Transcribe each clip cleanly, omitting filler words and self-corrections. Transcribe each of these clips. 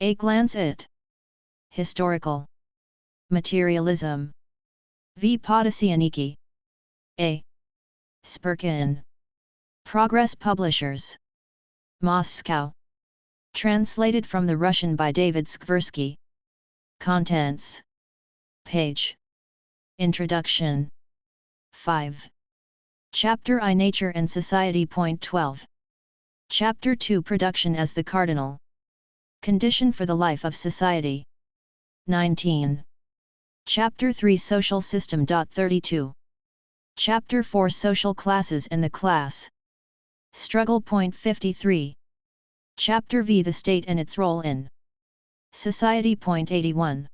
A glance at historical materialism. V Podosetnik A Spirkin. Progress Publishers. Moscow. Translated from the Russian by David Skversky. Contents. Page. Introduction. 5. Chapter I Nature and Society. Point 12. Chapter 2 Production as the Cardinal Condition for the Life of Society. 19. Chapter 3 Social System. 32. Chapter 4 Social Classes and the Class Struggle. Point 53. Chapter V The State and its Role in Society. Point 81.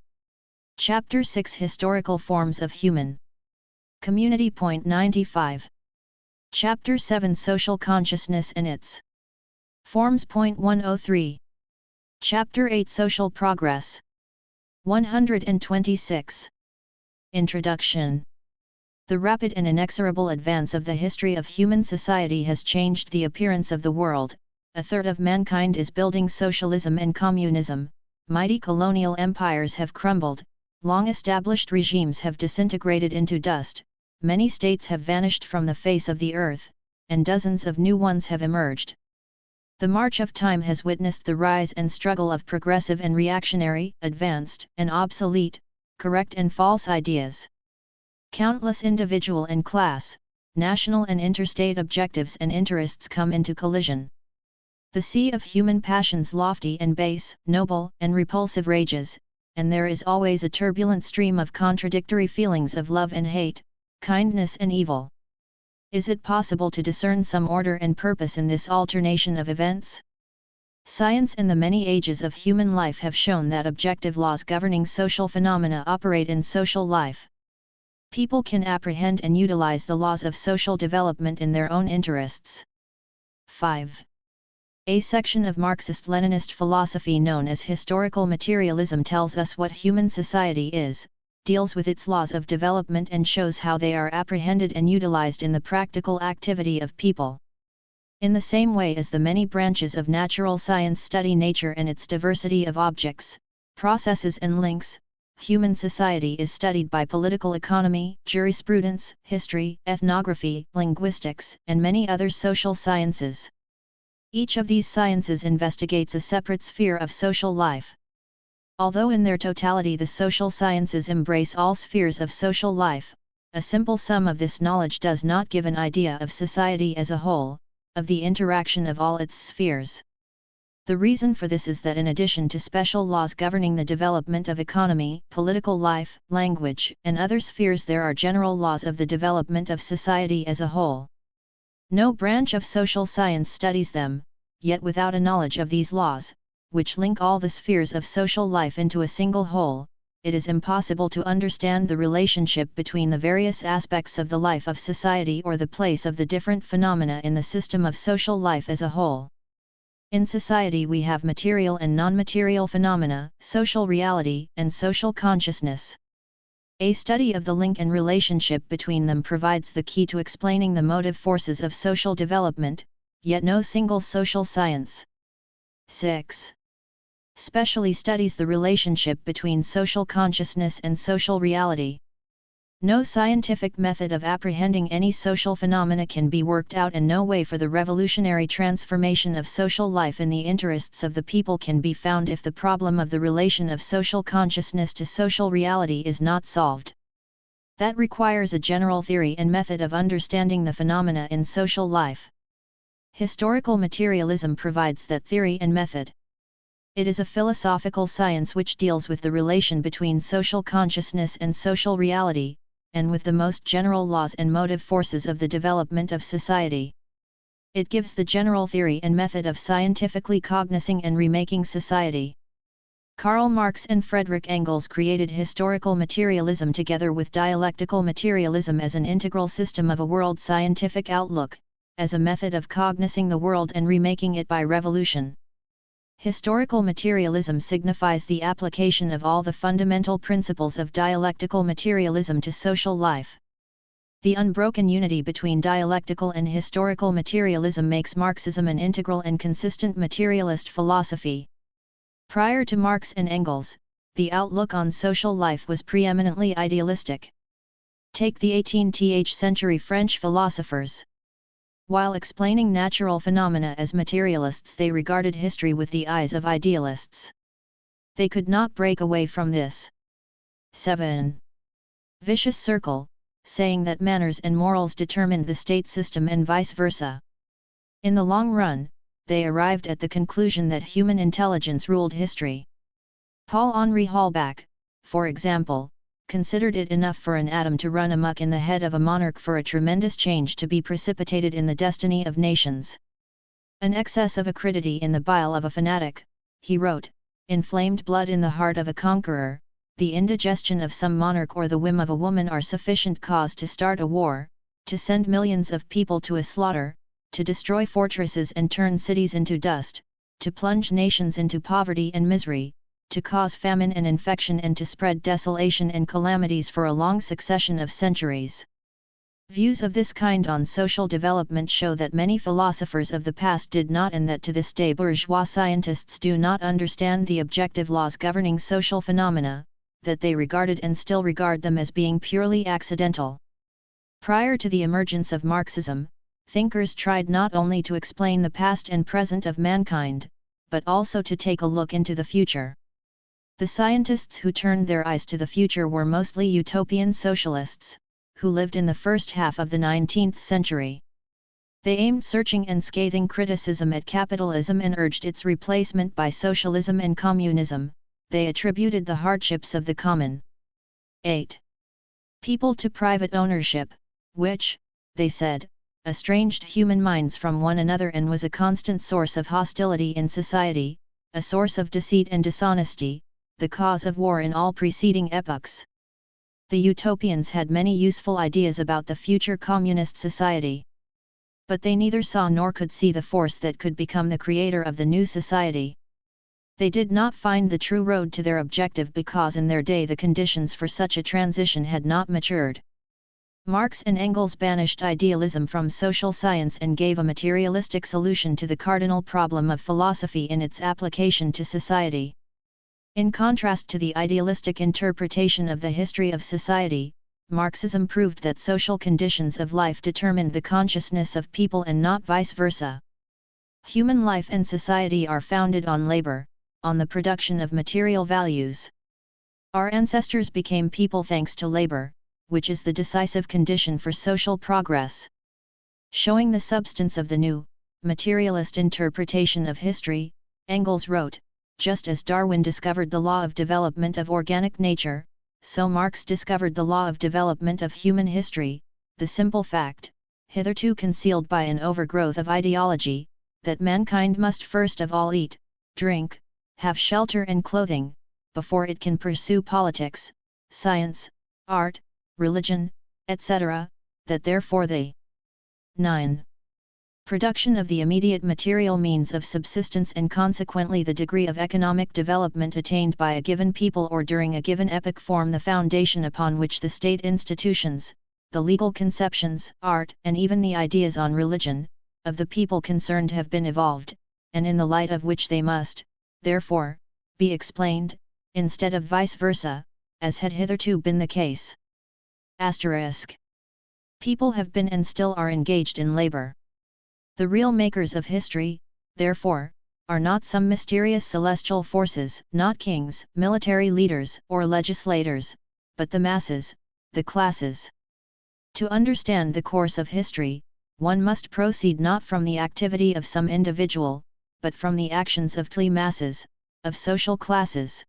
Chapter 6 Historical Forms of Human Community. Point 95. Chapter 7 Social Consciousness and its Forms. Point 103. Chapter 8 Social Progress 126. Introduction. The rapid and inexorable advance of the history of human society has changed the appearance of the world. A third of mankind is building socialism and communism, mighty colonial empires have crumbled, long-established regimes have disintegrated into dust, many states have vanished from the face of the earth, and dozens of new ones have emerged. The march of time has witnessed the rise and struggle of progressive and reactionary, advanced and obsolete, correct and false ideas. Countless individual and class, national and interstate objectives and interests come into collision. The sea of human passions lofty and base, noble and repulsive rages, and there is always a turbulent stream of contradictory feelings of love and hate, kindness and evil. Is it possible to discern some order and purpose in this alternation of events? Science and the many ages of human life have shown that objective laws governing social phenomena operate in social life. People can apprehend and utilize the laws of social development in their own interests. 5. A section of Marxist-Leninist philosophy known as historical materialism tells us what human society is, deals with its laws of development and shows how they are apprehended and utilized in the practical activity of people. In the same way as the many branches of natural science study nature and its diversity of objects, processes and links, human society is studied by political economy, jurisprudence, history, ethnography, linguistics, and many other social sciences. Each of these sciences investigates a separate sphere of social life. Although in their totality the social sciences embrace all spheres of social life, a simple sum of this knowledge does not give an idea of society as a whole, of the interaction of all its spheres. The reason for this is that in addition to special laws governing the development of economy, political life, language, and other spheres, there are general laws of the development of society as a whole. No branch of social science studies them, yet without a knowledge of these laws, which link all the spheres of social life into a single whole, it is impossible to understand the relationship between the various aspects of the life of society or the place of the different phenomena in the system of social life as a whole. In society we have material and non-material phenomena, social reality, and social consciousness. A study of the link and relationship between them provides the key to explaining the motive forces of social development, yet no single social science 6. Specially studies the relationship between social consciousness and social reality. No scientific method of apprehending any social phenomena can be worked out, and no way for the revolutionary transformation of social life in the interests of the people can be found if the problem of the relation of social consciousness to social reality is not solved. That requires a general theory and method of understanding the phenomena in social life. Historical materialism provides that theory and method. It is a philosophical science which deals with the relation between social consciousness and social reality, and with the most general laws and motive forces of the development of society. It gives the general theory and method of scientifically cognizing and remaking society. Karl Marx and Friedrich Engels created historical materialism together with dialectical materialism as an integral system of a world scientific outlook, as a method of cognizing the world and remaking it by revolution. Historical materialism signifies the application of all the fundamental principles of dialectical materialism to social life. The unbroken unity between dialectical and historical materialism makes Marxism an integral and consistent materialist philosophy. Prior to Marx and Engels, the outlook on social life was preeminently idealistic. Take the 18th century French philosophers. While explaining natural phenomena as materialists, they regarded history with the eyes of idealists. They could not break away from this 7. Vicious circle, saying that manners and morals determined the state system and vice versa. In the long run, they arrived at the conclusion that human intelligence ruled history. Paul-Henri Holbach, for example, considered it enough for an atom to run amok in the head of a monarch for a tremendous change to be precipitated in the destiny of nations. An excess of acridity in the bile of a fanatic, he wrote, inflamed blood in the heart of a conqueror, the indigestion of some monarch or the whim of a woman are sufficient cause to start a war, to send millions of people to a slaughter, to destroy fortresses and turn cities into dust, to plunge nations into poverty and misery, to cause famine and infection and to spread desolation and calamities for a long succession of centuries. Views of this kind on social development show that many philosophers of the past did not, and that to this day bourgeois scientists do not understand the objective laws governing social phenomena, that they regarded and still regard them as being purely accidental. Prior to the emergence of Marxism, thinkers tried not only to explain the past and present of mankind, but also to take a look into the future. The scientists who turned their eyes to the future were mostly utopian socialists, who lived in the first half of the 19th century. They aimed searching and scathing criticism at capitalism and urged its replacement by socialism and communism. They attributed the hardships of the common 8. people to private ownership, which, they said, estranged human minds from one another and was a constant source of hostility in society, a source of deceit and dishonesty, the cause of war in all preceding epochs. The utopians had many useful ideas about the future communist society. But they neither saw nor could see the force that could become the creator of the new society. They did not find the true road to their objective because in their day the conditions for such a transition had not matured. Marx and Engels banished idealism from social science and gave a materialistic solution to the cardinal problem of philosophy in its application to society. In contrast to the idealistic interpretation of the history of society, Marxism proved that social conditions of life determined the consciousness of people and not vice versa. Human life and society are founded on labor, on the production of material values. Our ancestors became people thanks to labor, which is the decisive condition for social progress. Showing the substance of the new, materialist interpretation of history, Engels wrote, just as Darwin discovered the law of development of organic nature, so Marx discovered the law of development of human history, the simple fact, hitherto concealed by an overgrowth of ideology, that mankind must first of all eat, drink, have shelter and clothing, before it can pursue politics, science, art, religion, etc., that therefore the 9. production of the immediate material means of subsistence and consequently the degree of economic development attained by a given people or during a given epoch form the foundation upon which the state institutions, the legal conceptions, art, and even the ideas on religion, of the people concerned have been evolved, and in the light of which they must, therefore, be explained, instead of vice versa, as had hitherto been the case. Asterisk. People have been and still are engaged in labor. The real makers of history, therefore, are not some mysterious celestial forces, not kings, military leaders, or legislators, but the masses, the classes. To understand the course of history, one must proceed not from the activity of some individual, but from the actions of the masses, of social classes.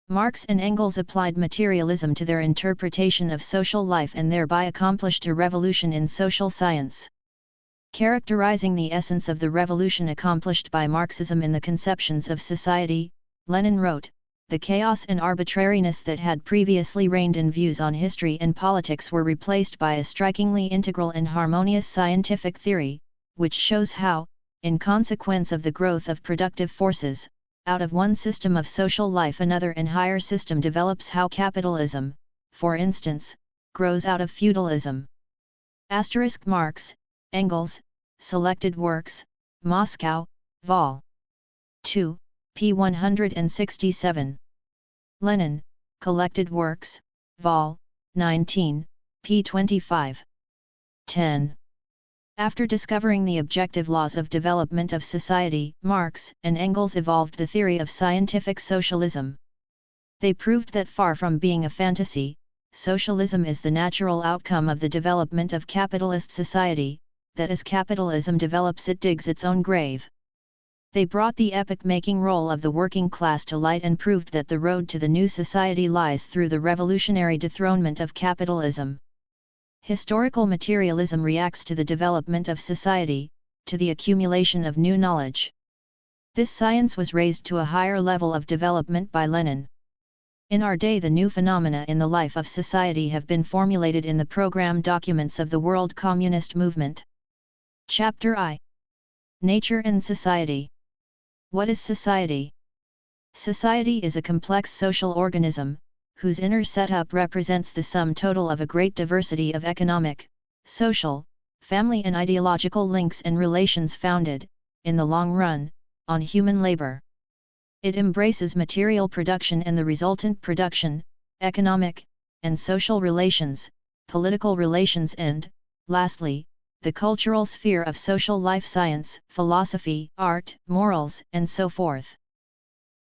Marx and Engels applied materialism to their interpretation of social life and thereby accomplished a revolution in social science. Characterizing the essence of the revolution accomplished by Marxism in the conceptions of society, Lenin wrote, "The chaos and arbitrariness that had previously reigned in views on history and politics were replaced by a strikingly integral and harmonious scientific theory, which shows how, in consequence of the growth of productive forces, out of one system of social life another and higher system develops, how capitalism, for instance, grows out of feudalism." Marx, Engels, Selected Works, Moscow, Vol. 2, p. 167. Lenin, Collected Works, Vol. 19, p. 25. 10. After discovering the objective laws of development of society, Marx and Engels evolved the theory of scientific socialism. They proved that far from being a fantasy, socialism is the natural outcome of the development of capitalist society, that as capitalism develops it digs its own grave. They brought the epoch-making role of the working class to light and proved that the road to the new society lies through the revolutionary dethronement of capitalism. Historical materialism reacts to the development of society, to the accumulation of new knowledge. This science was raised to a higher level of development by Lenin. In our day, the new phenomena in the life of society have been formulated in the program documents of the World Communist Movement. Chapter I. Nature and Society. What is society? Society is a complex social organism, whose inner setup represents the sum total of a great diversity of economic, social, family and ideological links and relations founded, in the long run, on human labor. It embraces material production and the resultant production, economic, and social relations, political relations and, lastly, the cultural sphere of social life, science, philosophy, art, morals, and so forth.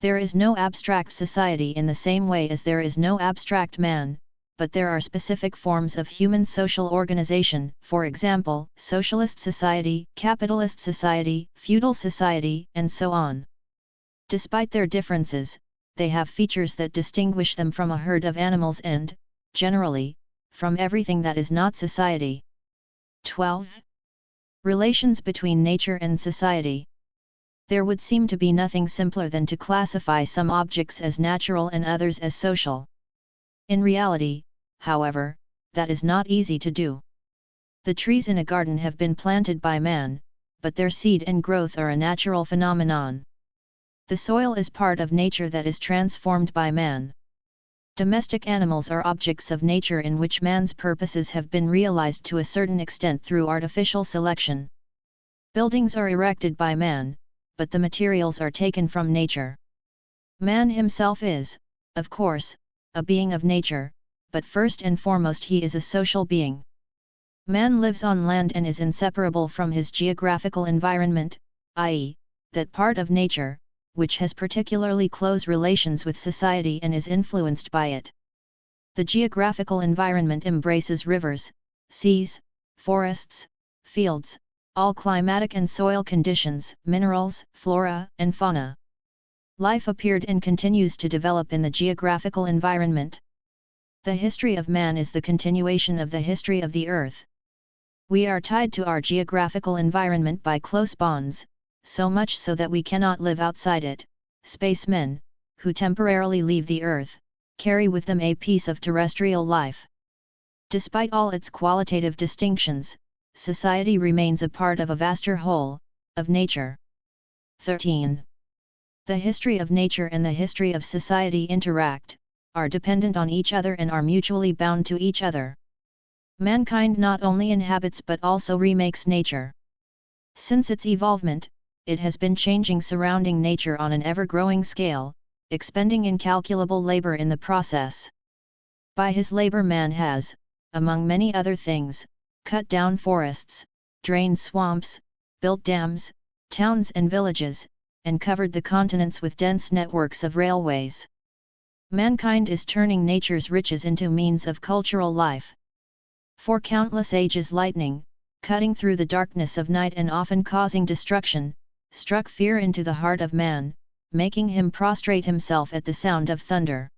There is no abstract society in the same way as there is no abstract man, but there are specific forms of human social organization, for example, socialist society, capitalist society, feudal society, and so on. Despite their differences, they have features that distinguish them from a herd of animals and, generally, from everything that is not society. 12. Relations between nature and society. There would seem to be nothing simpler than to classify some objects as natural and others as social. In reality, however, that is not easy to do. The trees in a garden have been planted by man, but their seed and growth are a natural phenomenon. The soil is part of nature that is transformed by man. Domestic animals are objects of nature in which man's purposes have been realized to a certain extent through artificial selection. Buildings are erected by man, but the materials are taken from nature. Man himself is, of course, a being of nature, but first and foremost he is a social being. Man lives on land and is inseparable from his geographical environment, i.e., that part of nature, which has particularly close relations with society and is influenced by it. The geographical environment embraces rivers, seas, forests, fields, all climatic and soil conditions, minerals, flora, and fauna. Life appeared and continues to develop in the geographical environment. The history of man is the continuation of the history of the earth. We are tied to our geographical environment by close bonds, so much so that we cannot live outside it. Spacemen, who temporarily leave the earth, carry with them a piece of terrestrial life. Despite all its qualitative distinctions, society remains a part of a vaster whole, of nature. 13. The history of nature and the history of society interact, are dependent on each other and are mutually bound to each other. Mankind not only inhabits but also remakes nature. Since its evolvement, it has been changing surrounding nature on an ever-growing scale, expending incalculable labor in the process. By his labor man has, among many other things, cut down forests, drained swamps, built dams, towns and villages, and covered the continents with dense networks of railways. Mankind is turning nature's riches into means of cultural life. For countless ages lightning, cutting through the darkness of night and often causing destruction, struck fear into the heart of man, making him prostrate himself at the sound of thunder.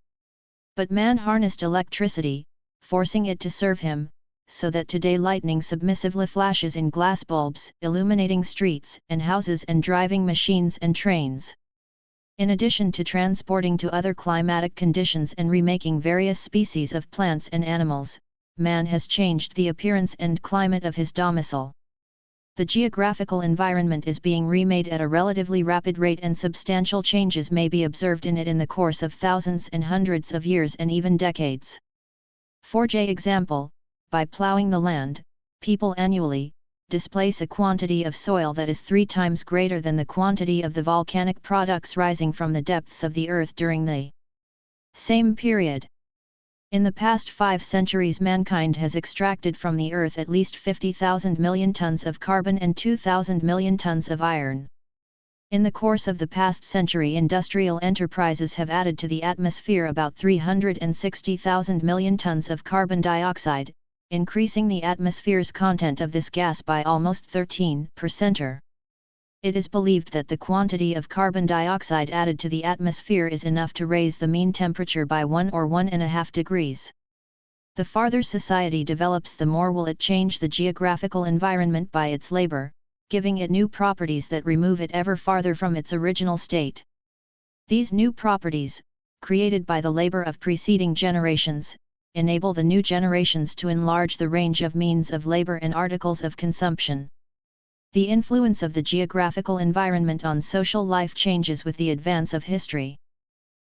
But man harnessed electricity, forcing it to serve him, so that today lightning submissively flashes in glass bulbs, illuminating streets and houses and driving machines and trains. In addition to transporting to other climatic conditions and remaking various species of plants and animals, man has changed the appearance and climate of his domicile. The geographical environment is being remade at a relatively rapid rate and substantial changes may be observed in it in the course of thousands and hundreds of years and even decades. For example, by plowing the land, people annually displace a quantity of soil that is 3 times greater than the quantity of the volcanic products rising from the depths of the earth during the same period. In the past 5 centuries, mankind has extracted from the earth at least 50,000 million tons of carbon and 2,000 million tons of iron. In the course of the past century, industrial enterprises have added to the atmosphere about 360,000 million tons of carbon dioxide, increasing the atmosphere's content of this gas by almost 13%. It is believed that the quantity of carbon dioxide added to the atmosphere is enough to raise the mean temperature by 1 or 1.5 degrees. The farther society develops, the more will it change the geographical environment by its labor, giving it new properties that remove it ever farther from its original state. These new properties, created by the labor of preceding generations, enable the new generations to enlarge the range of means of labor and articles of consumption. The influence of the geographical environment on social life changes with the advance of history.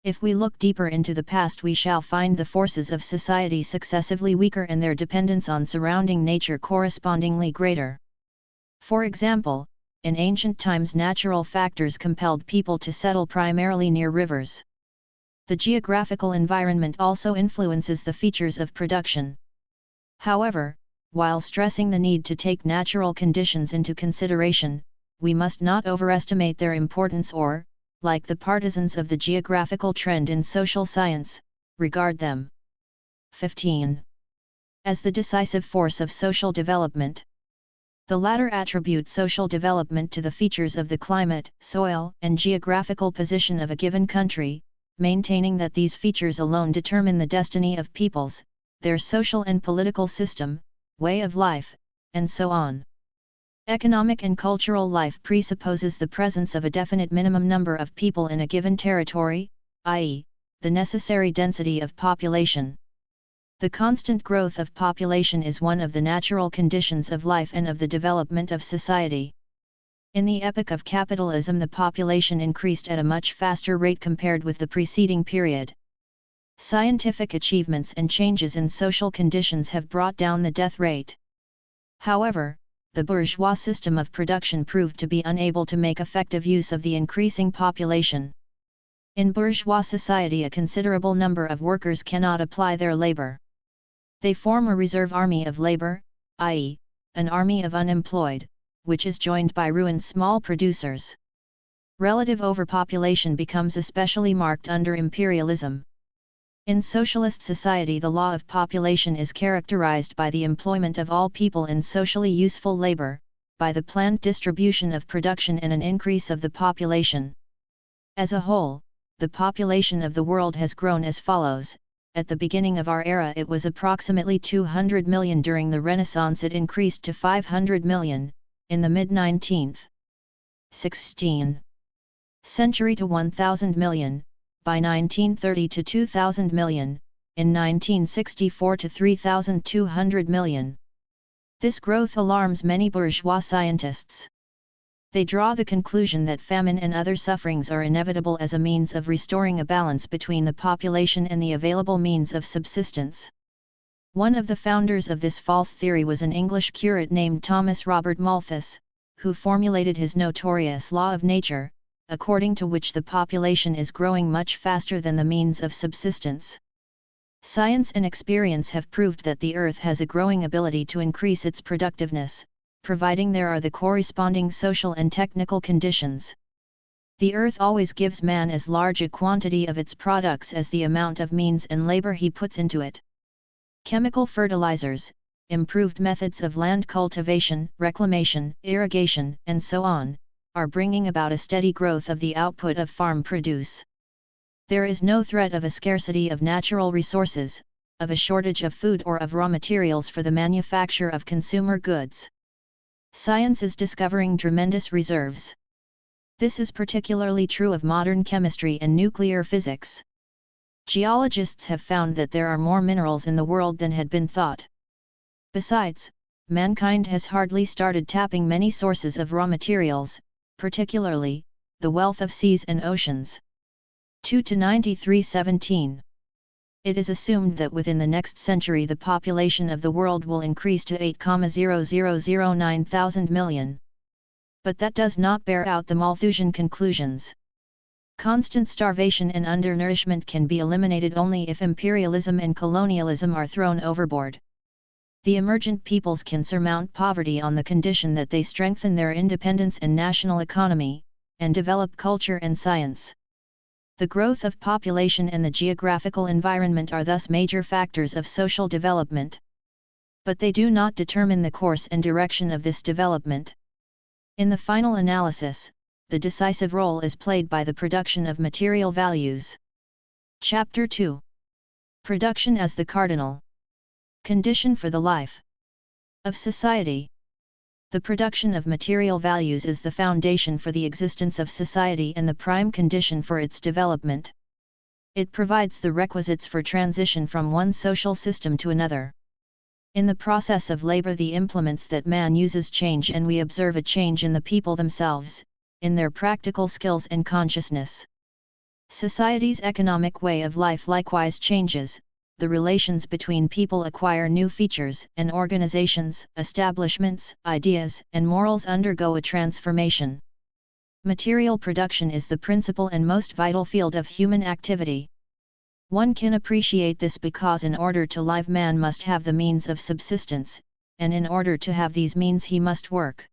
If we look deeper into the past, we shall find the forces of society successively weaker and their dependence on surrounding nature correspondingly greater. For example, in ancient times, natural factors compelled people to settle primarily near rivers. The geographical environment also influences the features of production. However, while stressing the need to take natural conditions into consideration, we must not overestimate their importance or, like the partisans of the geographical trend in social science, regard them 15. As the decisive force of social development. The latter attribute social development to the features of the climate, soil, and geographical position of a given country, maintaining that these features alone determine the destiny of peoples, their social and political system, way of life, and so on. Economic and cultural life presupposes the presence of a definite minimum number of people in a given territory, i.e., the necessary density of population. The constant growth of population is one of the natural conditions of life and of the development of society. In the epoch of capitalism, the population increased at a much faster rate compared with the preceding period. Scientific achievements and changes in social conditions have brought down the death rate. However, the bourgeois system of production proved to be unable to make effective use of the increasing population. In bourgeois society, a considerable number of workers cannot apply their labor. They form a reserve army of labor, i.e., an army of unemployed, which is joined by ruined small producers. Relative overpopulation becomes especially marked under imperialism. In socialist society, the law of population is characterized by the employment of all people in socially useful labor, by the planned distribution of production and an increase of the population. As a whole, the population of the world has grown as follows. At the beginning of our era it was approximately 200 million. During the Renaissance it increased to 500 million, in the mid-19th 16th century to 1,000 million, by 1930 to 2,000 million, in 1964 to 3,200 million. This growth alarms many bourgeois scientists. They draw the conclusion that famine and other sufferings are inevitable as a means of restoring a balance between the population and the available means of subsistence. One of the founders of this false theory was an English curate named Thomas Robert Malthus, who formulated his notorious law of nature, according to which the population is growing much faster than the means of subsistence. Science and experience have proved that the earth has a growing ability to increase its productiveness, providing there are the corresponding social and technical conditions. The earth always gives man as large a quantity of its products as the amount of means and labor he puts into it. Chemical fertilizers, improved methods of land cultivation, reclamation, irrigation, and so on, are bringing about a steady growth of the output of farm produce. There is no threat of a scarcity of natural resources, of a shortage of food or of raw materials for the manufacture of consumer goods. Science is discovering tremendous reserves. This is particularly true of modern chemistry and nuclear physics. Geologists have found that there are more minerals in the world than had been thought. Besides, mankind has hardly started tapping many sources of raw materials, particularly the wealth of seas and oceans. 2 to 93:17. It is assumed that within the next century the population of the world will increase to 8,0009 thousand million. But that does not bear out the Malthusian conclusions. Constant starvation and undernourishment can be eliminated only if imperialism and colonialism are thrown overboard. The emergent peoples can surmount poverty on the condition that they strengthen their independence and national economy, and develop culture and science. The growth of population and the geographical environment are thus major factors of social development. But they do not determine the course and direction of this development. In the final analysis, the decisive role is played by the production of material values. Chapter 2. Production as the cardinal condition for the life of society. The production of material values is the foundation for the existence of society and the prime condition for its development. It provides the requisites for transition from one social system to another. In the process of labor, the implements that man uses change, and we observe a change in the people themselves, in their practical skills and consciousness. Society's economic way of life likewise changes. The relations between people acquire new features, and organizations, establishments, ideas, and morals undergo a transformation. Material production is the principal and most vital field of human activity. One can appreciate this because in order to live, man must have the means of subsistence, and in order to have these means he must work.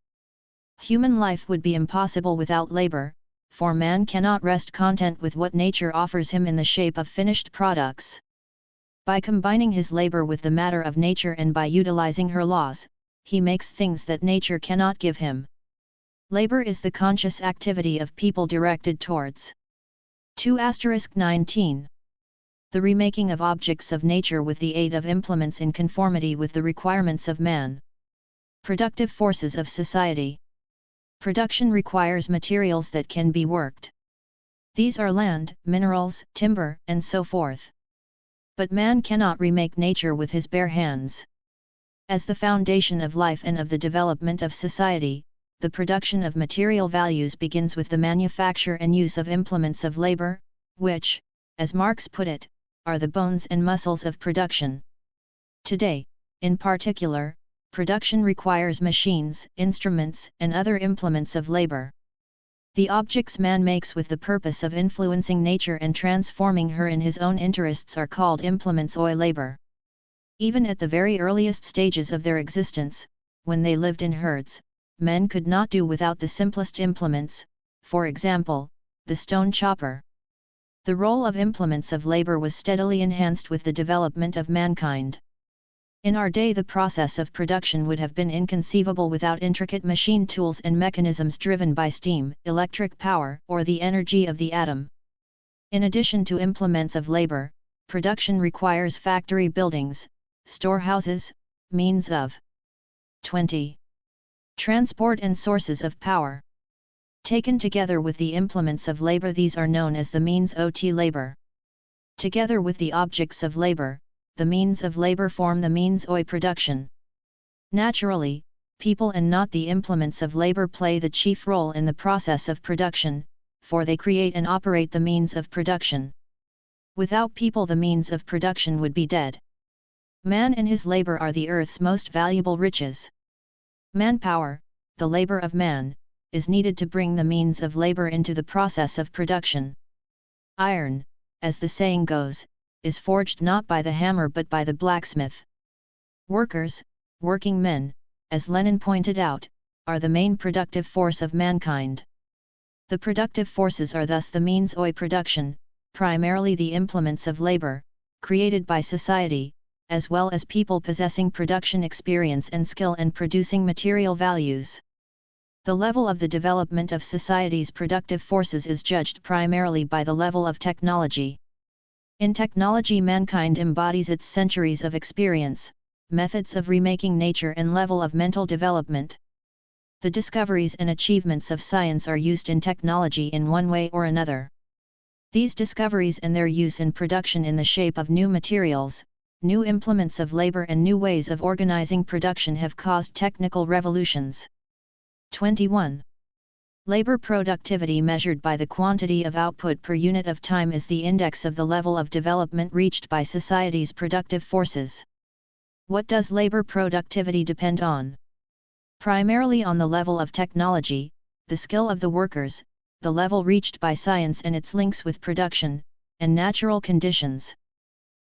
Human life would be impossible without labor, for man cannot rest content with what nature offers him in the shape of finished products. By combining his labor with the matter of nature and by utilizing her laws, he makes things that nature cannot give him. Labor is the conscious activity of people directed towards 2*19. The remaking of objects of nature with the aid of implements in conformity with the requirements of man. Productive forces of society. Production requires materials that can be worked. These are land, minerals, timber, and so forth. But man cannot remake nature with his bare hands. As the foundation of life and of the development of society, the production of material values begins with the manufacture and use of implements of labor, which, as Marx put it, are the bones and muscles of production. Today, in particular, production requires machines, instruments, and other implements of labor. The objects man makes with the purpose of influencing nature and transforming her in his own interests are called implements oi labor. Even at the very earliest stages of their existence, when they lived in herds, men could not do without the simplest implements, for example, the stone chopper. The role of implements of labor was steadily enhanced with the development of mankind. In our day, the process of production would have been inconceivable without intricate machine tools and mechanisms driven by steam, electric power, or the energy of the atom. In addition to implements of labor, production requires factory buildings, storehouses, means of 20. Transport and sources of power. Taken together with the implements of labor, these are known as the means ot labor. Together with the objects of labor, the means of labor form the means oi production. Naturally, people and not the implements of labor play the chief role in the process of production, for they create and operate the means of production. Without people, the means of production would be dead. Man and his labor are the earth's most valuable riches. Manpower, the labor of man, is needed to bring the means of labor into the process of production. Iron, as the saying goes, is forged not by the hammer but by the blacksmith. Workers, working men, as Lenin pointed out, are the main productive force of mankind. The productive forces are thus the means oi production, primarily the implements of labor, created by society, as well as people possessing production experience and skill and producing material values. The level of the development of society's productive forces is judged primarily by the level of technology. In technology, mankind embodies its centuries of experience, methods of remaking nature, and level of mental development. The discoveries and achievements of science are used in technology in one way or another. These discoveries and their use in production in the shape of new materials, new implements of labor, and new ways of organizing production have caused technical revolutions. 21. Labor productivity measured by the quantity of output per unit of time is the index of the level of development reached by society's productive forces. What does labor productivity depend on? Primarily on the level of technology, the skill of the workers, the level reached by science and its links with production, and natural conditions.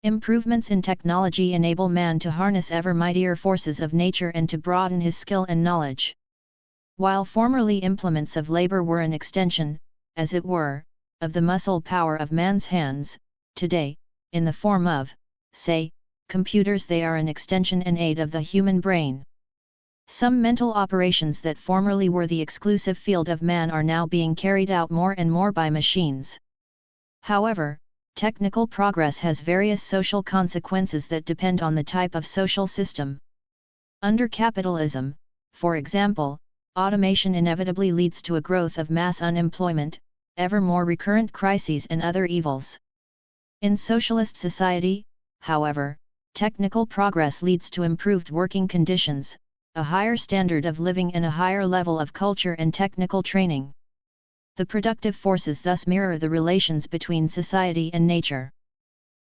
Improvements in technology enable man to harness ever mightier forces of nature and to broaden his skill and knowledge. While formerly implements of labor were an extension, as it were, of the muscle power of man's hands, today, in the form of, say, computers, they are an extension and aid of the human brain. Some mental operations that formerly were the exclusive field of man are now being carried out more and more by machines. However, technical progress has various social consequences that depend on the type of social system. Under capitalism, for example, automation inevitably leads to a growth of mass unemployment, ever more recurrent crises and other evils. In socialist society, however, technical progress leads to improved working conditions, a higher standard of living and a higher level of culture and technical training. The productive forces thus mirror the relations between society and nature.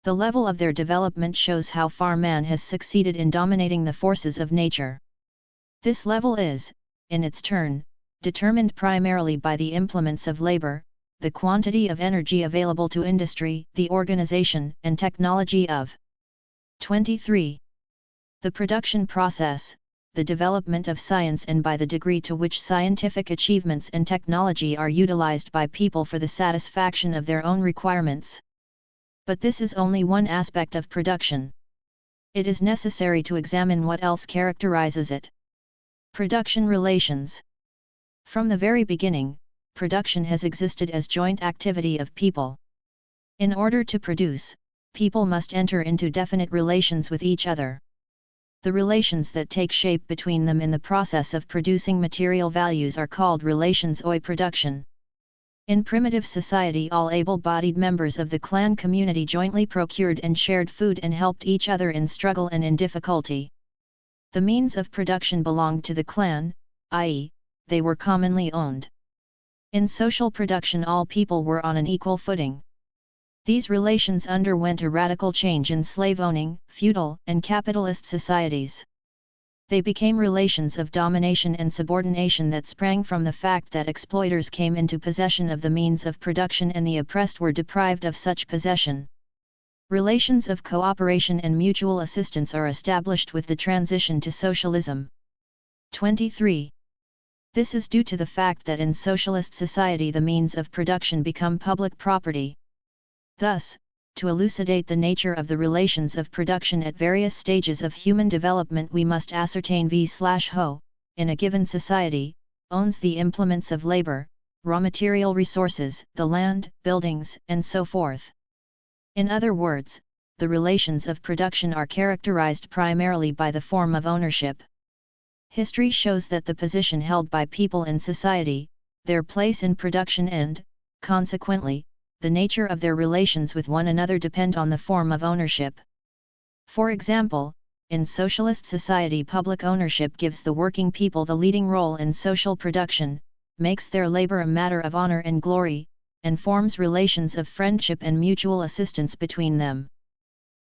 The level of their development shows how far man has succeeded in dominating the forces of nature. This level is, in its turn, determined primarily by the implements of labor, the quantity of energy available to industry, the organization and technology of 23. The production process, the development of science, and by the degree to which scientific achievements and technology are utilized by people for the satisfaction of their own requirements. But this is only one aspect of production. It is necessary to examine what else characterizes it. Production relations. From the very beginning, production has existed as joint activity of people. In order to produce, people must enter into definite relations with each other. The relations that take shape between them in the process of producing material values are called relations oi production. In primitive society, all able-bodied members of the clan community jointly procured and shared food and helped each other in struggle and in difficulty. The means of production belonged to the clan, i.e., they were commonly owned. In social production, all people were on an equal footing. These relations underwent a radical change in slave-owning, feudal, and capitalist societies. They became relations of domination and subordination that sprang from the fact that exploiters came into possession of the means of production and the oppressed were deprived of such possession. Relations of cooperation and mutual assistance are established with the transition to socialism. 23. This is due to the fact that in socialist society the means of production become public property. Thus, to elucidate the nature of the relations of production at various stages of human development, we must ascertain V/Ho, in a given society, owns the implements of labor, raw material resources, the land, buildings, and so forth. In other words, the relations of production are characterized primarily by the form of ownership. History shows that the position held by people in society, their place in production and, consequently, the nature of their relations with one another depend on the form of ownership. For example, in socialist society, public ownership gives the working people the leading role in social production, makes their labor a matter of honor and glory, and forms relations of friendship and mutual assistance between them.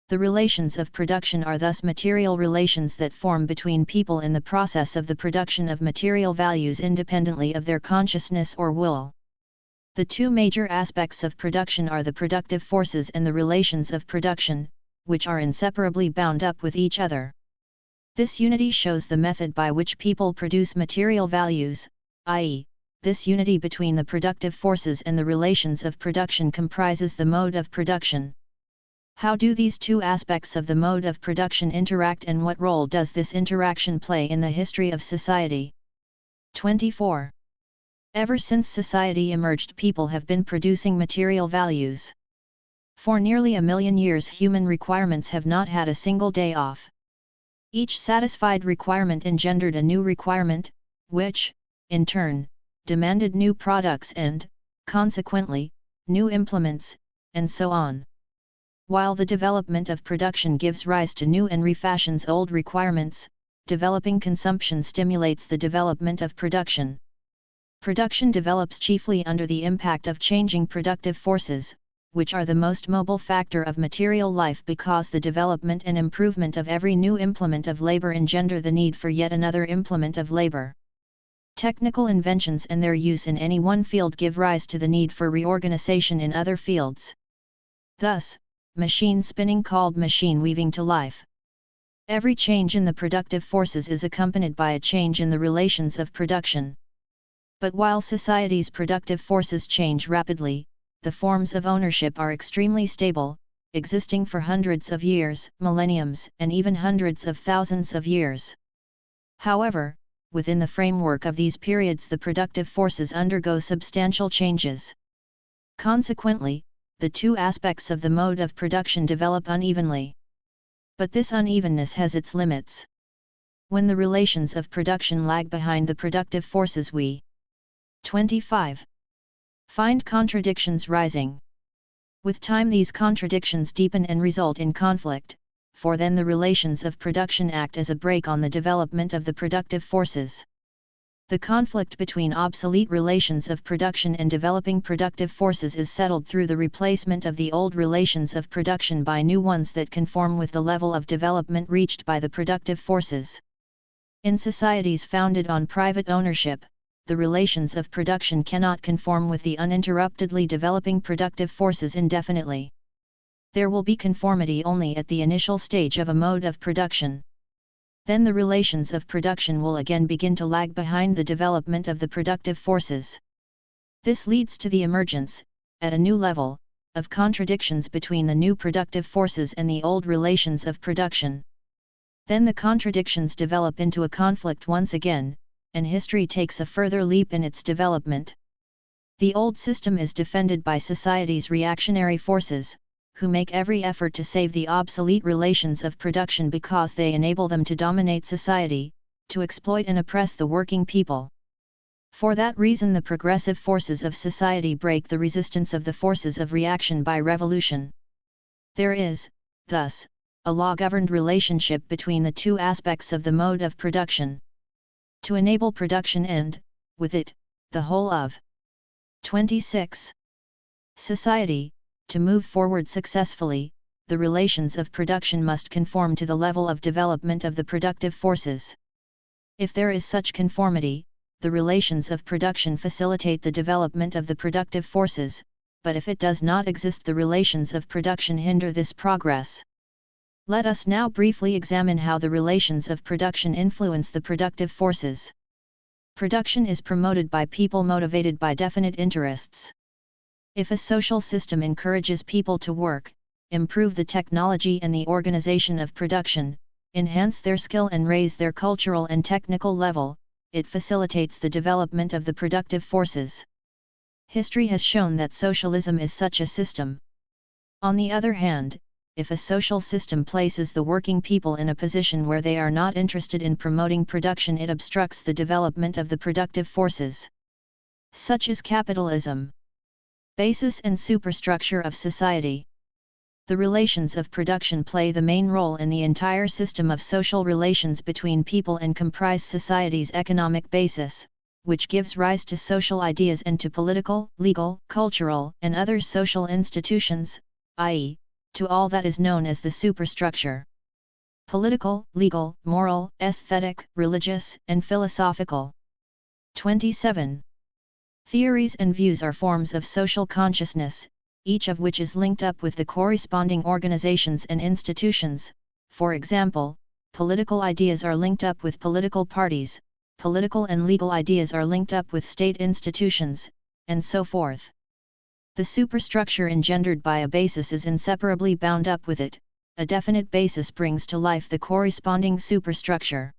The relations of production are thus material relations that form between people in the process of the production of material values independently of their consciousness or will. The two major aspects of production are the productive forces and the relations of production, which are inseparably bound up with each other. This unity shows the method by which people produce material values, i.e., this unity between the productive forces and the relations of production comprises the mode of production. How do these two aspects of the mode of production interact, and what role does this interaction play in the history of society? 24. Ever since society emerged, people have been producing material values. For nearly 1,000,000 years, human requirements have not had a single day off. Each satisfied requirement engendered a new requirement, which, in turn, demanded new products and, consequently, new implements, and so on. While the development of production gives rise to new and refashions old requirements, developing consumption stimulates the development of production. Production develops chiefly under the impact of changing productive forces, which are the most mobile factor of material life because the development and improvement of every new implement of labor engender the need for yet another implement of labor. Technical inventions and their use in any one field give rise to the need for reorganization in other fields. Thus, machine spinning called machine weaving to life. Every change in the productive forces is accompanied by a change in the relations of production. But while society's productive forces change rapidly, the forms of ownership are extremely stable, existing for hundreds of years, millenniums, and even hundreds of thousands of years. However, within the framework of these periods the productive forces undergo substantial changes. Consequently, the two aspects of the mode of production develop unevenly. But this unevenness has its limits. When the relations of production lag behind the productive forces we 25. Find contradictions rising. With time these contradictions deepen and result in conflict, for then the relations of production act as a brake on the development of the productive forces. The conflict between obsolete relations of production and developing productive forces is settled through the replacement of the old relations of production by new ones that conform with the level of development reached by the productive forces. In societies founded on private ownership, the relations of production cannot conform with the uninterruptedly developing productive forces indefinitely. There will be conformity only at the initial stage of a mode of production. Then the relations of production will again begin to lag behind the development of the productive forces. This leads to the emergence, at a new level, of contradictions between the new productive forces and the old relations of production. Then the contradictions develop into a conflict once again, and history takes a further leap in its development. The old system is defended by society's reactionary forces, who make every effort to save the obsolete relations of production because they enable them to dominate society, to exploit and oppress the working people. For that reason the progressive forces of society break the resistance of the forces of reaction by revolution. There is, thus, a law-governed relationship between the two aspects of the mode of production. To enable production and, with it, the whole of 26. Society, to move forward successfully, the relations of production must conform to the level of development of the productive forces. If there is such conformity, the relations of production facilitate the development of the productive forces, but if it does not exist the relations of production hinder this progress. Let us now briefly examine how the relations of production influence the productive forces. Production is promoted by people motivated by definite interests. If a social system encourages people to work, improve the technology and the organization of production, enhance their skill and raise their cultural and technical level, it facilitates the development of the productive forces. History has shown that socialism is such a system. On the other hand, if a social system places the working people in a position where they are not interested in promoting production, it obstructs the development of the productive forces. Such is capitalism. Basis and superstructure of society. The relations of production play the main role in the entire system of social relations between people and comprise society's economic basis, which gives rise to social ideas and to political, legal, cultural, and other social institutions, i.e., to all that is known as the superstructure. Political, legal, moral, aesthetic, religious, and philosophical. 27. Theories and views are forms of social consciousness, each of which is linked up with the corresponding organizations and institutions. For example, political ideas are linked up with political parties, political and legal ideas are linked up with state institutions, and so forth. The superstructure engendered by a basis is inseparably bound up with it. A definite basis brings to life the corresponding superstructure.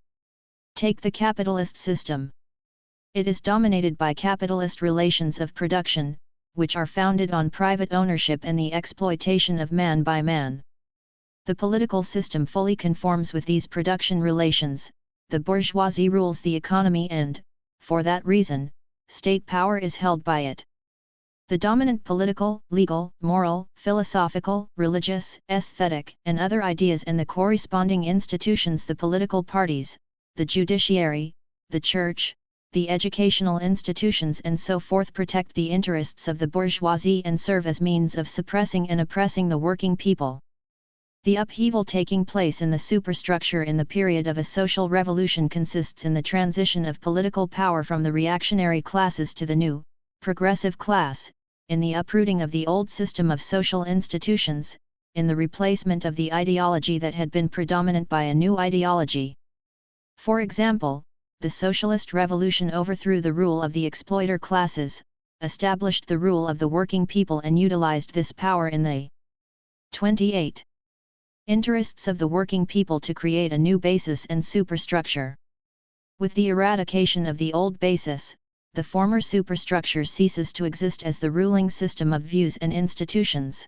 Take the capitalist system. It is dominated by capitalist relations of production, which are founded on private ownership and the exploitation of man by man. The political system fully conforms with these production relations. The bourgeoisie rules the economy and, for that reason, state power is held by it. The dominant political, legal, moral, philosophical, religious, aesthetic, and other ideas and the corresponding institutions, the political parties, the judiciary, the church, the educational institutions and so forth protect the interests of the bourgeoisie and serve as means of suppressing and oppressing the working people. The upheaval taking place in the superstructure in the period of a social revolution consists in the transition of political power from the reactionary classes to the new, progressive class, in the uprooting of the old system of social institutions, in the replacement of the ideology that had been predominant by a new ideology. For example, the socialist revolution overthrew the rule of the exploiter classes, established the rule of the working people and utilized this power in the 28 interests of the working people to create a new basis and superstructure. With the eradication of the old basis, the former superstructure ceases to exist as the ruling system of views and institutions.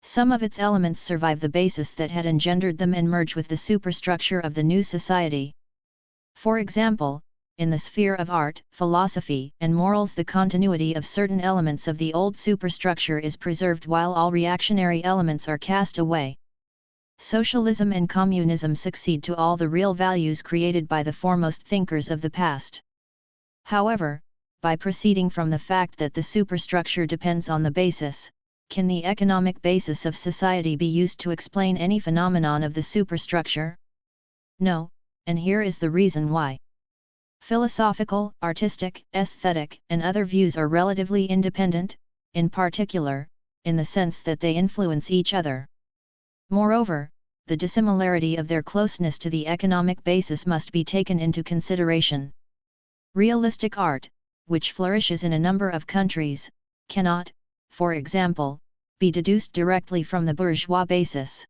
Some of its elements survive the basis that had engendered them and merge with the superstructure of the new society. For example, in the sphere of art, philosophy, and morals, the continuity of certain elements of the old superstructure is preserved while all reactionary elements are cast away. Socialism and communism succeed to all the real values created by the foremost thinkers of the past. However, by proceeding from the fact that the superstructure depends on the basis, can the economic basis of society be used to explain any phenomenon of the superstructure? No, and here is the reason why. Philosophical, artistic, aesthetic, and other views are relatively independent, in particular, in the sense that they influence each other. Moreover, the dissimilarity of their closeness to the economic basis must be taken into consideration. Realistic art, which flourishes in a number of countries, cannot, for example, be deduced directly from the bourgeois basis.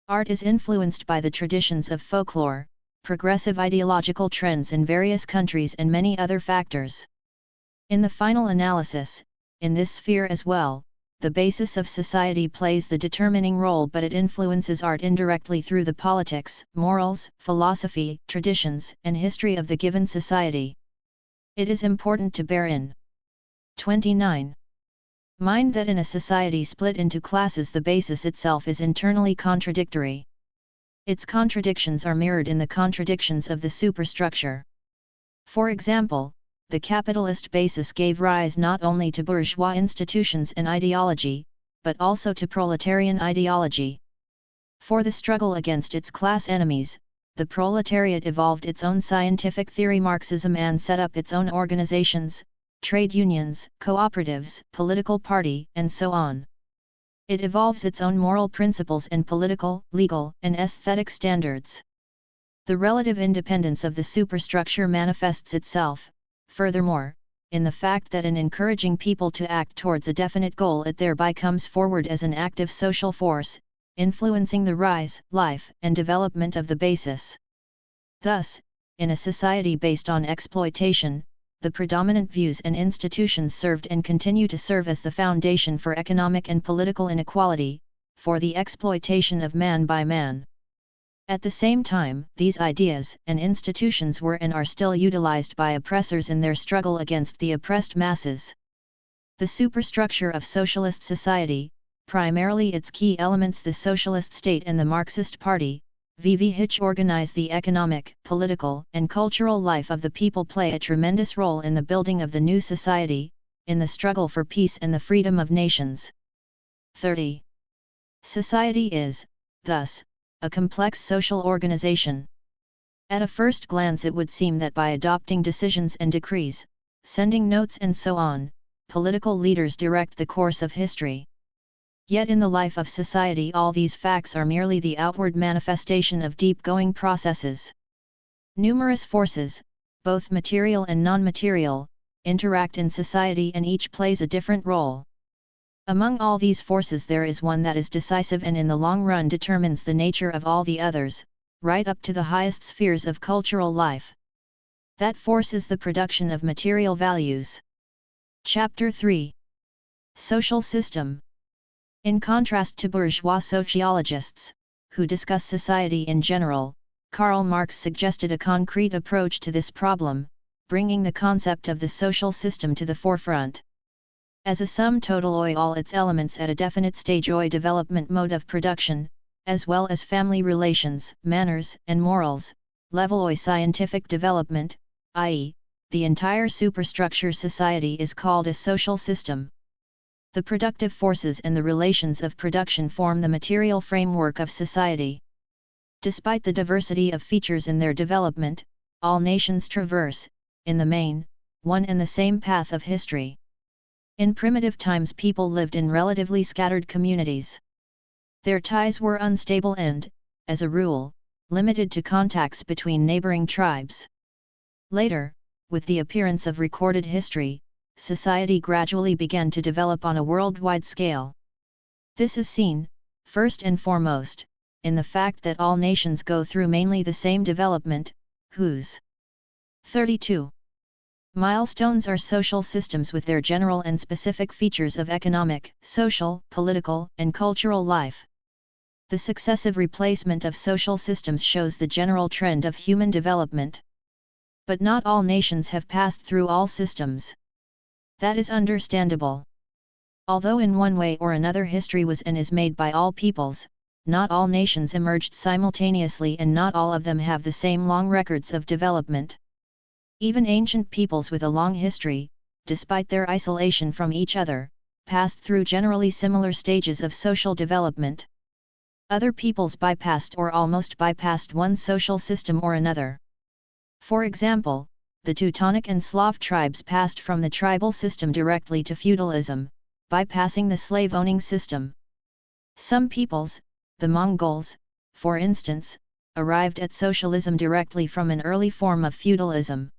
Art is influenced by the traditions of folklore, progressive ideological trends in various countries and many other factors. In the final analysis, in this sphere as well, the basis of society plays the determining role, but it influences art indirectly through the politics, morals, philosophy, traditions, and history of the given society. It is important to bear in 29. Mind that in a society split into classes the basis itself is internally contradictory. Its contradictions are mirrored in the contradictions of the superstructure. For example, the capitalist basis gave rise not only to bourgeois institutions and ideology, but also to proletarian ideology. For the struggle against its class enemies, the proletariat evolved its own scientific theory Marxism and set up its own organizations, trade unions, cooperatives, political party, and so on. It evolves its own moral principles and political, legal, and aesthetic standards. The relative independence of the superstructure manifests itself, furthermore, in the fact that in encouraging people to act towards a definite goal it thereby comes forward as an active social force, influencing the rise, life, and development of the basis. Thus, in a society based on exploitation, the predominant views and institutions served and continue to serve as the foundation for economic and political inequality, for the exploitation of man by man. At the same time, these ideas and institutions were and are still utilized by oppressors in their struggle against the oppressed masses. The superstructure of socialist society, primarily its key elements the socialist state and the Marxist Party, which organize the economic, political, and cultural life of the people, play a tremendous role in the building of the new society, in the struggle for peace and the freedom of nations. 30. Society is, thus, a complex social organization. At a first glance it would seem that by adopting decisions and decrees, sending notes and so on, political leaders direct the course of history. Yet in the life of society all these facts are merely the outward manifestation of deep-going processes. Numerous forces, both material and non-material, interact in society and each plays a different role. Among all these forces there is one that is decisive and in the long run determines the nature of all the others, right up to the highest spheres of cultural life. That force is the production of material values. Chapter 3. Social System. In contrast to bourgeois sociologists, who discuss society in general, Karl Marx suggested a concrete approach to this problem, bringing the concept of the social system to the forefront. As a sum total all its elements at a definite stage development mode of production, as well as family relations, manners, and morals, level scientific development, i.e., the entire superstructure society is called a social system. The productive forces and the relations of production form the material framework of society. Despite the diversity of features in their development, all nations traverse, in the main, one and the same path of history. In primitive times people lived in relatively scattered communities. Their ties were unstable and, as a rule, limited to contacts between neighboring tribes. Later, with the appearance of recorded history, society gradually began to develop on a worldwide scale. This is seen, first and foremost, in the fact that all nations go through mainly the same development, whose 32 milestones are social systems with their general and specific features of economic, social, political, and cultural life. The successive replacement of social systems shows the general trend of human development. But not all nations have passed through all systems. That is understandable. Although in one way or another history was and is made by all peoples, not all nations emerged simultaneously and not all of them have the same long records of development. Even ancient peoples with a long history, despite their isolation from each other, passed through generally similar stages of social development. Other peoples bypassed or almost bypassed one social system or another. For example, the Teutonic and Slav tribes passed from the tribal system directly to feudalism, bypassing the slave-owning system. Some peoples, the Mongols, for instance, arrived at socialism directly from an early form of feudalism.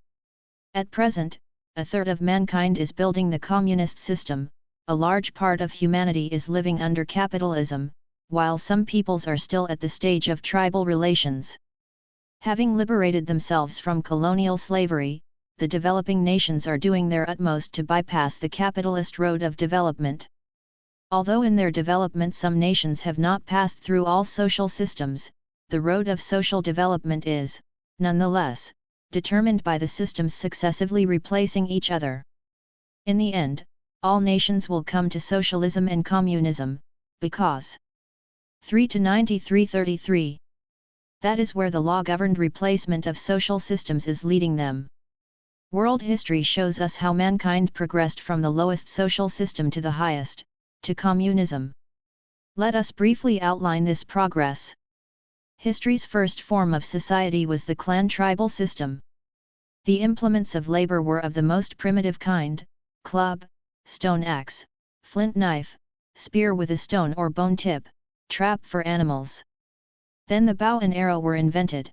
At present, a third of mankind is building the communist system, a large part of humanity is living under capitalism, while some peoples are still at the stage of tribal relations. Having liberated themselves from colonial slavery, the developing nations are doing their utmost to bypass the capitalist road of development. Although in their development some nations have not passed through all social systems, the road of social development is, nonetheless, determined by the systems successively replacing each other. In the end, all nations will come to socialism and communism, because 3-93-33. That is where the law-governed replacement of social systems is leading them. World history shows us how mankind progressed from the lowest social system to the highest, to communism. Let us briefly outline this progress. History's first form of society was the clan tribal system. The implements of labor were of the most primitive kind: club, stone axe, flint knife, spear with a stone or bone tip, trap for animals. Then the bow and arrow were invented.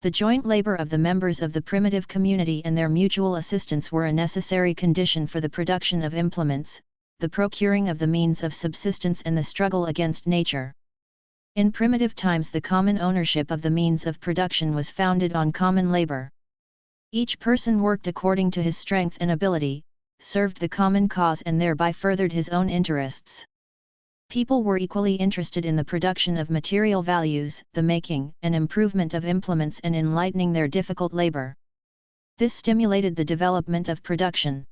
The joint labor of the members of the primitive community and their mutual assistance were a necessary condition for the production of implements, the procuring of the means of subsistence and the struggle against nature. In primitive times the common ownership of the means of production was founded on common labor. Each person worked according to his strength and ability, served the common cause and thereby furthered his own interests. People were equally interested in the production of material values, the making and improvement of implements and in lightening their difficult labor. This stimulated the development of production.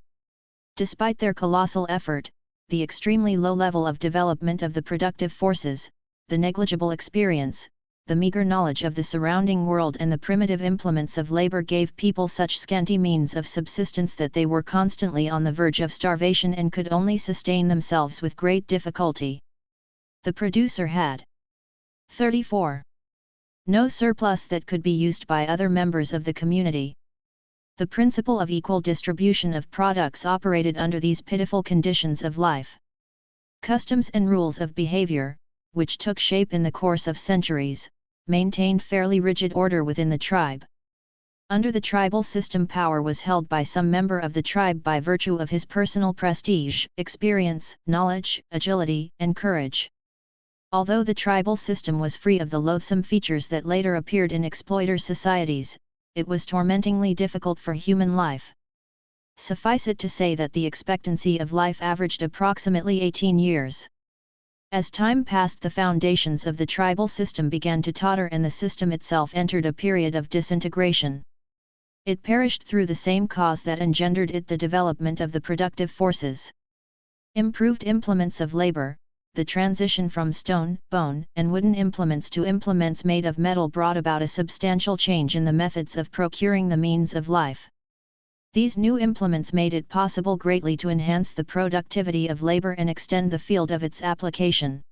Despite their colossal effort, the extremely low level of development of the productive forces, the negligible experience, the meager knowledge of the surrounding world and the primitive implements of labor gave people such scanty means of subsistence that they were constantly on the verge of starvation and could only sustain themselves with great difficulty. The producer had 34. No surplus that could be used by other members of the community. The principle of equal distribution of products operated under these pitiful conditions of life. Customs and rules of behavior, which took shape in the course of centuries, maintained fairly rigid order within the tribe. Under the tribal system, power was held by some member of the tribe by virtue of his personal prestige, experience, knowledge, agility, and courage. Although the tribal system was free of the loathsome features that later appeared in exploiter societies, it was tormentingly difficult for human life. Suffice it to say that the expectancy of life averaged approximately 18 years. As time passed, the foundations of the tribal system began to totter and the system itself entered a period of disintegration. It perished through the same cause that engendered it, the development of the productive forces. Improved implements of labor, the transition from stone, bone, and wooden implements to implements made of metal brought about a substantial change in the methods of procuring the means of life. These new implements made it possible greatly to enhance the productivity of labor and extend the field of its application.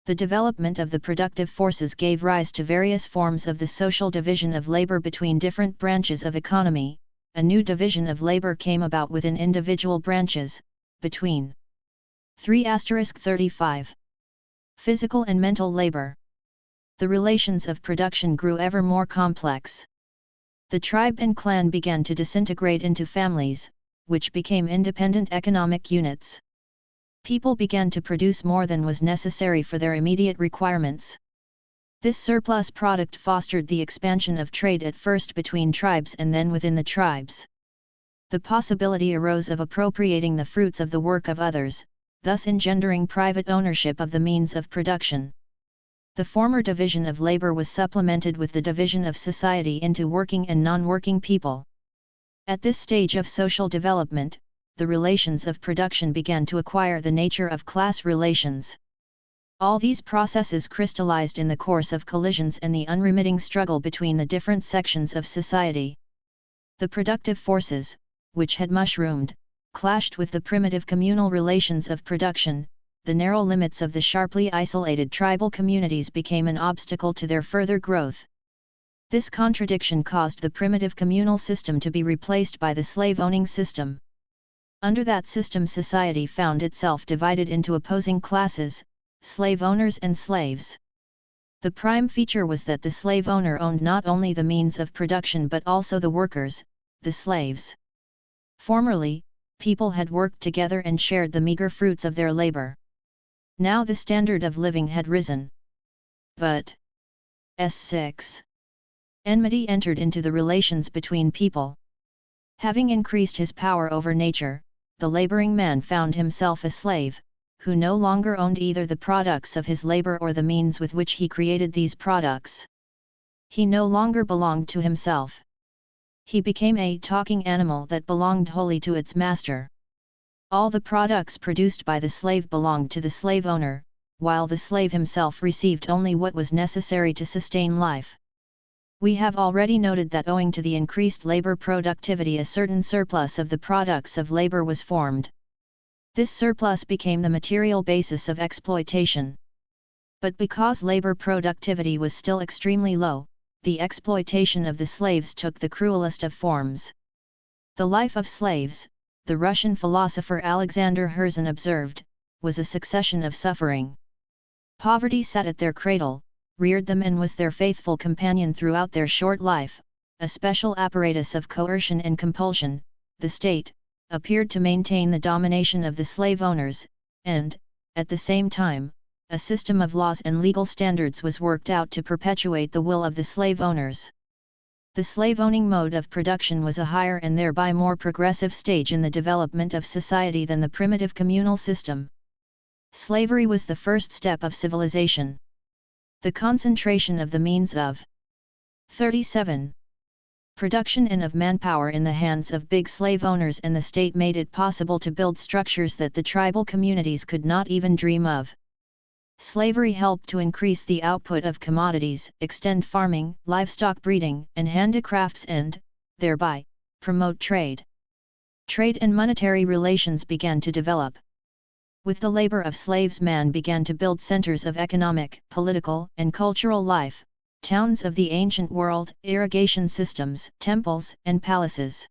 The development of the productive forces gave rise to various forms of the social division of labor between different branches of economy. A new division of labor came about within individual branches, between 3*35. Physical and mental labor. The relations of production grew ever more complex. The tribe and clan began to disintegrate into families, which became independent economic units. People began to produce more than was necessary for their immediate requirements. This surplus product fostered the expansion of trade at first between tribes and then within the tribes. The possibility arose of appropriating the fruits of the work of others, thus engendering private ownership of the means of production. The former division of labor was supplemented with the division of society into working and non-working people. At this stage of social development, the relations of production began to acquire the nature of class relations. All these processes crystallized in the course of collisions and the unremitting struggle between the different sections of society. The productive forces, which had mushroomed, clashed with the primitive communal relations of production. The narrow limits of the sharply isolated tribal communities became an obstacle to their further growth. This contradiction caused the primitive communal system to be replaced by the slave-owning system. Under that system, society found itself divided into opposing classes, slave owners and slaves. The prime feature was that the slave owner owned not only the means of production but also the workers, the slaves. Formerly, people had worked together and shared the meager fruits of their labor. Now the standard of living had risen. But S6. Enmity entered into the relations between people. Having increased his power over nature, the laboring man found himself a slave, who no longer owned either the products of his labor or the means with which he created these products. He no longer belonged to himself. He became a talking animal that belonged wholly to its master. All the products produced by the slave belonged to the slave owner, while the slave himself received only what was necessary to sustain life. We have already noted that owing to the increased labor productivity, a certain surplus of the products of labor was formed. This surplus became the material basis of exploitation. But because labor productivity was still extremely low, the exploitation of the slaves took the cruelest of forms. The life of slaves, the Russian philosopher Alexander Herzen observed, was a succession of suffering. Poverty sat at their cradle, reared them and was their faithful companion throughout their short life. A special apparatus of coercion and compulsion, the state, appeared to maintain the domination of the slave owners, and, at the same time, a system of laws and legal standards was worked out to perpetuate the will of the slave owners. The slave-owning mode of production was a higher and thereby more progressive stage in the development of society than the primitive communal system. Slavery was the first step of civilization. The concentration of the means of 37. Production and of manpower in the hands of big slave owners and the state made it possible to build structures that the tribal communities could not even dream of. Slavery helped to increase the output of commodities, extend farming, livestock breeding, and handicrafts and, thereby, promote trade. Trade and monetary relations began to develop. With the labor of slaves, man began to build centers of economic, political, and cultural life, towns of the ancient world, irrigation systems, temples, and palaces.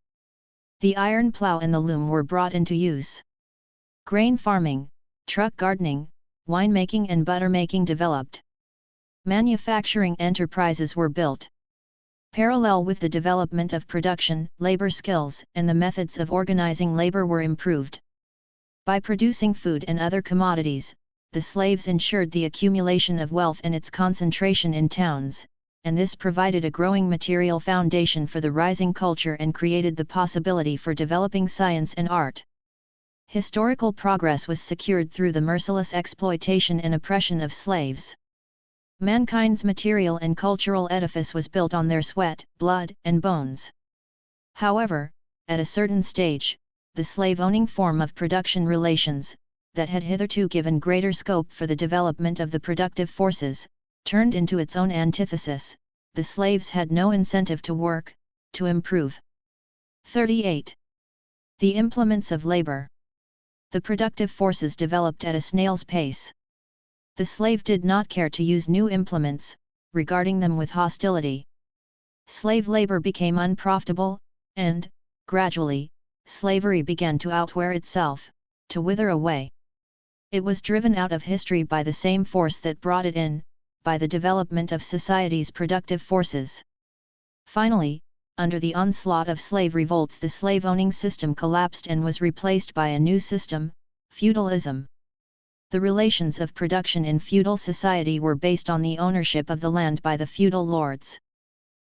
The iron plow and the loom were brought into use. Grain farming, truck gardening, winemaking and butter-making developed. Manufacturing enterprises were built. Parallel with the development of production, labor skills and the methods of organizing labor were improved. By producing food and other commodities, the slaves ensured the accumulation of wealth and its concentration in towns, and this provided a growing material foundation for the rising culture and created the possibility for developing science and art. Historical progress was secured through the merciless exploitation and oppression of slaves. Mankind's material and cultural edifice was built on their sweat, blood, and bones. However, at a certain stage, the slave-owning form of production relations, that had hitherto given greater scope for the development of the productive forces, turned into its own antithesis. The slaves had no incentive to work, to improve. 38. The implements of labor. The productive forces developed at a snail's pace. The slave did not care to use new implements, regarding them with hostility. Slave labor became unprofitable, and, gradually, slavery began to outwear itself, to wither away. It was driven out of history by the same force that brought it in, by the development of society's productive forces. Finally, under the onslaught of slave revolts, the slave-owning system collapsed and was replaced by a new system, feudalism. The relations of production in feudal society were based on the ownership of the land by the feudal lords.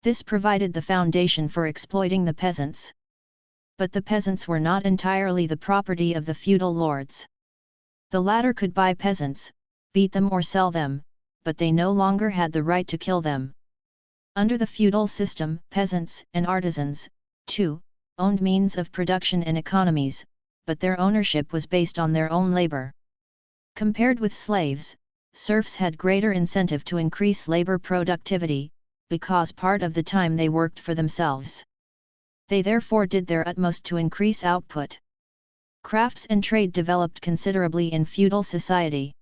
This provided the foundation for exploiting the peasants. But the peasants were not entirely the property of the feudal lords. The latter could buy peasants, beat them or sell them, but they no longer had the right to kill them. Under the feudal system, peasants and artisans, too, owned means of production and economies, but their ownership was based on their own labor. Compared with slaves, serfs had greater incentive to increase labor productivity, because part of the time they worked for themselves. They therefore did their utmost to increase output. Crafts and trade developed considerably in feudal society.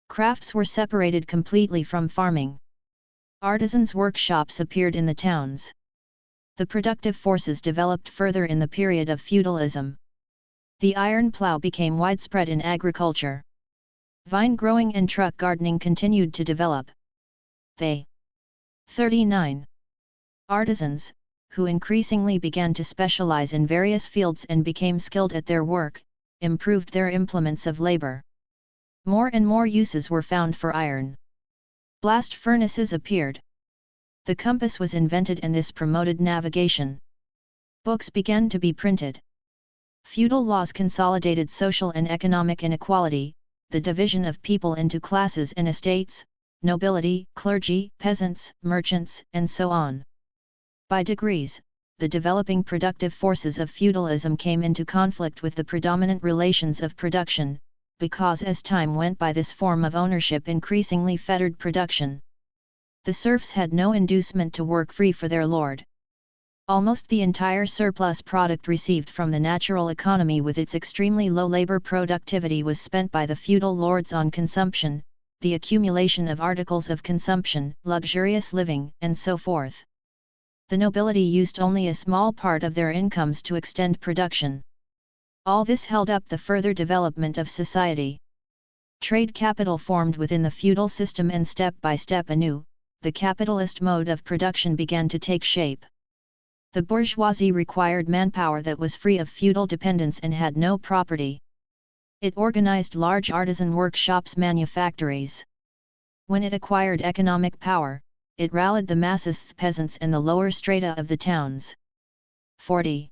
Crafts were separated completely from farming. Artisans' workshops appeared in the towns. The productive forces developed further in the period of feudalism. The iron plough became widespread in agriculture. Vine growing and truck gardening continued to develop. They 39. Artisans, who increasingly began to specialize in various fields and became skilled at their work, improved their implements of labor. More and more uses were found for iron. Blast furnaces appeared. The compass was invented and this promoted navigation. Books began to be printed. Feudal laws consolidated social and economic inequality, the division of people into classes and estates, nobility, clergy, peasants, merchants, and so on. By degrees, the developing productive forces of feudalism came into conflict with the predominant relations of production, because as time went by this form of ownership increasingly fettered production. The serfs had no inducement to work free for their lord. Almost the entire surplus product received from the natural economy with its extremely low labor productivity was spent by the feudal lords on consumption, the accumulation of articles of consumption, luxurious living, and so forth. The nobility used only a small part of their incomes to extend production. All this held up the further development of society. Trade capital formed within the feudal system and step by step anew, the capitalist mode of production began to take shape. The bourgeoisie required manpower that was free of feudal dependence and had no property. It organized large artisan workshops, manufactories. When it acquired economic power, it rallied the masses, the peasants and the lower strata of the towns. 40.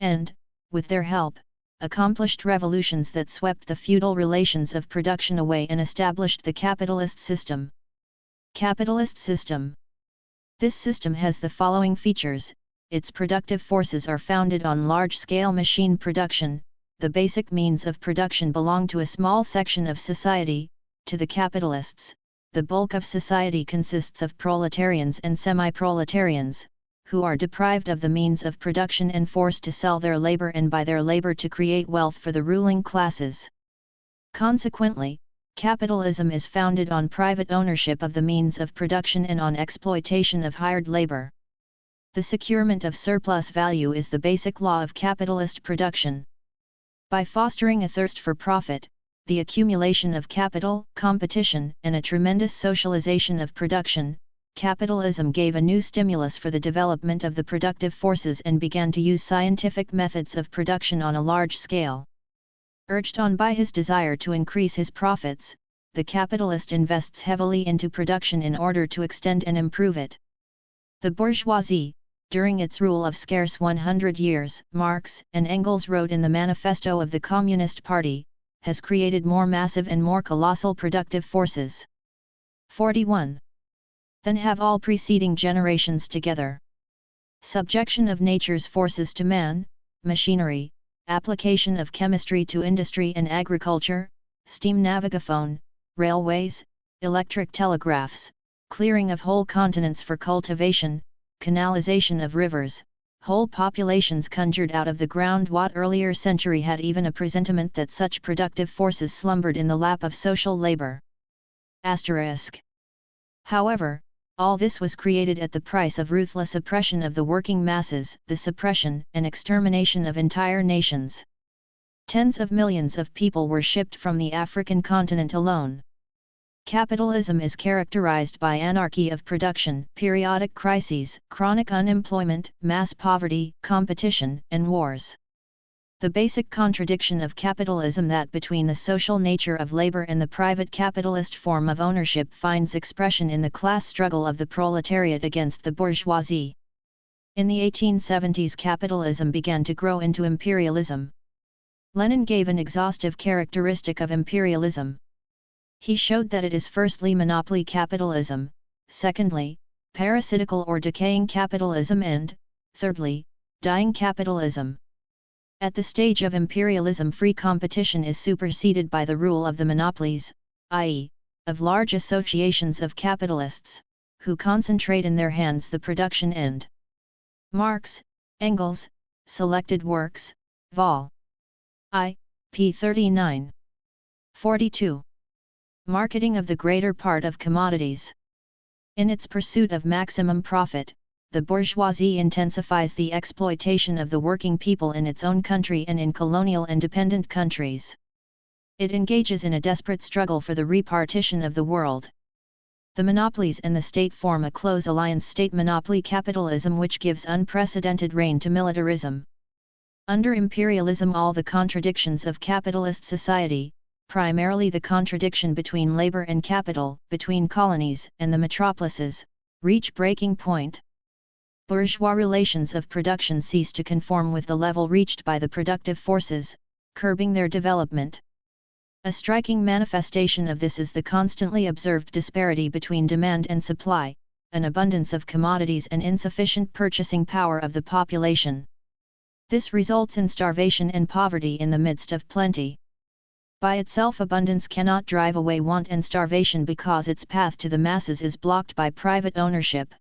And, with their help, accomplished revolutions that swept the feudal relations of production away and established the capitalist system. Capitalist system. This system has the following features: its productive forces are founded on large-scale machine production, the basic means of production belong to a small section of society, to the capitalists. The bulk of society consists of proletarians and semi-proletarians, who are deprived of the means of production and forced to sell their labor and by their labor to create wealth for the ruling classes. Consequently, capitalism is founded on private ownership of the means of production and on exploitation of hired labor. The securement of surplus value is the basic law of capitalist production. By fostering a thirst for profit, the accumulation of capital, competition, and a tremendous socialization of production, capitalism gave a new stimulus for the development of the productive forces and began to use scientific methods of production on a large scale. Urged on by his desire to increase his profits, the capitalist invests heavily into production in order to extend and improve it. The bourgeoisie, during its rule of scarce 100 years, Marx and Engels wrote in the Manifesto of the Communist Party, has created more massive and more colossal productive forces. 41. Than have all preceding generations together. Subjection of nature's forces to man, machinery, application of chemistry to industry and agriculture, steam navigaphone, railways, electric telegraphs, clearing of whole continents for cultivation, canalization of rivers, whole populations conjured out of the ground. What earlier century had even a presentiment that such productive forces slumbered in the lap of social labor? However, all this was created at the price of ruthless oppression of the working masses, the suppression and extermination of entire nations. Tens of millions of people were shipped from the African continent alone. Capitalism is characterized by anarchy of production, periodic crises, chronic unemployment, mass poverty, competition, and wars. The basic contradiction of capitalism that between the social nature of labor and the private capitalist form of ownership finds expression in the class struggle of the proletariat against the bourgeoisie. In the 1870s, capitalism began to grow into imperialism. Lenin gave an exhaustive characteristic of imperialism. He showed that it is firstly monopoly capitalism, secondly, parasitical or decaying capitalism, and, thirdly, dying capitalism. At the stage of imperialism, free competition is superseded by the rule of the monopolies, i.e., of large associations of capitalists, who concentrate in their hands the production end. Marx, Engels, Selected Works, Vol. I, p. 39. 42. Marketing of the greater part of commodities. In its pursuit of maximum profit, the bourgeoisie intensifies the exploitation of the working people in its own country and in colonial and dependent countries. It engages in a desperate struggle for the repartition of the world. The monopolies and the state form a close alliance, state-monopoly capitalism, which gives unprecedented rein to militarism. Under imperialism, all the contradictions of capitalist society, primarily the contradiction between labor and capital, between colonies and the metropolises, reach breaking point. Bourgeois relations of production cease to conform with the level reached by the productive forces, curbing their development. A striking manifestation of this is the constantly observed disparity between demand and supply, an abundance of commodities and insufficient purchasing power of the population. This results in starvation and poverty in the midst of plenty. By itself, abundance cannot drive away want and starvation because its path to the masses is blocked by private ownership.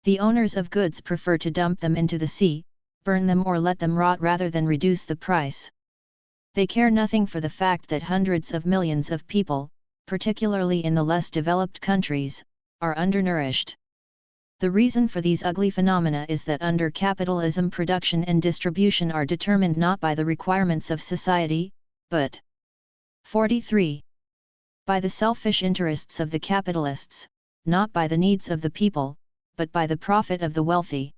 The owners of goods prefer to dump them into the sea, burn them or let them rot rather than reduce the price. They care nothing for the fact that hundreds of millions of people, particularly in the less developed countries, are undernourished. The reason for these ugly phenomena is that under capitalism, production and distribution are determined not by the requirements of society, but 43. By the selfish interests of the capitalists, not by the needs of the people, but by the profit of the wealthy.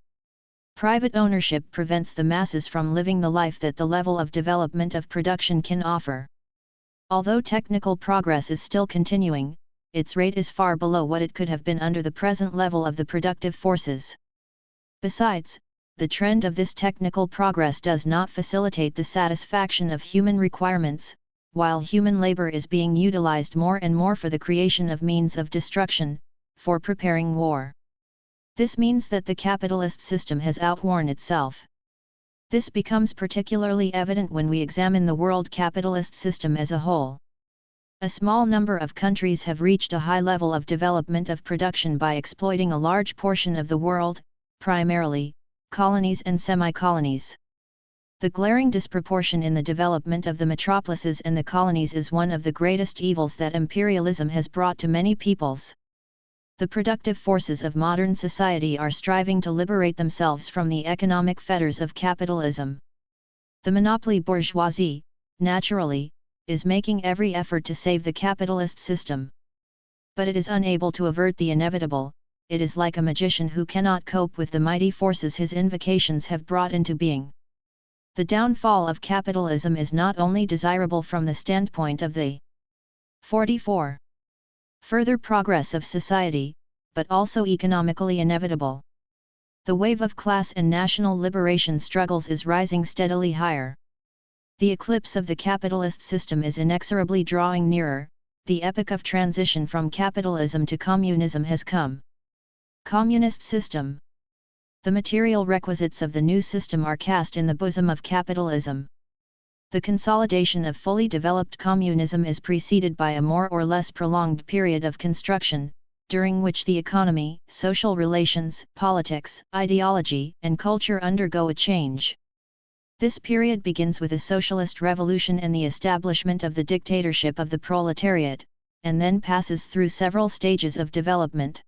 Private ownership prevents the masses from living the life that the level of development of production can offer. Although technical progress is still continuing, its rate is far below what it could have been under the present level of the productive forces. Besides, the trend of this technical progress does not facilitate the satisfaction of human requirements, while human labor is being utilized more and more for the creation of means of destruction, for preparing war. This means that the capitalist system has outworn itself. This becomes particularly evident when we examine the world capitalist system as a whole. A small number of countries have reached a high level of development of production by exploiting a large portion of the world, primarily colonies and semi-colonies. The glaring disproportion in the development of the metropolises and the colonies is one of the greatest evils that imperialism has brought to many peoples. The productive forces of modern society are striving to liberate themselves from the economic fetters of capitalism. The monopoly bourgeoisie, naturally, is making every effort to save the capitalist system. But it is unable to avert the inevitable. It is like a magician who cannot cope with the mighty forces his invocations have brought into being. The downfall of capitalism is not only desirable from the standpoint of the 44. Further progress of society, but also economically inevitable. The wave of class and national liberation struggles is rising steadily higher. The eclipse of the capitalist system is inexorably drawing nearer. The epoch of transition from capitalism to communism has come. Communist system. The material requisites of the new system are cast in the bosom of capitalism. The consolidation of fully developed communism is preceded by a more or less prolonged period of construction, during which the economy, social relations, politics, ideology, and culture undergo a change. This period begins with a socialist revolution and the establishment of the dictatorship of the proletariat, and then passes through several stages of development.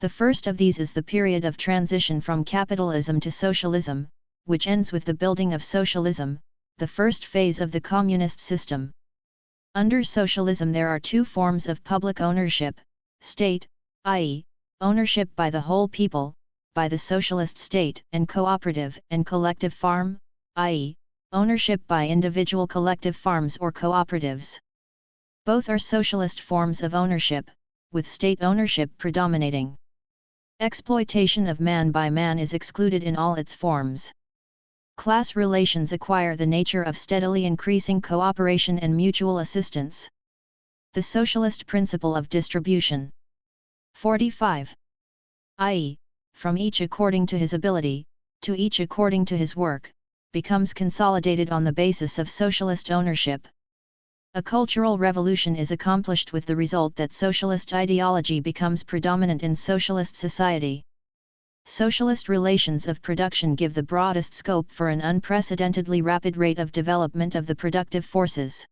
The first of these is the period of transition from capitalism to socialism, which ends with the building of socialism, the first phase of the communist system. Under socialism there are two forms of public ownership: state, i.e., ownership by the whole people, by the socialist state, and cooperative and collective farm, i.e., ownership by individual collective farms or cooperatives. Both are socialist forms of ownership, with state ownership predominating. Exploitation of man by man is excluded in all its forms. Class relations acquire the nature of steadily increasing cooperation and mutual assistance. The socialist principle of distribution. 45. I.e., from each according to his ability, to each according to his work, becomes consolidated on the basis of socialist ownership. A cultural revolution is accomplished with the result that socialist ideology becomes predominant in socialist society. Socialist relations of production give the broadest scope for an unprecedentedly rapid rate of development of the productive forces.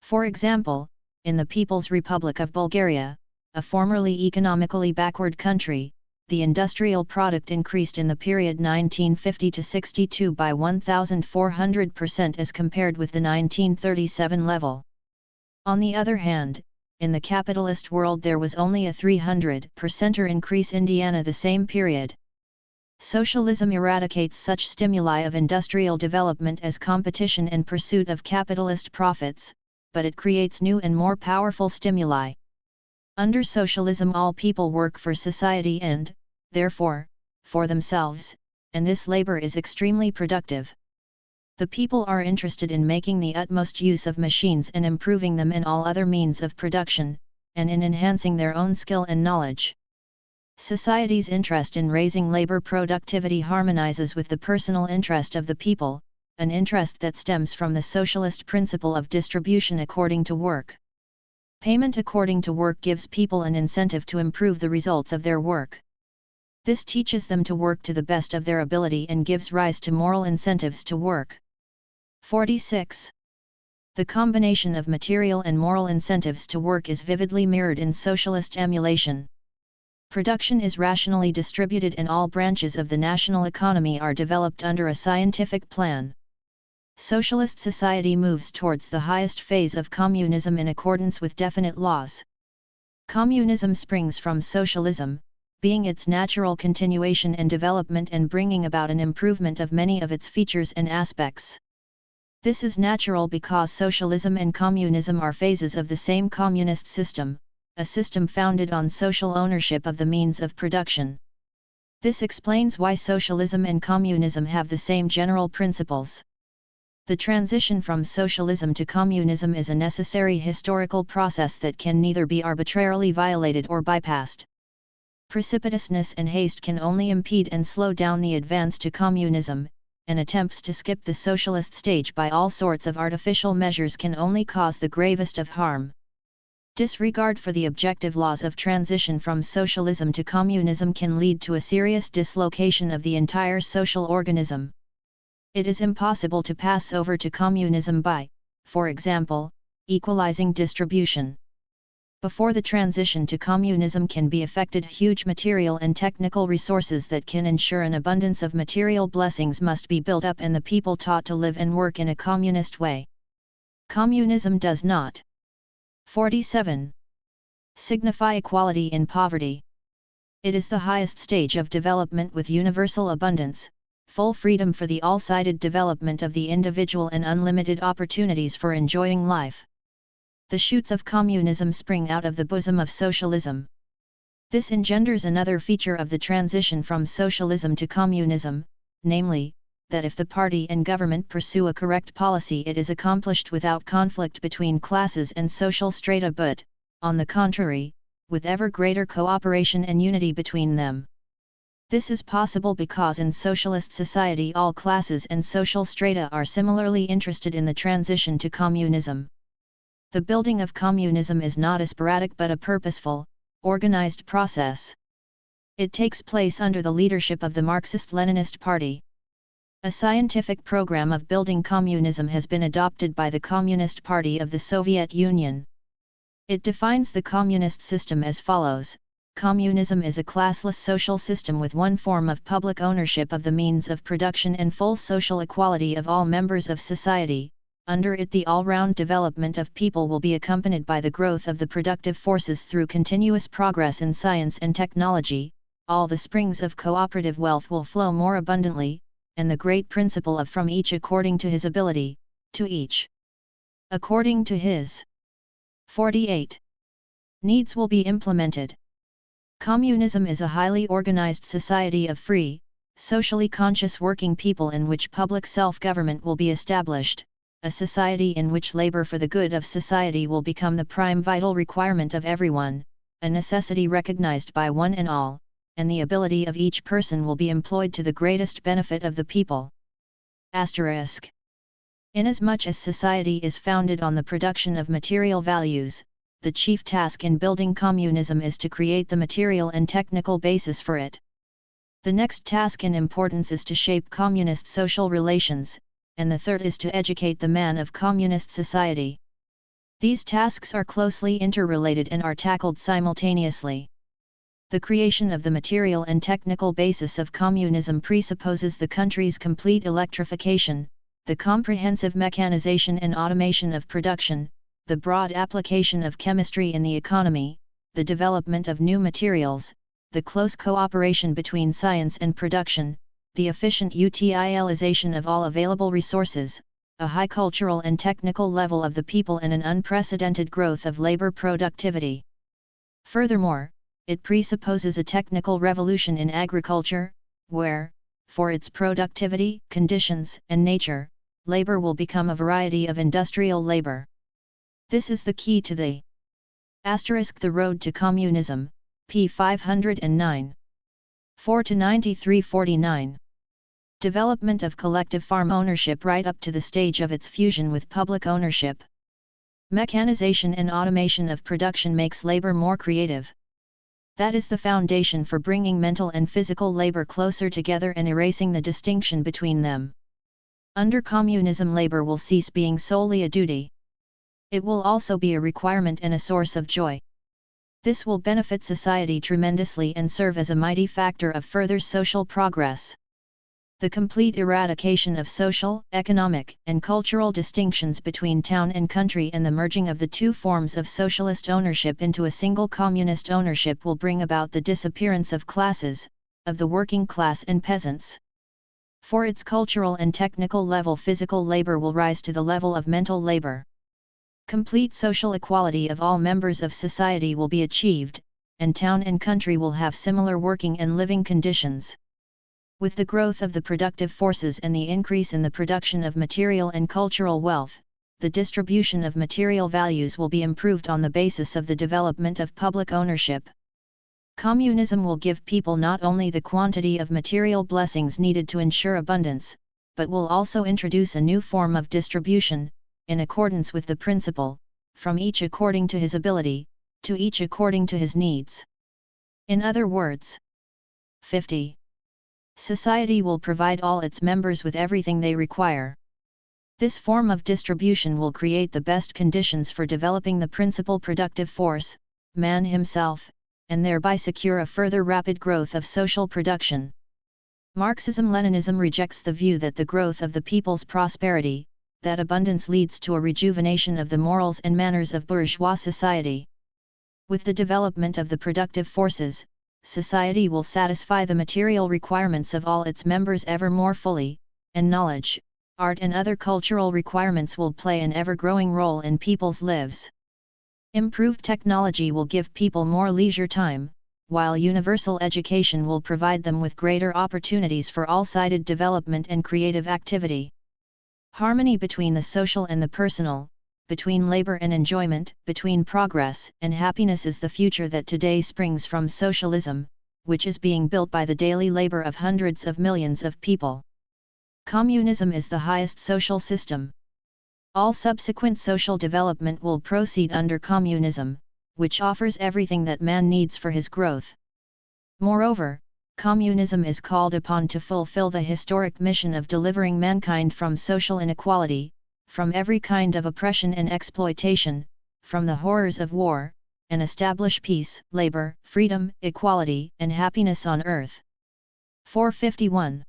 For example, in the People's Republic of Bulgaria, a formerly economically backward country, the industrial product increased in the period 1950 to 62 by 1,400% as compared with the 1937 level. On the other hand, in the capitalist world there was only a 300% increase in Indiana the same period. Socialism eradicates such stimuli of industrial development as competition and pursuit of capitalist profits, but it creates new and more powerful stimuli. Under socialism all people work for society and, therefore, for themselves, and this labor is extremely productive. The people are interested in making the utmost use of machines and improving them in all other means of production, and in enhancing their own skill and knowledge. Society's interest in raising labor productivity harmonizes with the personal interest of the people, an interest that stems from the socialist principle of distribution according to work. Payment according to work gives people an incentive to improve the results of their work. This teaches them to work to the best of their ability and gives rise to moral incentives to work. 46. The combination of material and moral incentives to work is vividly mirrored in socialist emulation. Production is rationally distributed and all branches of the national economy are developed under a scientific plan. Socialist society moves towards the highest phase of communism in accordance with definite laws. Communism springs from socialism, being its natural continuation and development and bringing about an improvement of many of its features and aspects. This is natural because socialism and communism are phases of the same communist system, a system founded on social ownership of the means of production. This explains why socialism and communism have the same general principles. The transition from socialism to communism is a necessary historical process that can neither be arbitrarily violated or bypassed. Precipitousness and haste can only impede and slow down the advance to communism, and attempts to skip the socialist stage by all sorts of artificial measures can only cause the gravest of harm. Disregard for the objective laws of transition from socialism to communism can lead to a serious dislocation of the entire social organism. It is impossible to pass over to communism by, for example, equalizing distribution. Before the transition to communism can be effected, huge material and technical resources that can ensure an abundance of material blessings must be built up and the people taught to live and work in a communist way. Communism does not. 47. Signify equality in poverty. It is the highest stage of development with universal abundance, full freedom for the all-sided development of the individual and unlimited opportunities for enjoying life. The shoots of communism spring out of the bosom of socialism. This engenders another feature of the transition from socialism to communism, namely, that if the party and government pursue a correct policy it is accomplished without conflict between classes and social strata but, on the contrary, with ever greater cooperation and unity between them. This is possible because in socialist society all classes and social strata are similarly interested in the transition to communism. The building of communism is not a sporadic but a purposeful, organized process. It takes place under the leadership of the Marxist-Leninist Party. A scientific program of building communism has been adopted by the Communist Party of the Soviet Union. It defines the communist system as follows: communism is a classless social system with one form of public ownership of the means of production and full social equality of all members of society. Under it, the all-round development of people will be accompanied by the growth of the productive forces through continuous progress in science and technology. All the springs of cooperative wealth will flow more abundantly, and the great principle of from each according to his ability, to each according to his 48 needs will be implemented. Communism is a highly organized society of free, socially conscious working people in which public self-government will be established, a society in which labor for the good of society will become the prime vital requirement of everyone, a necessity recognized by one and all, and the ability of each person will be employed to the greatest benefit of the people. Asterisk. Inasmuch as society is founded on the production of material values, the chief task in building communism is to create the material and technical basis for it. The next task in importance is to shape communist social relations, and the third is to educate the man of communist society. These tasks are closely interrelated and are tackled simultaneously. The creation of the material and technical basis of communism presupposes the country's complete electrification, the comprehensive mechanization and automation of production, the broad application of chemistry in the economy, the development of new materials, the close cooperation between science and production, the efficient utilization of all available resources, a high cultural and technical level of the people, and an unprecedented growth of labor productivity. Furthermore, it presupposes a technical revolution in agriculture, where, for its productivity, conditions, and nature, labor will become a variety of industrial labor. This is the key to the The Road to Communism, p. 509. 4-93-49. Development of collective farm ownership right up to the stage of its fusion with public ownership. Mechanization and automation of production makes labor more creative. That is the foundation for bringing mental and physical labor closer together and erasing the distinction between them. Under communism, labor will cease being solely a duty. It will also be a requirement and a source of joy. This will benefit society tremendously and serve as a mighty factor of further social progress. The complete eradication of social, economic, and cultural distinctions between town and country and the merging of the two forms of socialist ownership into a single communist ownership will bring about the disappearance of classes, of the working class and peasants. For its cultural and technical level, physical labor will rise to the level of mental labor. Complete social equality of all members of society will be achieved, and town and country will have similar working and living conditions. With the growth of the productive forces and the increase in the production of material and cultural wealth, the distribution of material values will be improved on the basis of the development of public ownership. Communism will give people not only the quantity of material blessings needed to ensure abundance, but will also introduce a new form of distribution, in accordance with the principle, from each according to his ability, to each according to his needs. In other words, 50. Society will provide all its members with everything they require. This form of distribution will create the best conditions for developing the principal productive force, man himself, and thereby secure a further rapid growth of social production. Marxism-Leninism rejects the view that the growth of the people's prosperity, that abundance leads to a rejuvenation of the morals and manners of bourgeois society. With the development of the productive forces, society will satisfy the material requirements of all its members ever more fully, and knowledge, art and other cultural requirements will play an ever-growing role in people's lives. Improved technology will give people more leisure time, while universal education will provide them with greater opportunities for all-sided development and creative activity. Harmony between the social and the personal, between labor and enjoyment, between progress and happiness is the future that today springs from socialism, which is being built by the daily labor of hundreds of millions of people. Communism is the highest social system. All subsequent social development will proceed under communism, which offers everything that man needs for his growth. Moreover, communism is called upon to fulfill the historic mission of delivering mankind from social inequality, from every kind of oppression and exploitation, from the horrors of war, and establish peace, labor, freedom, equality, and happiness on earth. 451.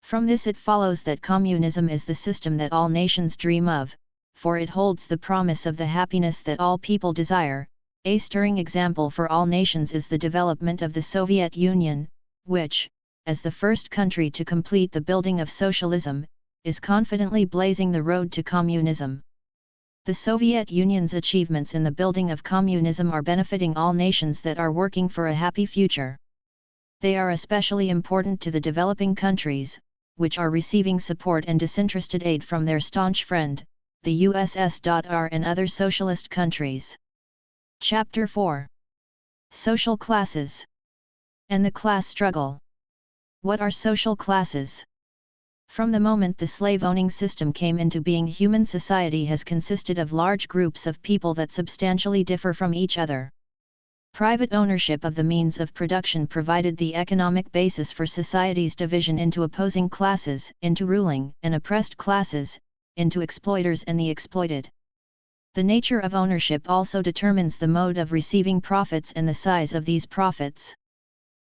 From this it follows that communism is the system that all nations dream of, for it holds the promise of the happiness that all people desire. A stirring example for all nations is the development of the Soviet Union, which, as the first country to complete the building of socialism, is confidently blazing the road to communism. The Soviet Union's achievements in the building of communism are benefiting all nations that are working for a happy future. They are especially important to the developing countries, which are receiving support and disinterested aid from their staunch friend, the USSR and other socialist countries. Chapter 4. Social Classes and the Class Struggle. What are social classes? From the moment the slave-owning system came into being, human society has consisted of large groups of people that substantially differ from each other. Private ownership of the means of production provided the economic basis for society's division into opposing classes, into ruling and oppressed classes, into exploiters and the exploited. The nature of ownership also determines the mode of receiving profits and the size of these profits.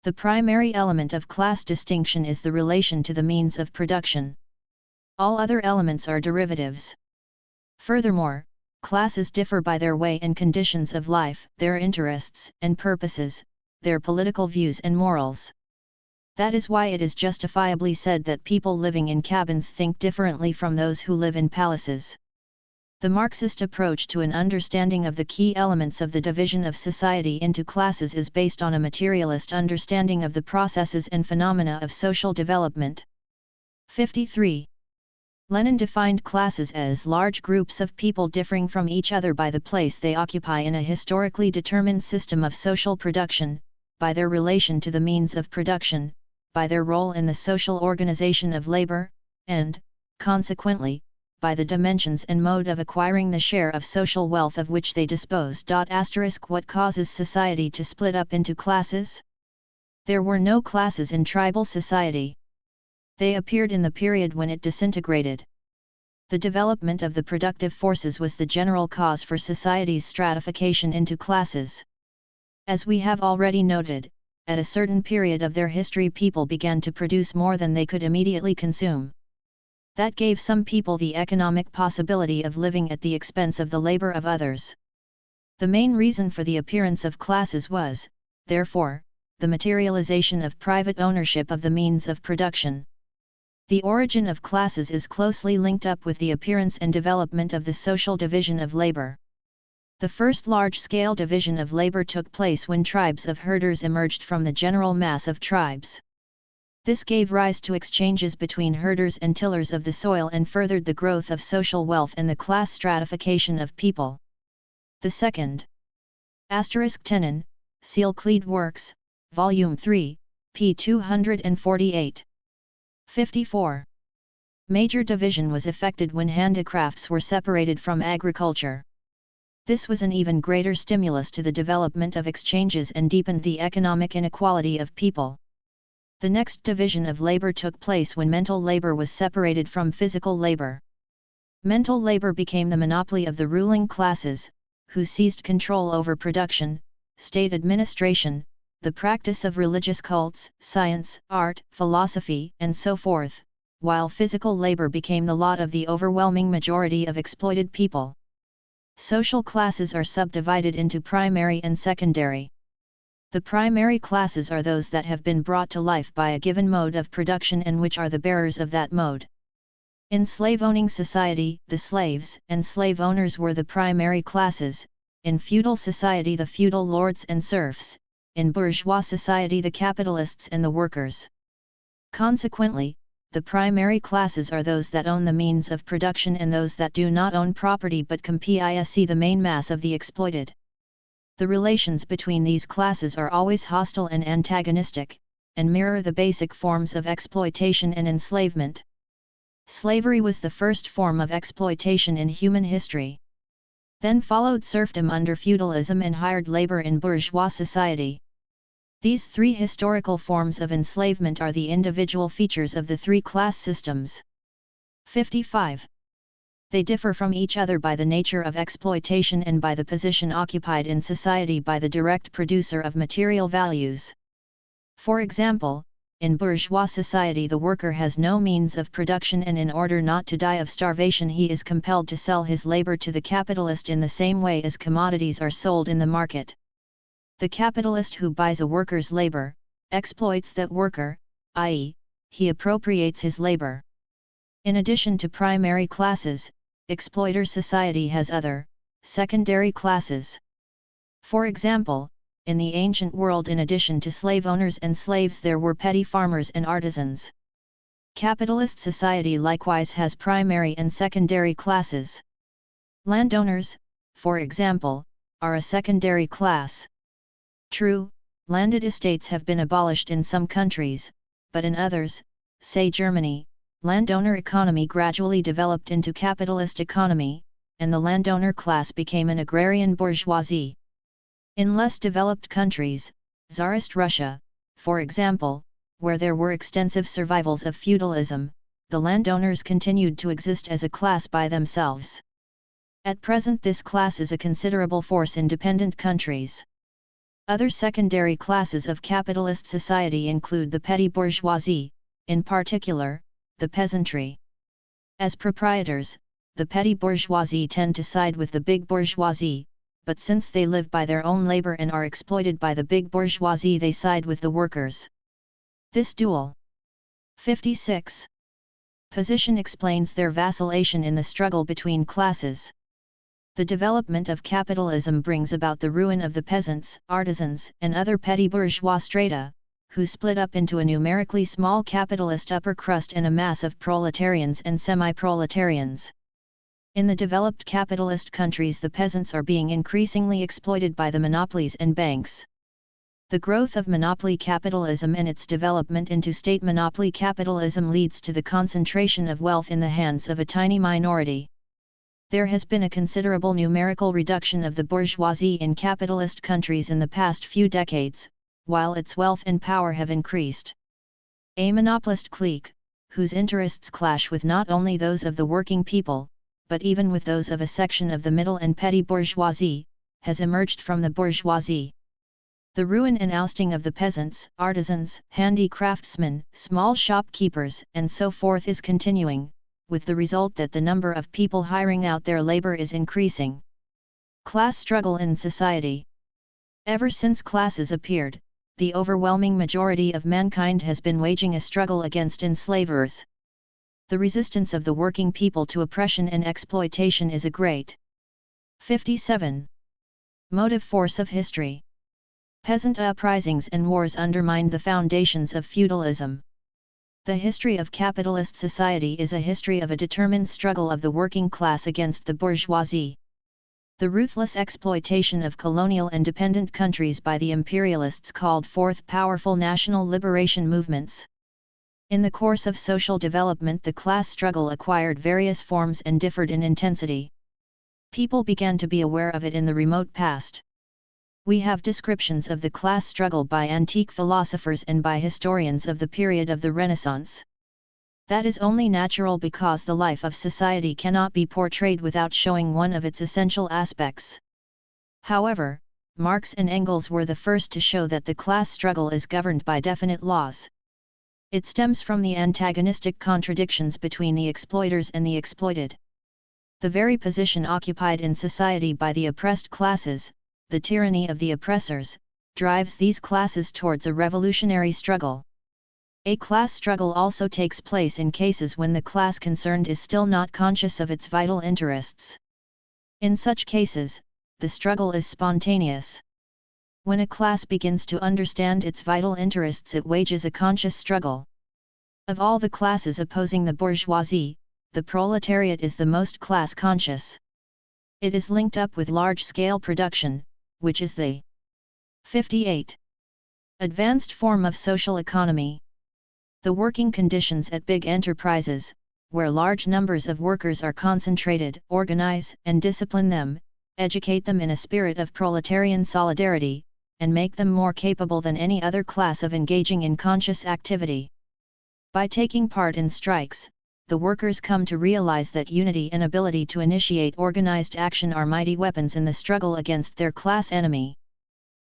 The primary element of class distinction is the relation to the means of production. All other elements are derivatives. Furthermore, classes differ by their way and conditions of life, their interests and purposes, their political views and morals. That is why it is justifiably said that people living in cabins think differently from those who live in palaces. The Marxist approach to an understanding of the key elements of the division of society into classes is based on a materialist understanding of the processes and phenomena of social development. 53. Lenin defined classes as large groups of people differing from each other by the place they occupy in a historically determined system of social production, by their relation to the means of production, by their role in the social organization of labor, and, consequently, by the dimensions and mode of acquiring the share of social wealth of which they dispose. What causes society to split up into classes? There were no classes in tribal society. They appeared in the period when it disintegrated. The development of the productive forces was the general cause for society's stratification into classes. As we have already noted, at a certain period of their history people began to produce more than they could immediately consume. That gave some people the economic possibility of living at the expense of the labor of others. The main reason for the appearance of classes was, therefore, the materialization of private ownership of the means of production. The origin of classes is closely linked up with the appearance and development of the social division of labor. The first large-scale division of labor took place when tribes of herders emerged from the general mass of tribes. This gave rise to exchanges between herders and tillers of the soil and furthered the growth of social wealth and the class stratification of people. The second. Tenon, Seal-Cleed Works, Volume 3, p. 248. 54. Major division was effected when handicrafts were separated from agriculture. This was an even greater stimulus to the development of exchanges and deepened the economic inequality of people. The next division of labor took place when mental labor was separated from physical labor. Mental labor became the monopoly of the ruling classes, who seized control over production, state administration, the practice of religious cults, science, art, philosophy, and so forth, while physical labor became the lot of the overwhelming majority of exploited people. Social classes are subdivided into primary and secondary. The primary classes are those that have been brought to life by a given mode of production and which are the bearers of that mode. In slave-owning society, the slaves and slave owners were the primary classes, in feudal society the feudal lords and serfs, in bourgeois society the capitalists and the workers. Consequently, the primary classes are those that own the means of production and those that do not own property but comprise the main mass of the exploited. The relations between these classes are always hostile and antagonistic, and mirror the basic forms of exploitation and enslavement. Slavery was the first form of exploitation in human history. Then followed serfdom under feudalism and hired labor in bourgeois society. These three historical forms of enslavement are the individual features of the three class systems. 55. They differ from each other by the nature of exploitation and by the position occupied in society by the direct producer of material values. For example, in bourgeois society the worker has no means of production, and in order not to die of starvation he is compelled to sell his labor to the capitalist in the same way as commodities are sold in the market. The capitalist who buys a worker's labor, exploits that worker, i.e., he appropriates his labor. In addition to primary classes, exploiter society has other, secondary classes. For example, in the ancient world, in addition to slave owners and slaves, there were petty farmers and artisans. Capitalist society likewise has primary and secondary classes. Landowners, for example, are a secondary class. True, landed estates have been abolished in some countries, but in others, say Germany, landowner economy gradually developed into capitalist economy, and the landowner class became an agrarian bourgeoisie. In less developed countries, Tsarist Russia, for example, where there were extensive survivals of feudalism, the landowners continued to exist as a class by themselves. At present this class is a considerable force in dependent countries. Other secondary classes of capitalist society include the petty bourgeoisie, in particular, the peasantry. As proprietors, the petty bourgeoisie tend to side with the big bourgeoisie, but since they live by their own labor and are exploited by the big bourgeoisie, they side with the workers. This dual 56. Position explains their vacillation in the struggle between classes. The development of capitalism brings about the ruin of the peasants, artisans, and other petty bourgeois strata, who split up into a numerically small capitalist upper crust and a mass of proletarians and semi-proletarians. In the developed capitalist countries, the peasants are being increasingly exploited by the monopolies and banks. The growth of monopoly capitalism and its development into state monopoly capitalism leads to the concentration of wealth in the hands of a tiny minority. There has been a considerable numerical reduction of the bourgeoisie in capitalist countries in the past few decades, while its wealth and power have increased. A monopolist clique, whose interests clash with not only those of the working people, but even with those of a section of the middle and petty bourgeoisie, has emerged from the bourgeoisie. The ruin and ousting of the peasants, artisans, handicraftsmen, small shopkeepers, and so forth is continuing, with the result that the number of people hiring out their labor is increasing. Class struggle in society. Ever since classes appeared, the overwhelming majority of mankind has been waging a struggle against enslavers. The resistance of the working people to oppression and exploitation is a great 57. Motive force of history. Peasant uprisings and wars undermined the foundations of feudalism. The history of capitalist society is a history of a determined struggle of the working class against the bourgeoisie. The ruthless exploitation of colonial and dependent countries by the imperialists called forth powerful national liberation movements. In the course of social development, the class struggle acquired various forms and differed in intensity. People began to be aware of it in the remote past. We have descriptions of the class struggle by antique philosophers and by historians of the period of the Renaissance. That is only natural because the life of society cannot be portrayed without showing one of its essential aspects. However, Marx and Engels were the first to show that the class struggle is governed by definite laws. It stems from the antagonistic contradictions between the exploiters and the exploited. The very position occupied in society by the oppressed classes, the tyranny of the oppressors, drives these classes towards a revolutionary struggle. A class struggle also takes place in cases when the class concerned is still not conscious of its vital interests. In such cases, the struggle is spontaneous. When a class begins to understand its vital interests, it wages a conscious struggle. Of all the classes opposing the bourgeoisie, the proletariat is the most class-conscious. It is linked up with large-scale production, which is the 58. Advanced form of social economy. The working conditions at big enterprises, where large numbers of workers are concentrated, organize and discipline them, educate them in a spirit of proletarian solidarity, and make them more capable than any other class of engaging in conscious activity. By taking part in strikes, the workers come to realize that unity and ability to initiate organized action are mighty weapons in the struggle against their class enemy.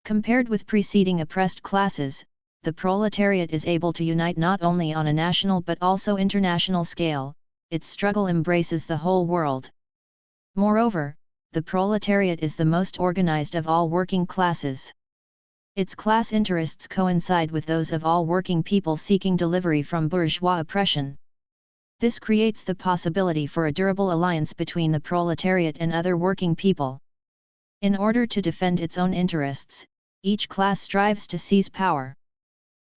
Compared with preceding oppressed classes, the proletariat is able to unite not only on a national but also international scale. Its struggle embraces the whole world. Moreover, the proletariat is the most organized of all working classes. Its class interests coincide with those of all working people seeking delivery from bourgeois oppression. This creates the possibility for a durable alliance between the proletariat and other working people. In order to defend its own interests, each class strives to seize power.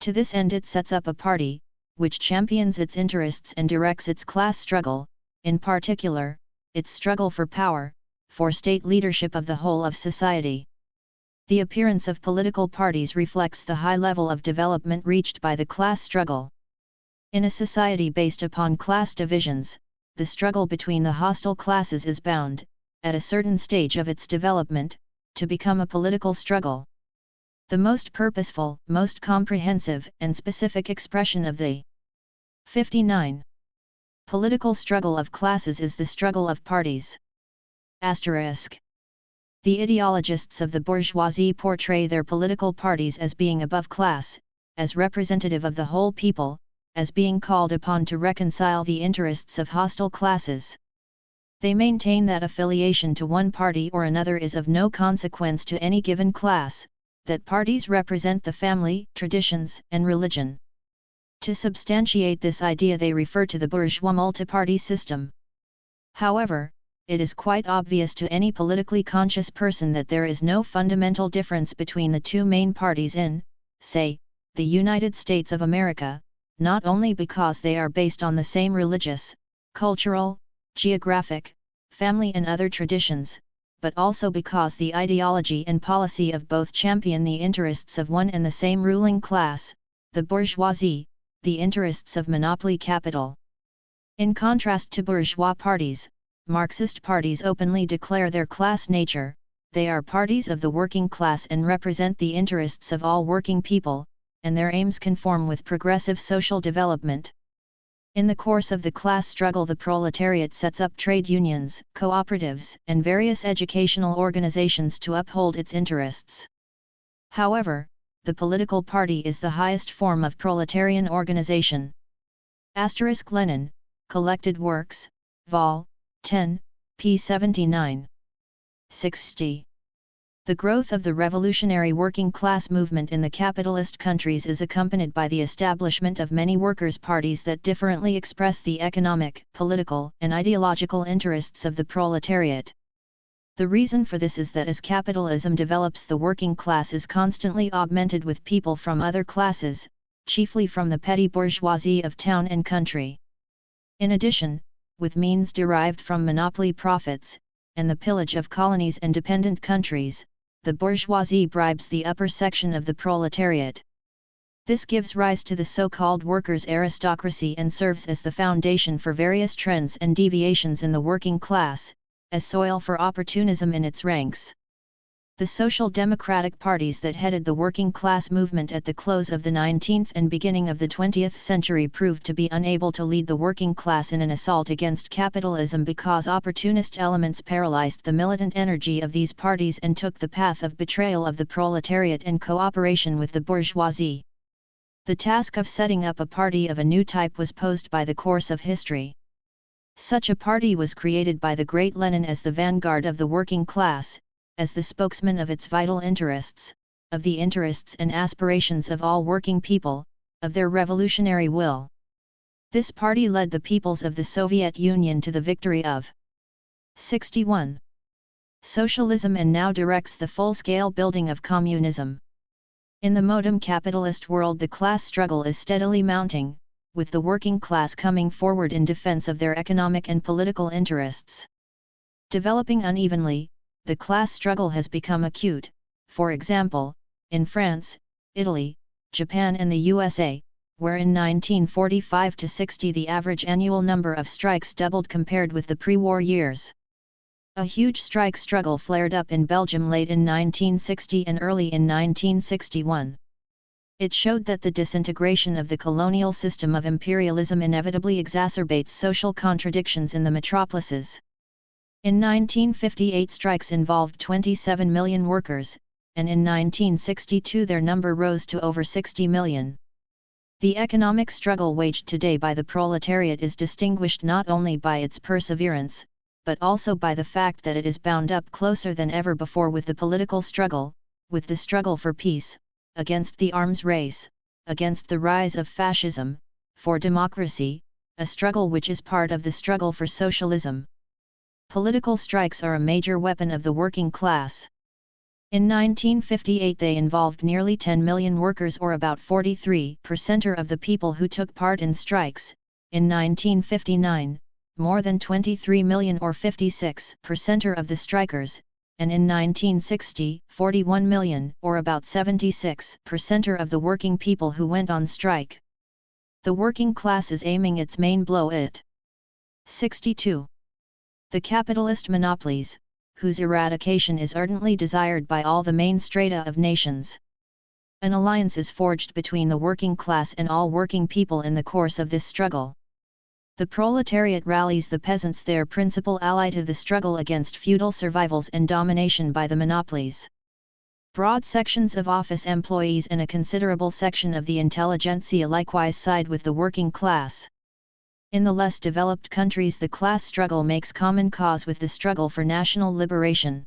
To this end it sets up a party, which champions its interests and directs its class struggle, in particular, its struggle for power, for state leadership of the whole of society. The appearance of political parties reflects the high level of development reached by the class struggle. In a society based upon class divisions, the struggle between the hostile classes is bound, at a certain stage of its development, to become a political struggle. The most purposeful, most comprehensive, and specific expression of the 59. Political struggle of classes is the struggle of parties. Asterisk. The ideologists of the bourgeoisie portray their political parties as being above class, as representative of the whole people, as being called upon to reconcile the interests of hostile classes. They maintain that affiliation to one party or another is of no consequence to any given class, that parties represent the family, traditions, and religion. To substantiate this idea they refer to the bourgeois multi-party system. However, it is quite obvious to any politically conscious person that there is no fundamental difference between the two main parties in, say, the United States of America, not only because they are based on the same religious, cultural, geographic, family and other traditions, but also because the ideology and policy of both champion the interests of one and the same ruling class, the bourgeoisie, the interests of monopoly capital. In contrast to bourgeois parties, Marxist parties openly declare their class nature. They are parties of the working class and represent the interests of all working people, and their aims conform with progressive social development. In the course of the class struggle the proletariat sets up trade unions, cooperatives, and various educational organizations to uphold its interests. However, the political party is the highest form of proletarian organization. Asterisk Lenin, Collected Works, Vol. 10, p. 79. 60. The growth of the revolutionary working class movement in the capitalist countries is accompanied by the establishment of many workers' parties that differently express the economic, political, and ideological interests of the proletariat. The reason for this is that as capitalism develops the working class is constantly augmented with people from other classes, chiefly from the petty bourgeoisie of town and country. In addition, with means derived from monopoly profits, and the pillage of colonies and dependent countries, the bourgeoisie bribes the upper section of the proletariat. This gives rise to the so-called workers' aristocracy and serves as the foundation for various trends and deviations in the working class, as soil for opportunism in its ranks. The social democratic parties that headed the working class movement at the close of the 19th and beginning of the 20th century proved to be unable to lead the working class in an assault against capitalism because opportunist elements paralyzed the militant energy of these parties and took the path of betrayal of the proletariat and cooperation with the bourgeoisie. The task of setting up a party of a new type was posed by the course of history. Such a party was created by the great Lenin as the vanguard of the working class, as the spokesman of its vital interests, of the interests and aspirations of all working people, of their revolutionary will. This party led the peoples of the Soviet Union to the victory of 61. Socialism and now directs the full-scale building of communism. In the modern capitalist world the class struggle is steadily mounting, with the working class coming forward in defense of their economic and political interests. Developing unevenly, the class struggle has become acute, for example, in France, Italy, Japan and the USA, where in 1945–60 the average annual number of strikes doubled compared with the pre-war years. A huge strike struggle flared up in Belgium late in 1960 and early in 1961. It showed that the disintegration of the colonial system of imperialism inevitably exacerbates social contradictions in the metropolises. In 1958 strikes involved 27 million workers, and in 1962 their number rose to over 60 million. The economic struggle waged today by the proletariat is distinguished not only by its perseverance, but also by the fact that it is bound up closer than ever before with the political struggle, with the struggle for peace, against the arms race, against the rise of fascism, for democracy, a struggle which is part of the struggle for socialism. Political strikes are a major weapon of the working class. In 1958 they involved nearly 10 million workers, or about 43% of the people who took part in strikes. In 1959, more than 23 million, or 56% of the strikers, and in 1960, 41 million, or about 76% of the working people who went on strike. The working class is aiming its main blow at 62. The capitalist monopolies, whose eradication is ardently desired by all the main strata of nations. An alliance is forged between the working class and all working people in the course of this struggle. The proletariat rallies the peasants, their principal ally to the struggle against feudal survivals and domination by the monopolies. Broad sections of office employees and a considerable section of the intelligentsia likewise side with the working class. In the less developed countries the class struggle makes common cause with the struggle for national liberation.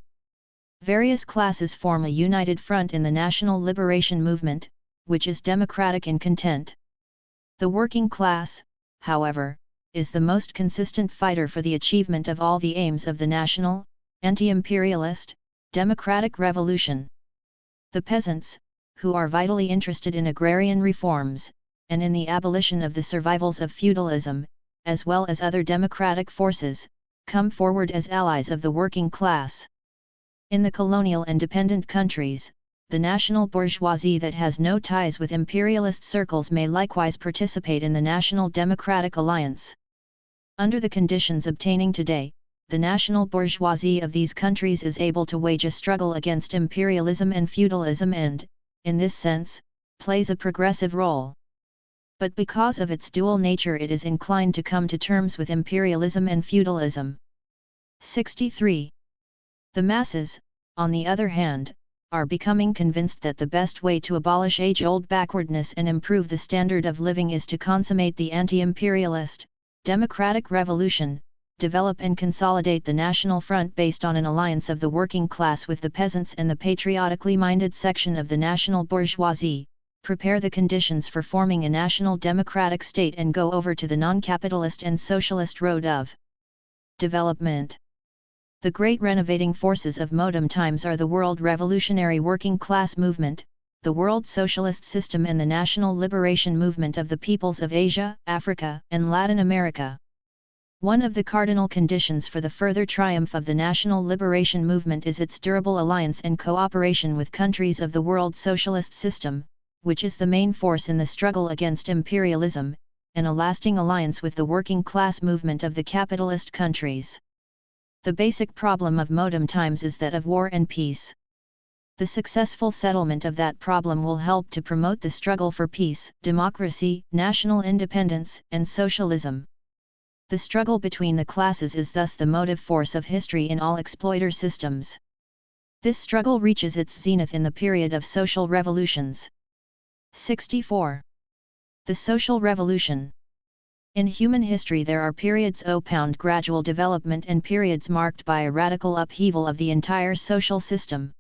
Various classes form a united front in the national liberation movement, which is democratic in content. The working class, however, is the most consistent fighter for the achievement of all the aims of the national, anti-imperialist, democratic revolution. The peasants, who are vitally interested in agrarian reforms, and in the abolition of the survivals of feudalism, as well as other democratic forces, come forward as allies of the working class. In the colonial and dependent countries, the national bourgeoisie that has no ties with imperialist circles may likewise participate in the National Democratic Alliance. Under the conditions obtaining today, the national bourgeoisie of these countries is able to wage a struggle against imperialism and feudalism and, in this sense, plays a progressive role. But because of its dual nature it is inclined to come to terms with imperialism and feudalism. 63. The masses, on the other hand, are becoming convinced that the best way to abolish age-old backwardness and improve the standard of living is to consummate the anti-imperialist, democratic revolution, develop and consolidate the national front based on an alliance of the working class with the peasants and the patriotically minded section of the national bourgeoisie, prepare the conditions for forming a national democratic state and go over to the non-capitalist and socialist road of development. The great renovating forces of modern times are the World Revolutionary Working Class Movement, the World Socialist System and the National Liberation Movement of the peoples of Asia, Africa, and Latin America. One of the cardinal conditions for the further triumph of the National Liberation Movement is its durable alliance and cooperation with countries of the World Socialist System, which is the main force in the struggle against imperialism, and a lasting alliance with the working class movement of the capitalist countries. The basic problem of modern times is that of war and peace. The successful settlement of that problem will help to promote the struggle for peace, democracy, national independence, and socialism. The struggle between the classes is thus the motive force of history in all exploiter systems. This struggle reaches its zenith in the period of social revolutions. 64. The Social Revolution. In human history there are periods of gradual development and periods marked by a radical upheaval of the entire social system.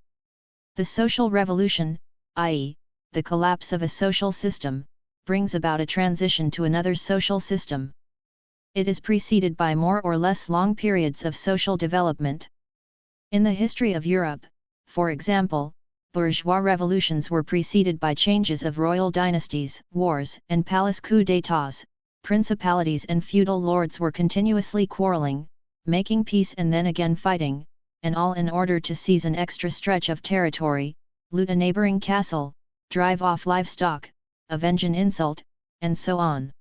The social revolution, i.e., the collapse of a social system, brings about a transition to another social system. It is preceded by more or less long periods of social development. In the history of Europe, for example, bourgeois revolutions were preceded by changes of royal dynasties, wars, and palace coups d'états. Principalities and feudal lords were continuously quarreling, making peace and then again fighting, and all in order to seize an extra stretch of territory, loot a neighboring castle, drive off livestock, avenge an insult, and so on.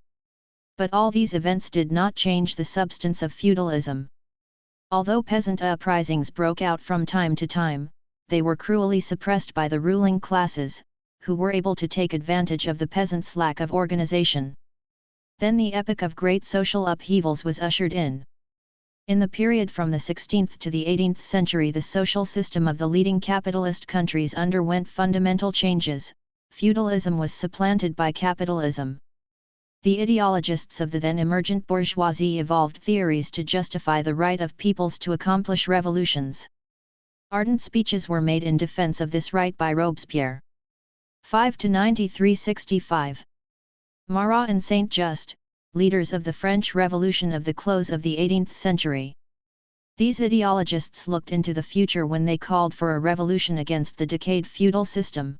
But all these events did not change the substance of feudalism. Although peasant uprisings broke out from time to time, they were cruelly suppressed by the ruling classes, who were able to take advantage of the peasants' lack of organization. Then the epoch of great social upheavals was ushered in. In the period from the 16th to the 18th century, the social system of the leading capitalist countries underwent fundamental changes. Feudalism was supplanted by capitalism. The ideologists of the then emergent bourgeoisie evolved theories to justify the right of peoples to accomplish revolutions. Ardent speeches were made in defense of this right by Robespierre. 5–93–65. Marat and Saint-Just, leaders of the French Revolution of the close of the 18th century. These ideologists looked into the future when they called for a revolution against the decayed feudal system.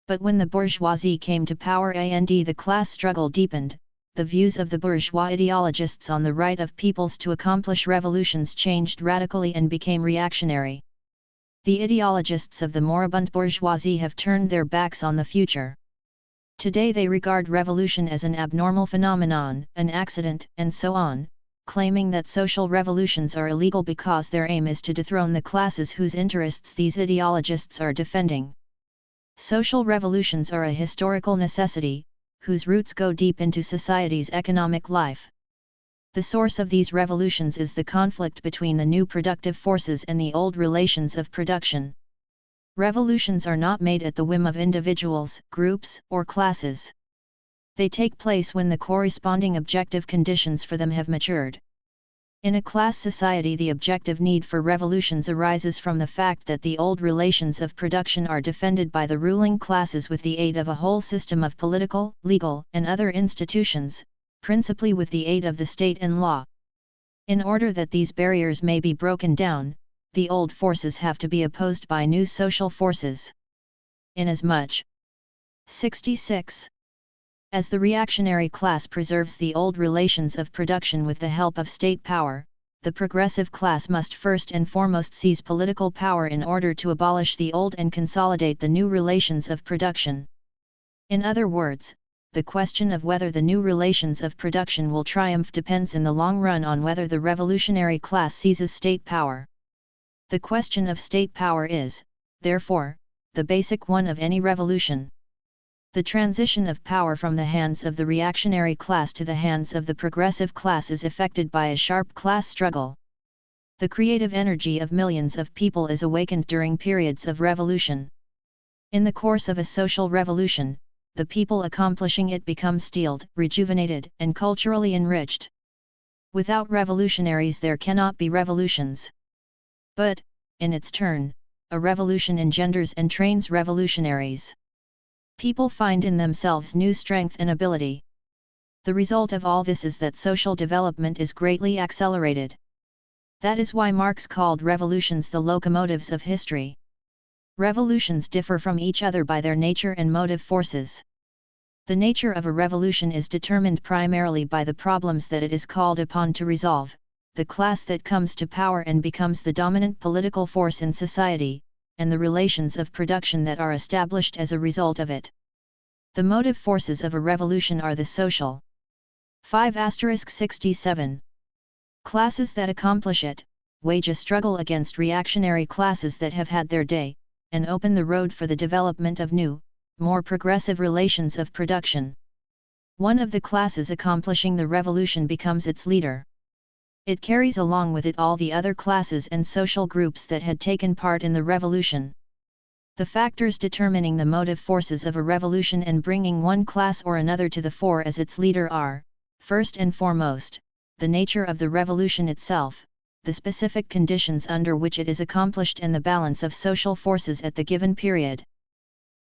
But when the bourgeoisie came to power and the class struggle deepened, the views of the bourgeois ideologists on the right of peoples to accomplish revolutions changed radically and became reactionary. The ideologists of the moribund bourgeoisie have turned their backs on the future. Today they regard revolution as an abnormal phenomenon, an accident, and so on, claiming that social revolutions are illegal because their aim is to dethrone the classes whose interests these ideologists are defending. Social revolutions are a historical necessity, whose roots go deep into society's economic life. The source of these revolutions is the conflict between the new productive forces and the old relations of production. Revolutions are not made at the whim of individuals, groups, or classes. They take place when the corresponding objective conditions for them have matured. In a class society, the objective need for revolutions arises from the fact that the old relations of production are defended by the ruling classes with the aid of a whole system of political, legal, and other institutions, principally with the aid of the state and law. In order that these barriers may be broken down, the old forces have to be opposed by new social forces. Inasmuch 66. As the reactionary class preserves the old relations of production with the help of state power, the progressive class must first and foremost seize political power in order to abolish the old and consolidate the new relations of production. In other words, the question of whether the new relations of production will triumph depends in the long run on whether the revolutionary class seizes state power. The question of state power is, therefore, the basic one of any revolution. The transition of power from the hands of the reactionary class to the hands of the progressive class is effected by a sharp class struggle. The creative energy of millions of people is awakened during periods of revolution. In the course of a social revolution, the people accomplishing it become steeled, rejuvenated, and culturally enriched. Without revolutionaries there cannot be revolutions. But, in its turn, a revolution engenders and trains revolutionaries. People find in themselves new strength and ability. The result of all this is that social development is greatly accelerated. That is why Marx called revolutions the locomotives of history. Revolutions differ from each other by their nature and motive forces. The nature of a revolution is determined primarily by the problems that it is called upon to resolve, the class that comes to power and becomes the dominant political force in society, and the relations of production that are established as a result of it. The motive forces of a revolution are the social. 5*67. Classes that accomplish it, wage a struggle against reactionary classes that have had their day, and open the road for the development of new, more progressive relations of production. One of the classes accomplishing the revolution becomes its leader. It carries along with it all the other classes and social groups that had taken part in the revolution. The factors determining the motive forces of a revolution and bringing one class or another to the fore as its leader are, first and foremost, the nature of the revolution itself, the specific conditions under which it is accomplished, and the balance of social forces at the given period.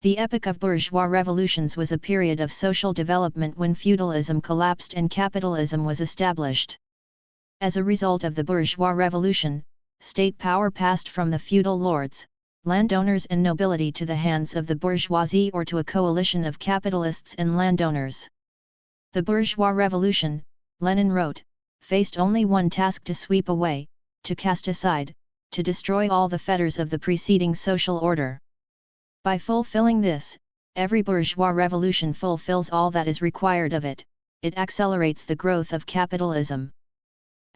The epoch of bourgeois revolutions was a period of social development when feudalism collapsed and capitalism was established. As a result of the bourgeois revolution, state power passed from the feudal lords, landowners and nobility to the hands of the bourgeoisie or to a coalition of capitalists and landowners. The bourgeois revolution, Lenin wrote, faced only one task: to sweep away, to cast aside, to destroy all the fetters of the preceding social order. By fulfilling this, every bourgeois revolution fulfills all that is required of it, it accelerates the growth of capitalism. **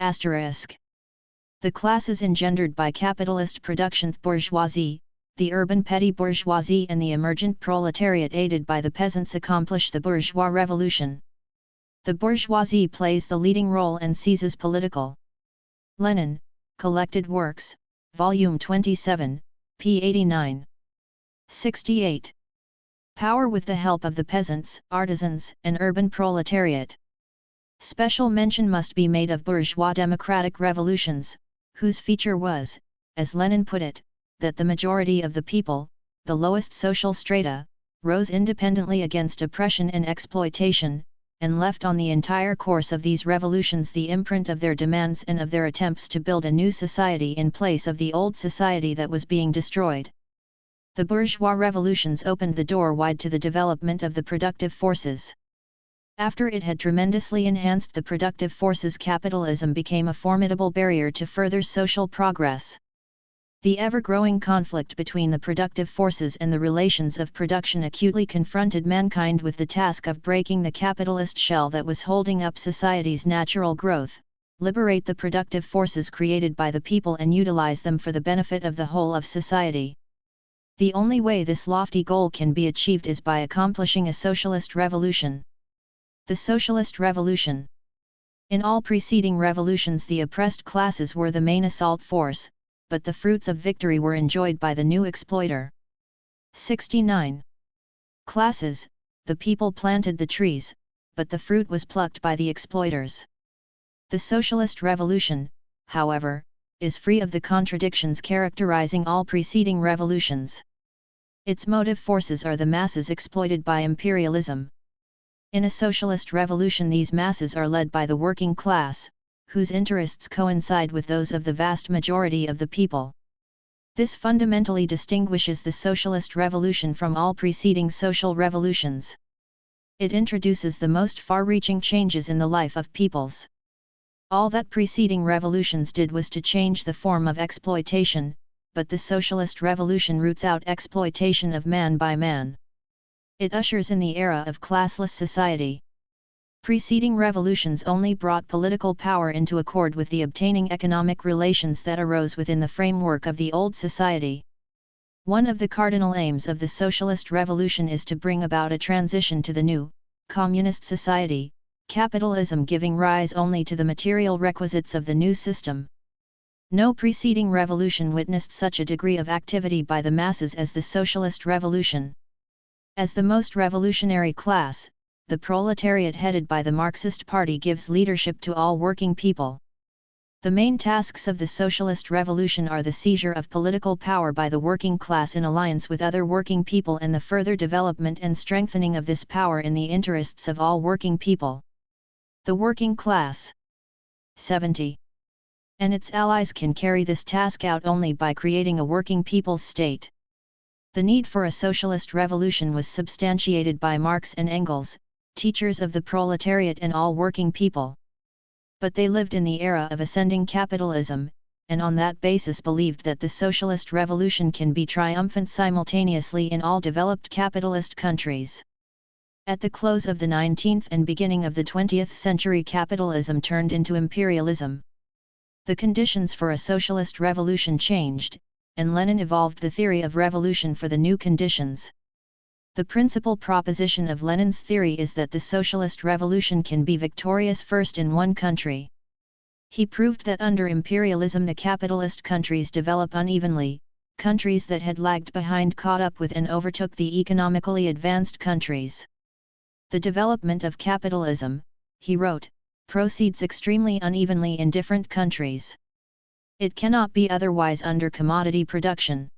The classes engendered by capitalist production bourgeoisie, the urban petty bourgeoisie and the emergent proletariat aided by the peasants accomplish the bourgeois revolution. The bourgeoisie plays the leading role and seizes political. Lenin, Collected Works, Volume 27, p. 89. 68. Power with the help of the peasants, artisans, and urban proletariat. Special mention must be made of bourgeois democratic revolutions, whose feature was, as Lenin put it, that the majority of the people, the lowest social strata, rose independently against oppression and exploitation, and left on the entire course of these revolutions the imprint of their demands and of their attempts to build a new society in place of the old society that was being destroyed. The bourgeois revolutions opened the door wide to the development of the productive forces. After it had tremendously enhanced the productive forces, capitalism became a formidable barrier to further social progress. The ever-growing conflict between the productive forces and the relations of production acutely confronted mankind with the task of breaking the capitalist shell that was holding up society's natural growth, liberate the productive forces created by the people and utilize them for the benefit of the whole of society. The only way this lofty goal can be achieved is by accomplishing a socialist revolution. The socialist revolution. In all preceding revolutions the oppressed classes were the main assault force, but the fruits of victory were enjoyed by the new exploiter. 69. Classes, the people planted the trees, but the fruit was plucked by the exploiters. The socialist revolution, however, is free of the contradictions characterizing all preceding revolutions. Its motive forces are the masses exploited by imperialism. In a socialist revolution these masses are led by the working class, whose interests coincide with those of the vast majority of the people. This fundamentally distinguishes the socialist revolution from all preceding social revolutions. It introduces the most far-reaching changes in the life of peoples. All that preceding revolutions did was to change the form of exploitation, but the socialist revolution roots out exploitation of man by man. It ushers in the era of classless society. Preceding revolutions only brought political power into accord with the obtaining economic relations that arose within the framework of the old society. One of the cardinal aims of the socialist revolution is to bring about a transition to the new, communist society, capitalism giving rise only to the material requisites of the new system. No preceding revolution witnessed such a degree of activity by the masses as the socialist revolution. As the most revolutionary class, the proletariat headed by the Marxist Party gives leadership to all working people. The main tasks of the socialist revolution are the seizure of political power by the working class in alliance with other working people and the further development and strengthening of this power in the interests of all working people. The working class 70. And its allies can carry this task out only by creating a working people's state. The need for a socialist revolution was substantiated by Marx and Engels, teachers of the proletariat and all working people. But they lived in the era of ascending capitalism, and on that basis believed that the socialist revolution can be triumphant simultaneously in all developed capitalist countries. At the close of the 19th and beginning of the 20th century, capitalism turned into imperialism. The conditions for a socialist revolution changed, and Lenin evolved the theory of revolution for the new conditions. The principal proposition of Lenin's theory is that the socialist revolution can be victorious first in one country. He proved that under imperialism the capitalist countries develop unevenly, countries that had lagged behind caught up with and overtook the economically advanced countries. The development of capitalism, he wrote, proceeds extremely unevenly in different countries. It cannot be otherwise under commodity production.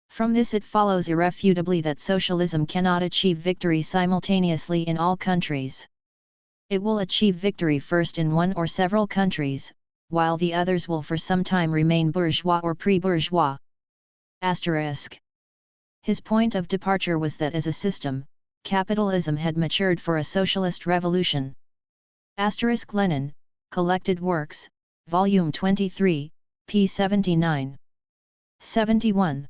From this it follows irrefutably that socialism cannot achieve victory simultaneously in all countries. It will achieve victory first in one or several countries, while the others will for some time remain bourgeois or pre-bourgeois. His point of departure was that as a system, capitalism had matured for a socialist revolution. Lenin, Collected Works, Volume 23, p. 79. 71.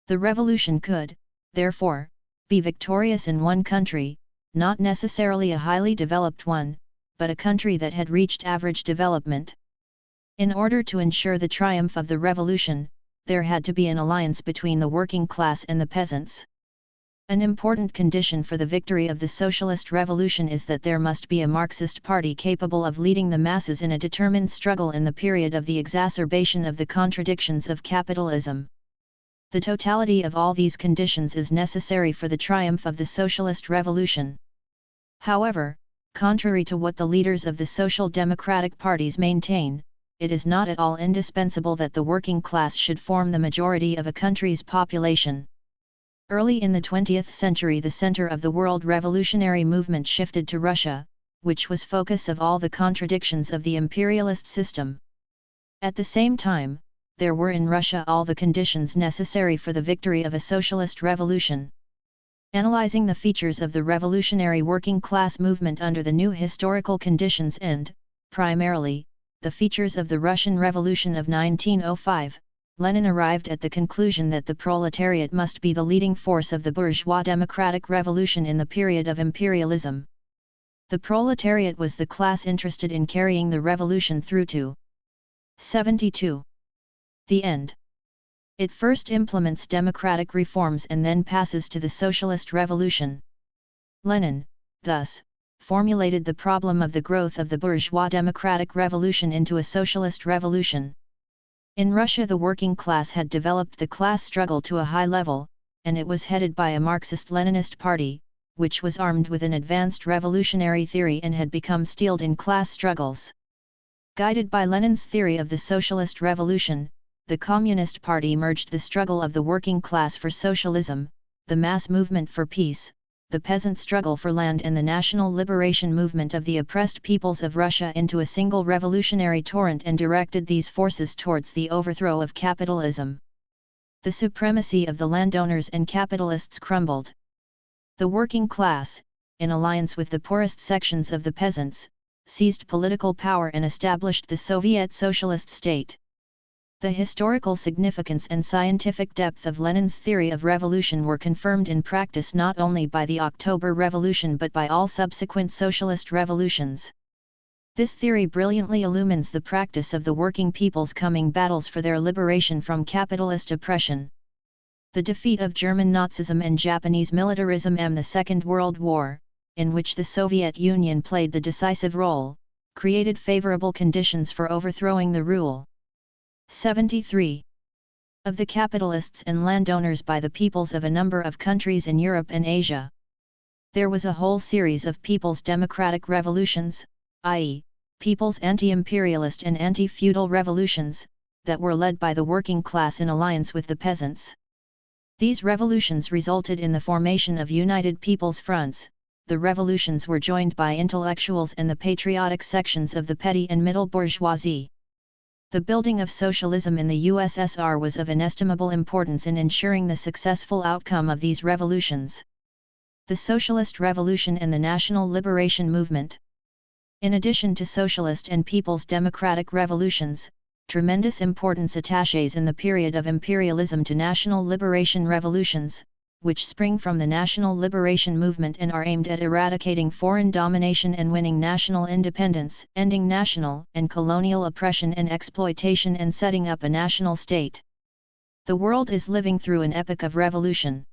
The revolution could, therefore, be victorious in one country, not necessarily a highly developed one, but a country that had reached average development. In order to ensure the triumph of the revolution, there had to be an alliance between the working class and the peasants. An important condition for the victory of the socialist revolution is that there must be a Marxist party capable of leading the masses in a determined struggle in the period of the exacerbation of the contradictions of capitalism. The totality of all these conditions is necessary for the triumph of the socialist revolution. However, contrary to what the leaders of the social democratic parties maintain, it is not at all indispensable that the working class should form the majority of a country's population. Early in the 20th century, the center of the world revolutionary movement shifted to Russia, which was focus of all the contradictions of the imperialist system. At the same time, there were in Russia all the conditions necessary for the victory of a socialist revolution. Analyzing the features of the revolutionary working class movement under the new historical conditions and, primarily, the features of the Russian Revolution of 1905, Lenin arrived at the conclusion that the proletariat must be the leading force of the bourgeois democratic revolution in the period of imperialism. The proletariat was the class interested in carrying the revolution through to 72. The end. It first implements democratic reforms and then passes to the socialist revolution. Lenin, thus, formulated the problem of the growth of the bourgeois democratic revolution into a socialist revolution. In Russia, the working class had developed the class struggle to a high level, and it was headed by a Marxist-Leninist party, which was armed with an advanced revolutionary theory and had become steeled in class struggles. Guided by Lenin's theory of the socialist revolution, the Communist Party merged the struggle of the working class for socialism, the mass movement for peace, the peasant struggle for land and the national liberation movement of the oppressed peoples of Russia into a single revolutionary torrent and directed these forces towards the overthrow of capitalism. The supremacy of the landowners and capitalists crumbled. The working class, in alliance with the poorest sections of the peasants, seized political power and established the Soviet Socialist state. The historical significance and scientific depth of Lenin's theory of revolution were confirmed in practice not only by the October Revolution but by all subsequent socialist revolutions. This theory brilliantly illumines the practice of the working people's coming battles for their liberation from capitalist oppression. The defeat of German Nazism and Japanese militarism and the Second World War, in which the Soviet Union played the decisive role, created favorable conditions for overthrowing the rule. 73. Of the capitalists and landowners by the peoples of a number of countries in Europe and Asia. There was a whole series of people's democratic revolutions, i.e., people's anti-imperialist and anti-feudal revolutions, that were led by the working class in alliance with the peasants. These revolutions resulted in the formation of united people's fronts. The revolutions were joined by intellectuals and the patriotic sections of the petty and middle bourgeoisie. The building of socialism in the USSR was of inestimable importance in ensuring the successful outcome of these revolutions. The Socialist Revolution and the National Liberation Movement. In addition to socialist and people's democratic revolutions, tremendous importance attaches in the period of imperialism to national liberation revolutions, which spring from the national liberation movement and are aimed at eradicating foreign domination and winning national independence, ending national and colonial oppression and exploitation and setting up a national state. The world is living through an epoch of revolution.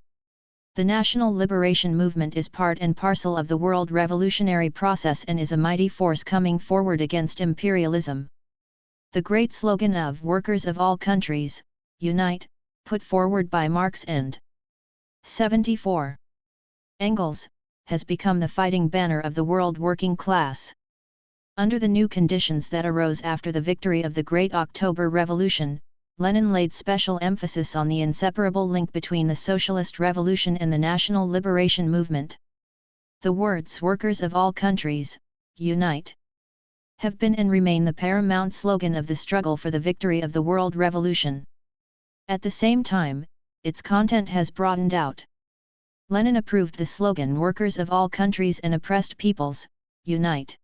The national liberation movement is part and parcel of the world revolutionary process and is a mighty force coming forward against imperialism. The great slogan of "Workers of all countries, unite," put forward by Marx and 74. Engels, has become the fighting banner of the world working class. Under the new conditions that arose after the victory of the Great October Revolution, Lenin laid special emphasis on the inseparable link between the socialist revolution and the national liberation movement. The words "Workers of all countries, unite," have been and remain the paramount slogan of the struggle for the victory of the world revolution. At the same time, its content has broadened out. Lenin approved the slogan "Workers of all countries and oppressed peoples, unite."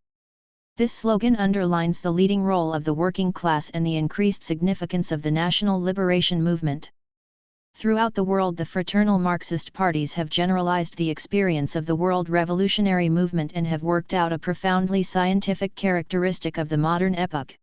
This slogan underlines the leading role of the working class and the increased significance of the national liberation movement. Throughout the world, the fraternal Marxist parties have generalized the experience of the world revolutionary movement and have worked out a profoundly scientific characteristic of the modern epoch.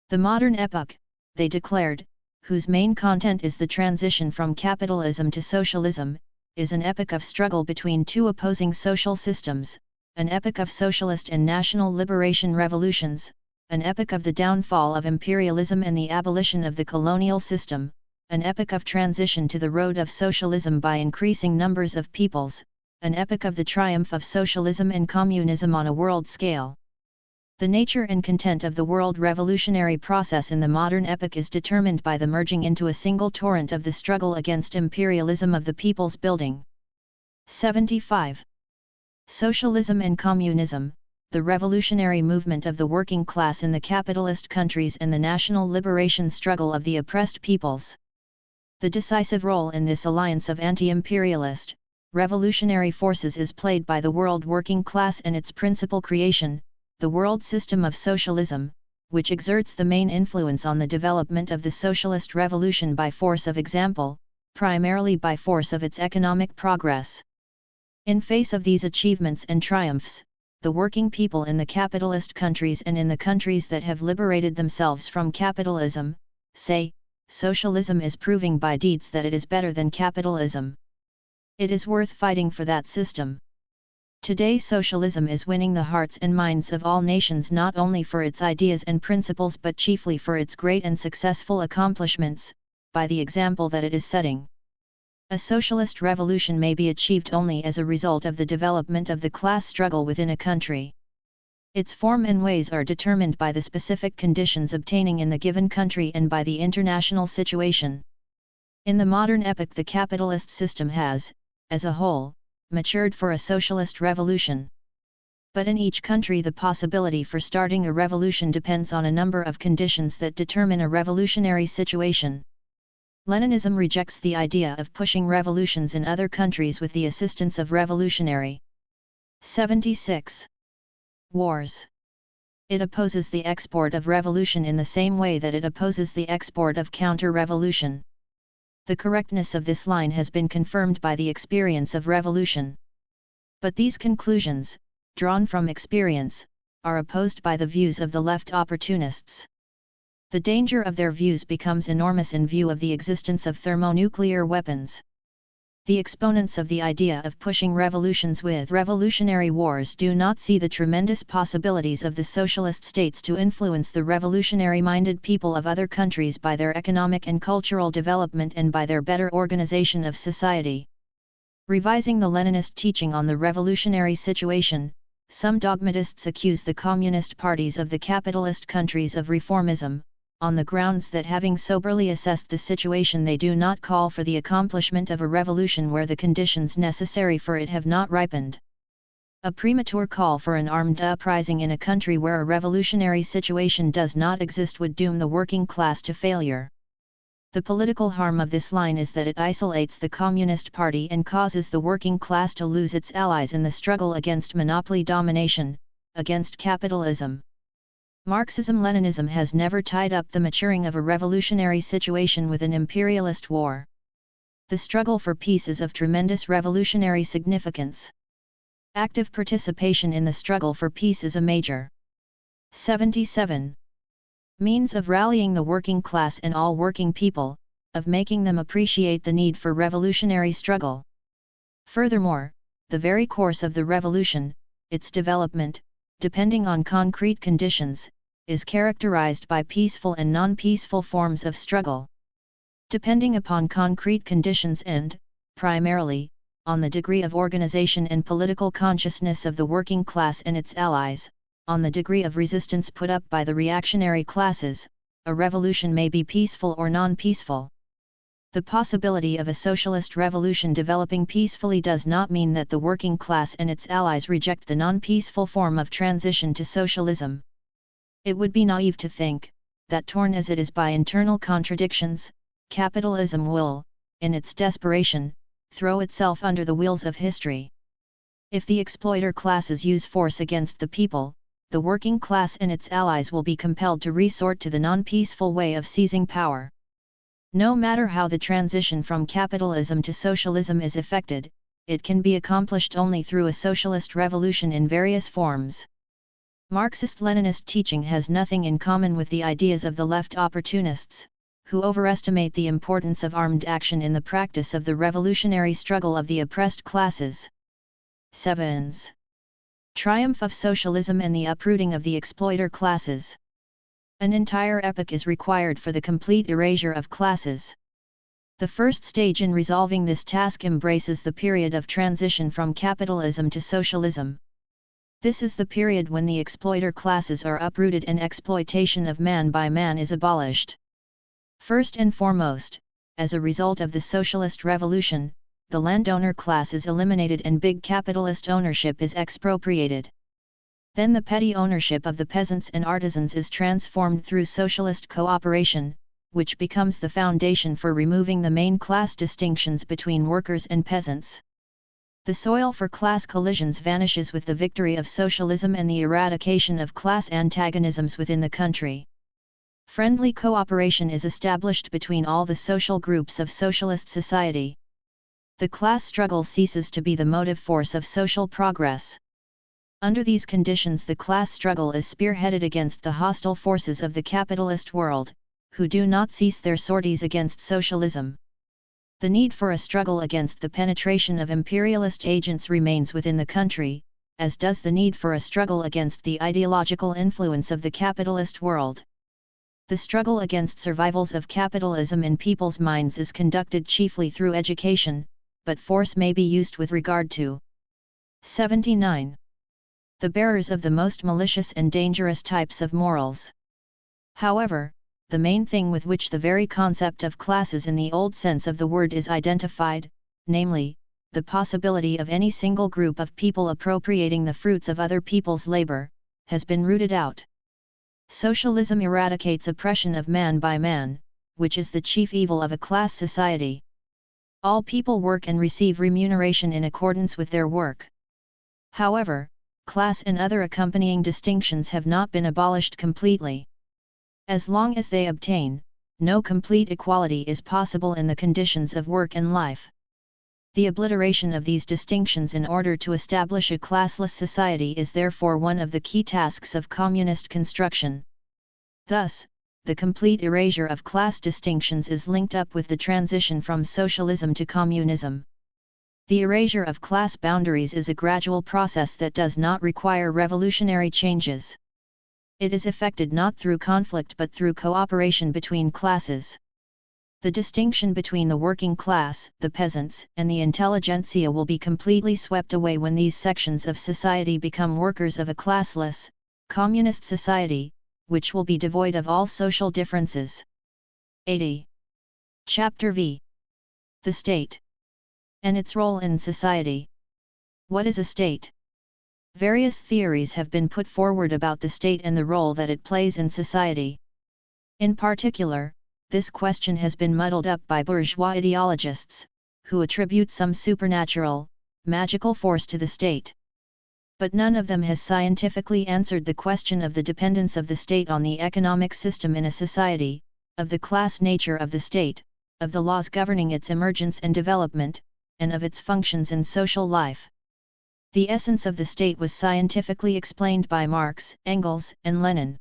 The modern epoch, they declared, whose main content is the transition from capitalism to socialism, is an epoch of struggle between two opposing social systems, an epoch of socialist and national liberation revolutions, an epoch of the downfall of imperialism and the abolition of the colonial system, an epoch of transition to the road of socialism by increasing numbers of peoples, an epoch of the triumph of socialism and communism on a world scale. The nature and content of the world revolutionary process in the modern epoch is determined by the merging into a single torrent of the struggle against imperialism of the people's building. 75. Socialism and communism, the revolutionary movement of the working class in the capitalist countries and the national liberation struggle of the oppressed peoples. The decisive role in this alliance of anti-imperialist, revolutionary forces is played by the world working class and its principal creation, the world system of socialism, which exerts the main influence on the development of the socialist revolution by force of example, primarily by force of its economic progress. In face of these achievements and triumphs, the working people in the capitalist countries and in the countries that have liberated themselves from capitalism, say, socialism is proving by deeds that it is better than capitalism. It is worth fighting for that system. Today socialism is winning the hearts and minds of all nations not only for its ideas and principles but chiefly for its great and successful accomplishments, by the example that it is setting. A socialist revolution may be achieved only as a result of the development of the class struggle within a country. Its form and ways are determined by the specific conditions obtaining in the given country and by the international situation. In the modern epoch the capitalist system has, as a whole, matured for a socialist revolution. But in each country the possibility for starting a revolution depends on a number of conditions that determine a revolutionary situation. Leninism rejects the idea of pushing revolutions in other countries with the assistance of revolutionary. 76. Wars. It opposes the export of revolution in the same way that it opposes the export of counter-revolution. The correctness of this line has been confirmed by the experience of revolution. But these conclusions, drawn from experience, are opposed by the views of the left opportunists. The danger of their views becomes enormous in view of the existence of thermonuclear weapons. The exponents of the idea of pushing revolutions with revolutionary wars do not see the tremendous possibilities of the socialist states to influence the revolutionary-minded people of other countries by their economic and cultural development and by their better organization of society. Revising the Leninist teaching on the revolutionary situation, some dogmatists accuse the communist parties of the capitalist countries of reformism, on the grounds that having soberly assessed the situation they do not call for the accomplishment of a revolution where the conditions necessary for it have not ripened. A premature call for an armed uprising in a country where a revolutionary situation does not exist would doom the working class to failure. The political harm of this line is that it isolates the Communist Party and causes the working class to lose its allies in the struggle against monopoly domination, against capitalism. Marxism-Leninism has never tied up the maturing of a revolutionary situation with an imperialist war. The struggle for peace is of tremendous revolutionary significance. Active participation in the struggle for peace is a major 77. Means of rallying the working class and all working people, of making them appreciate the need for revolutionary struggle. Furthermore, the very course of the revolution, its development, depending on concrete conditions, is characterized by peaceful and non-peaceful forms of struggle. Depending upon concrete conditions and, primarily, on the degree of organization and political consciousness of the working class and its allies, on the degree of resistance put up by the reactionary classes, a revolution may be peaceful or non-peaceful. The possibility of a socialist revolution developing peacefully does not mean that the working class and its allies reject the non-peaceful form of transition to socialism. It would be naive to think that, torn as it is by internal contradictions, capitalism will, in its desperation, throw itself under the wheels of history. If the exploiter classes use force against the people, the working class and its allies will be compelled to resort to the non-peaceful way of seizing power. No matter how the transition from capitalism to socialism is effected, it can be accomplished only through a socialist revolution in various forms. Marxist-Leninist teaching has nothing in common with the ideas of the left opportunists, who overestimate the importance of armed action in the practice of the revolutionary struggle of the oppressed classes. 7. Triumph of socialism and the uprooting of the exploiter classes. An entire epoch is required for the complete erasure of classes. The first stage in resolving this task embraces the period of transition from capitalism to socialism. This is the period when the exploiter classes are uprooted and exploitation of man by man is abolished. First and foremost, as a result of the socialist revolution, the landowner class is eliminated and big capitalist ownership is expropriated. Then the petty ownership of the peasants and artisans is transformed through socialist cooperation, which becomes the foundation for removing the main class distinctions between workers and peasants. The soil for class collisions vanishes with the victory of socialism and the eradication of class antagonisms within the country. Friendly cooperation is established between all the social groups of socialist society. The class struggle ceases to be the motive force of social progress. Under these conditions, the class struggle is spearheaded against the hostile forces of the capitalist world, who do not cease their sorties against socialism. The need for a struggle against the penetration of imperialist agents remains within the country, as does the need for a struggle against the ideological influence of the capitalist world. The struggle against survivals of capitalism in people's minds is conducted chiefly through education, but force may be used with regard to 79. The bearers of the most malicious and dangerous types of morals. However, the main thing with which the very concept of classes in the old sense of the word is identified, namely, the possibility of any single group of people appropriating the fruits of other people's labor, has been rooted out. Socialism eradicates oppression of man by man, which is the chief evil of a class society. All people work and receive remuneration in accordance with their work. However, class and other accompanying distinctions have not been abolished completely. As long as they obtain, no complete equality is possible in the conditions of work and life. The obliteration of these distinctions in order to establish a classless society is therefore one of the key tasks of communist construction. Thus, the complete erasure of class distinctions is linked up with the transition from socialism to communism. The erasure of class boundaries is a gradual process that does not require revolutionary changes. It is effected not through conflict but through cooperation between classes. The distinction between the working class, the peasants, and the intelligentsia will be completely swept away when these sections of society become workers of a classless, communist society, which will be devoid of all social differences. 80. Chapter V. The State. And its role in society. What is a state? Various theories have been put forward about the state and the role that it plays in society. In particular, this question has been muddled up by bourgeois ideologists, who attribute some supernatural, magical force to the state. But none of them has scientifically answered the question of the dependence of the state on the economic system in a society, of the class nature of the state, of the laws governing its emergence and development, and of its functions in social life. The essence of the state was scientifically explained by Marx, Engels, and Lenin.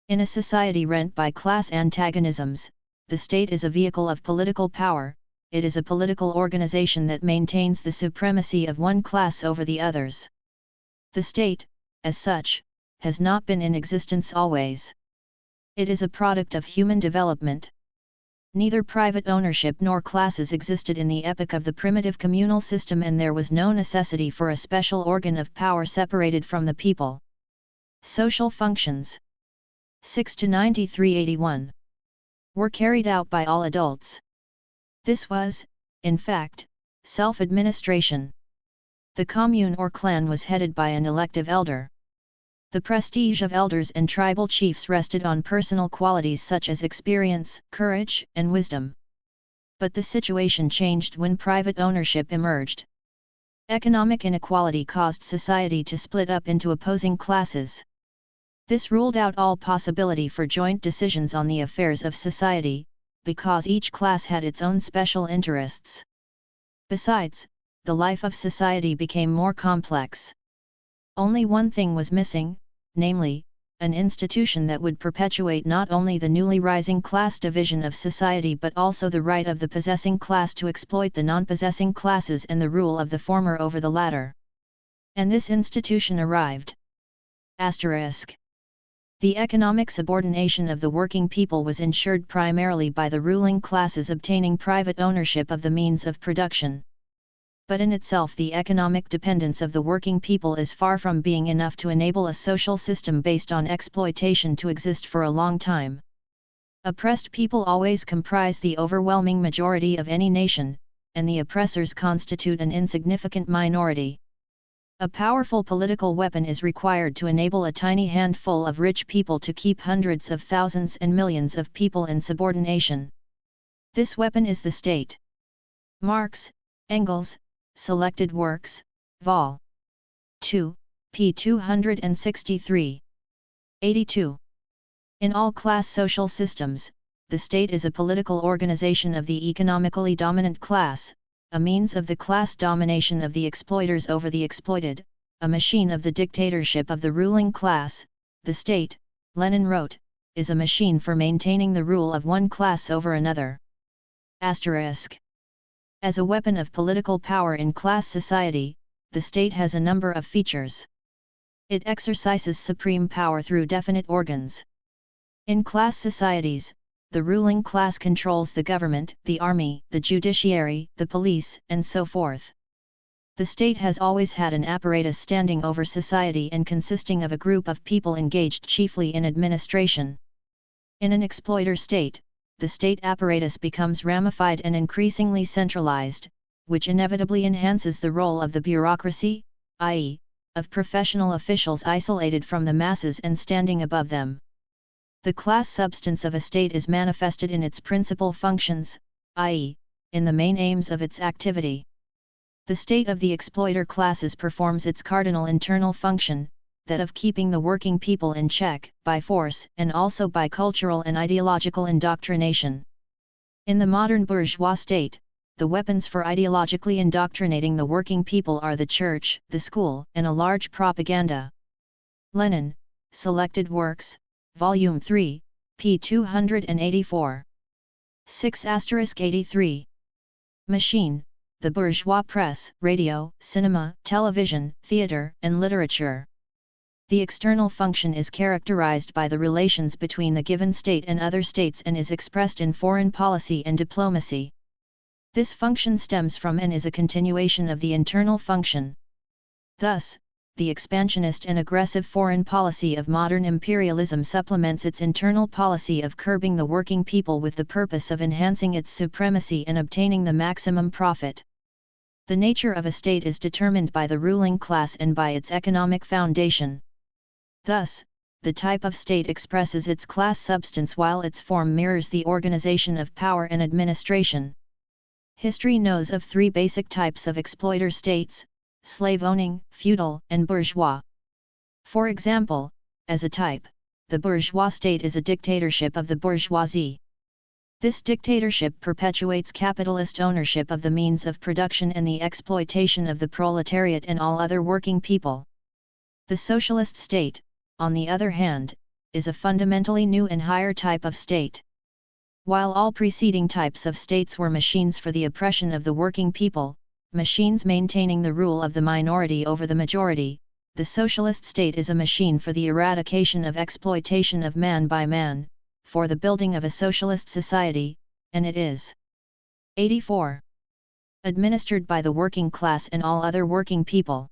In a society rent by class antagonisms, the state is a vehicle of political power. It is a political organization that maintains the supremacy of one class over the others. The state, as such, has not been in existence always. It is a product of human development. Neither private ownership nor classes existed in the epoch of the primitive communal system, and there was no necessity for a special organ of power separated from the people. Social functions 6 to 93-81 were carried out by all adults. This was, in fact, self-administration. The commune or clan was headed by an elective elder. The prestige of elders and tribal chiefs rested on personal qualities such as experience, courage, and wisdom. But the situation changed when private ownership emerged. Economic inequality caused society to split up into opposing classes. This ruled out all possibility for joint decisions on the affairs of society, because each class had its own special interests. Besides, the life of society became more complex. Only one thing was missing: namely, an institution that would perpetuate not only the newly rising class division of society but also the right of the possessing class to exploit the non-possessing classes and the rule of the former over the latter. And this institution arrived. Asterisk. The economic subordination of the working people was ensured primarily by the ruling classes obtaining private ownership of the means of production. But in itself the economic dependence of the working people is far from being enough to enable a social system based on exploitation to exist for a long time. Oppressed people always comprise the overwhelming majority of any nation, and the oppressors constitute an insignificant minority. A powerful political weapon is required to enable a tiny handful of rich people to keep hundreds of thousands and millions of people in subordination. This weapon is the state. Marx, Engels, Selected Works, Vol. 2, p. 263. 82. In all class social systems, the state is a political organization of the economically dominant class, a means of the class domination of the exploiters over the exploited, a machine of the dictatorship of the ruling class. The state, Lenin wrote, is a machine for maintaining the rule of one class over another. Asterisk. As a weapon of political power in class society, the state has a number of features. It exercises supreme power through definite organs. In class societies, the ruling class controls the government, the army, the judiciary, the police, and so forth. The state has always had an apparatus standing over society and consisting of a group of people engaged chiefly in administration. In an exploiter state, the state apparatus becomes ramified and increasingly centralized, which inevitably enhances the role of the bureaucracy, i.e., of professional officials isolated from the masses and standing above them. The class substance of a state is manifested in its principal functions, i.e., in the main aims of its activity. The state of the exploiter classes performs its cardinal internal function, that of keeping the working people in check, by force and also by cultural and ideological indoctrination. In the modern bourgeois state, the weapons for ideologically indoctrinating the working people are the church, the school, and a large propaganda. Lenin, Selected Works, Volume 3, p. 284. 6*83. Machine, the bourgeois press, radio, cinema, television, theater, and literature. The external function is characterized by the relations between the given state and other states and is expressed in foreign policy and diplomacy. This function stems from and is a continuation of the internal function. Thus, the expansionist and aggressive foreign policy of modern imperialism supplements its internal policy of curbing the working people with the purpose of enhancing its supremacy and obtaining the maximum profit. The nature of a state is determined by the ruling class and by its economic foundation. Thus, the type of state expresses its class substance while its form mirrors the organization of power and administration. History knows of three basic types of exploiter states: slave-owning, feudal, and bourgeois. For example, as a type, the bourgeois state is a dictatorship of the bourgeoisie. This dictatorship perpetuates capitalist ownership of the means of production and the exploitation of the proletariat and all other working people. The socialist state, on the other hand, is a fundamentally new and higher type of state. While all preceding types of states were machines for the oppression of the working people, machines maintaining the rule of the minority over the majority, the socialist state is a machine for the eradication of exploitation of man by man, for the building of a socialist society, and it is 84. Administered by the working class and all other working people.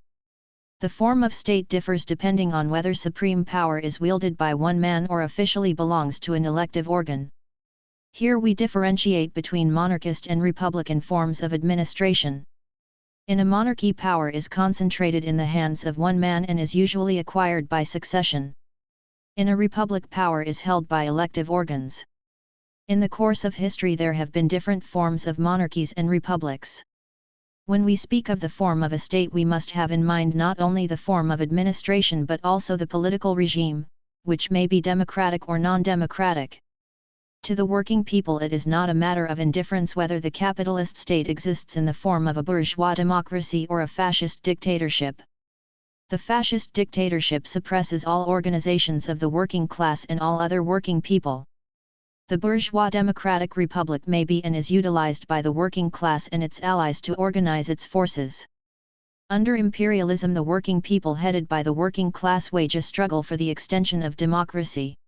The form of state differs depending on whether supreme power is wielded by one man or officially belongs to an elective organ. Here we differentiate between monarchist and republican forms of administration. In a monarchy, power is concentrated in the hands of one man and is usually acquired by succession. In a republic, power is held by elective organs. In the course of history there have been different forms of monarchies and republics. When we speak of the form of a state, we must have in mind not only the form of administration but also the political regime, which may be democratic or non-democratic. To the working people it is not a matter of indifference whether the capitalist state exists in the form of a bourgeois democracy or a fascist dictatorship. The fascist dictatorship suppresses all organizations of the working class and all other working people. The bourgeois democratic republic may be and is utilized by the working class and its allies to organize its forces. Under imperialism, the working people headed by the working class wage a struggle for the extension of democracy.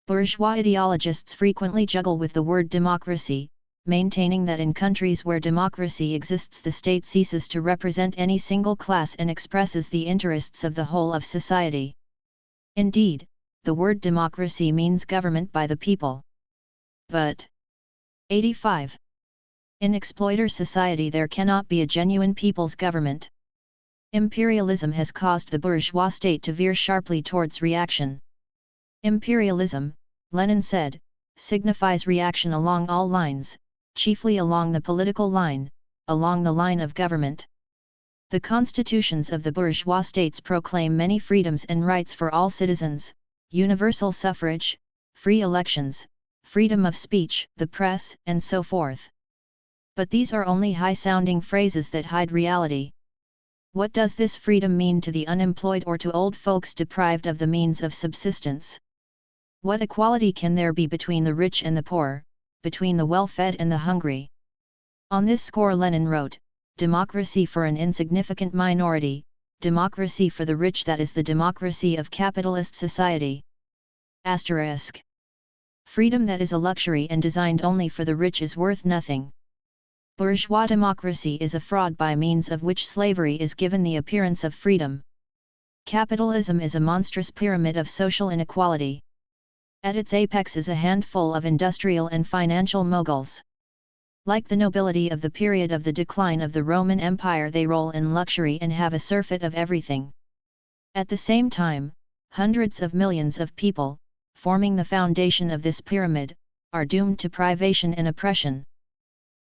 Bourgeois ideologists frequently juggle with the word democracy, maintaining that in countries where democracy exists the state ceases to represent any single class and expresses the interests of the whole of society. Indeed, the word democracy means government by the people. But 85. In exploiter society there cannot be a genuine people's government. Imperialism has caused the bourgeois state to veer sharply towards reaction. Imperialism, Lenin said, signifies reaction along all lines, chiefly along the political line, along the line of government. The constitutions of the bourgeois states proclaim many freedoms and rights for all citizens, universal suffrage, free elections, freedom of speech, the press, and so forth. But these are only high-sounding phrases that hide reality. What does this freedom mean to the unemployed or to old folks deprived of the means of subsistence? What equality can there be between the rich and the poor, between the well-fed and the hungry? On this score Lenin wrote, "Democracy for an insignificant minority, democracy for the rich, that is the democracy of capitalist society." Asterisk. Freedom that is a luxury and designed only for the rich is worth nothing. Bourgeois democracy is a fraud by means of which slavery is given the appearance of freedom. Capitalism is a monstrous pyramid of social inequality. At its apex is a handful of industrial and financial moguls. Like the nobility of the period of the decline of the Roman Empire, they roll in luxury and have a surfeit of everything. At the same time, hundreds of millions of people, forming the foundation of this pyramid, are doomed to privation and oppression.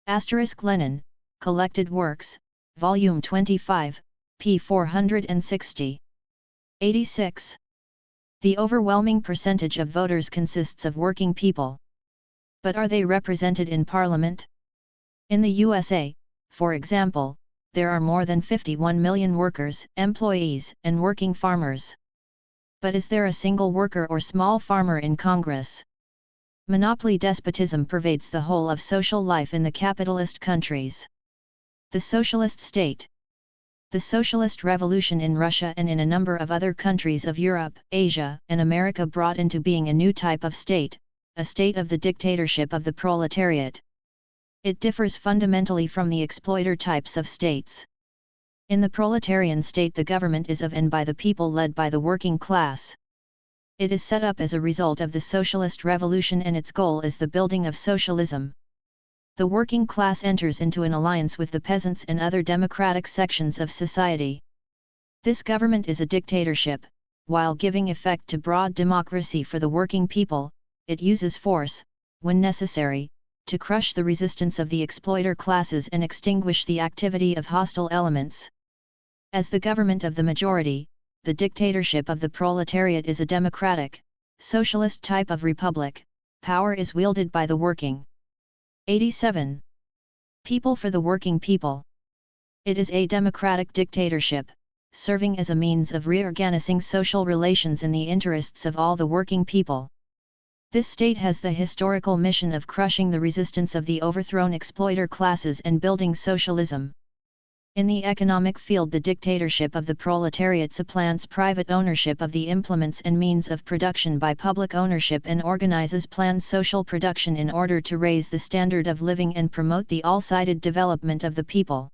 Asterisk Lenin, Collected Works, Volume 25, p. 460. 86. The overwhelming percentage of voters consists of working people. But are they represented in Parliament? In the USA, for example, there are more than 51 million workers, employees, and working farmers. But is there a single worker or small farmer in Congress? Monopoly despotism pervades the whole of social life in the capitalist countries. The socialist state. The socialist revolution in Russia and in a number of other countries of Europe, Asia, and America brought into being a new type of state, a state of the dictatorship of the proletariat. It differs fundamentally from the exploiter types of states. In the proletarian state the government is of and by the people, led by the working class. It is set up as a result of the socialist revolution and its goal is the building of socialism. The working class enters into an alliance with the peasants and other democratic sections of society. This government is a dictatorship. While giving effect to broad democracy for the working people, it uses force, when necessary, to crush the resistance of the exploiter classes and extinguish the activity of hostile elements. As the government of the majority, the dictatorship of the proletariat is a democratic, socialist type of republic. Power is wielded by the working. 87. People for the working people. It is a democratic dictatorship, serving as a means of reorganizing social relations in the interests of all the working people. This state has the historical mission of crushing the resistance of the overthrown exploiter classes and building socialism. In the economic field, the dictatorship of the proletariat supplants private ownership of the implements and means of production by public ownership and organizes planned social production in order to raise the standard of living and promote the all-sided development of the people.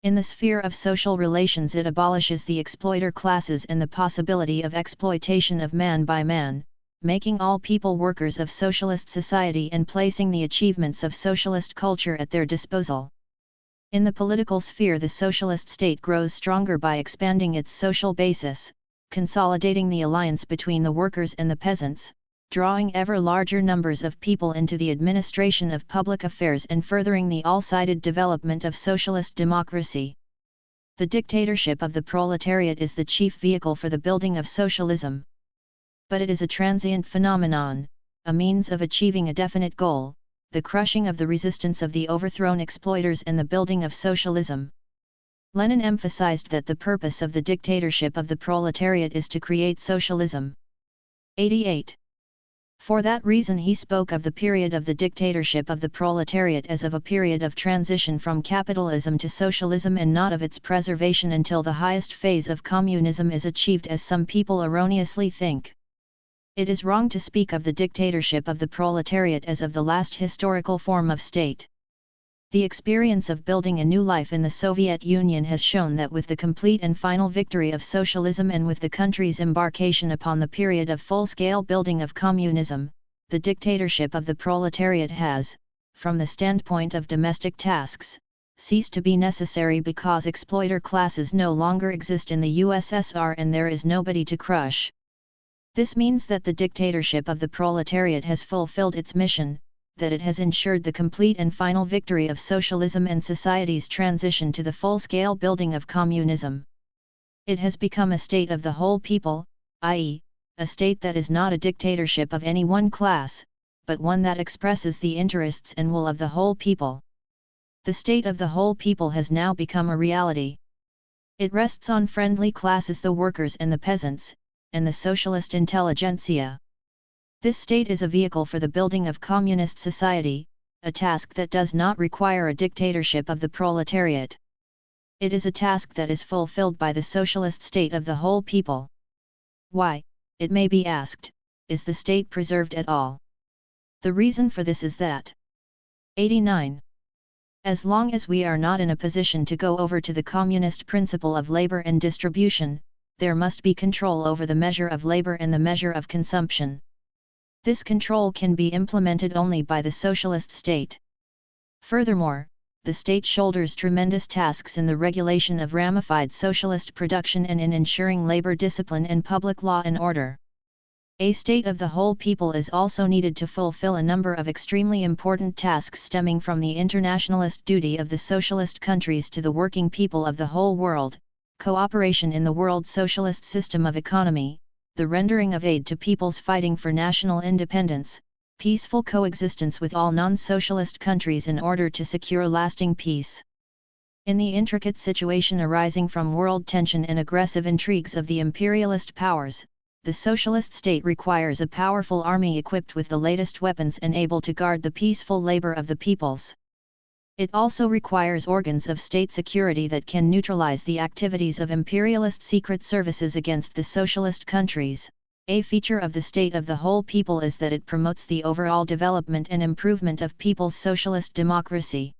In the sphere of social relations, it abolishes the exploiter classes and the possibility of exploitation of man by man, making all people workers of socialist society and placing the achievements of socialist culture at their disposal. In the political sphere, the socialist state grows stronger by expanding its social basis, consolidating the alliance between the workers and the peasants, drawing ever larger numbers of people into the administration of public affairs and furthering the all-sided development of socialist democracy. The dictatorship of the proletariat is the chief vehicle for the building of socialism. But it is a transient phenomenon, a means of achieving a definite goal, the crushing of the resistance of the overthrown exploiters and the building of socialism. Lenin emphasized that the purpose of the dictatorship of the proletariat is to create socialism. 88. For that reason he spoke of the period of the dictatorship of the proletariat as of a period of transition from capitalism to socialism and not of its preservation until the highest phase of communism is achieved, as some people erroneously think. It is wrong to speak of the dictatorship of the proletariat as of the last historical form of state. The experience of building a new life in the Soviet Union has shown that with the complete and final victory of socialism and with the country's embarkation upon the period of full-scale building of communism, the dictatorship of the proletariat has, from the standpoint of domestic tasks, ceased to be necessary because exploiter classes no longer exist in the USSR and there is nobody to crush. This means that the dictatorship of the proletariat has fulfilled its mission, that it has ensured the complete and final victory of socialism and society's transition to the full-scale building of communism. It has become a state of the whole people, i.e., a state that is not a dictatorship of any one class, but one that expresses the interests and will of the whole people. The state of the whole people has now become a reality. It rests on friendly classes, the workers and the peasants, and the socialist intelligentsia. This state is a vehicle for the building of communist society, a task that does not require a dictatorship of the proletariat. It is a task that is fulfilled by the socialist state of the whole people. Why, it may be asked, is the state preserved at all? The reason for this is that 89. As long as we are not in a position to go over to the communist principle of labor and distribution, there must be control over the measure of labor and the measure of consumption. This control can be implemented only by the socialist state. Furthermore, the state shoulders tremendous tasks in the regulation of ramified socialist production and in ensuring labor discipline and public law and order. A state of the whole people is also needed to fulfill a number of extremely important tasks stemming from the internationalist duty of the socialist countries to the working people of the whole world, cooperation in the world socialist system of economy, the rendering of aid to peoples fighting for national independence, peaceful coexistence with all non-socialist countries in order to secure lasting peace. In the intricate situation arising from world tension and aggressive intrigues of the imperialist powers, the socialist state requires a powerful army equipped with the latest weapons and able to guard the peaceful labor of the peoples. It also requires organs of state security that can neutralize the activities of imperialist secret services against the socialist countries. A feature of the state of the whole people is that it promotes the overall development and improvement of people's socialist democracy.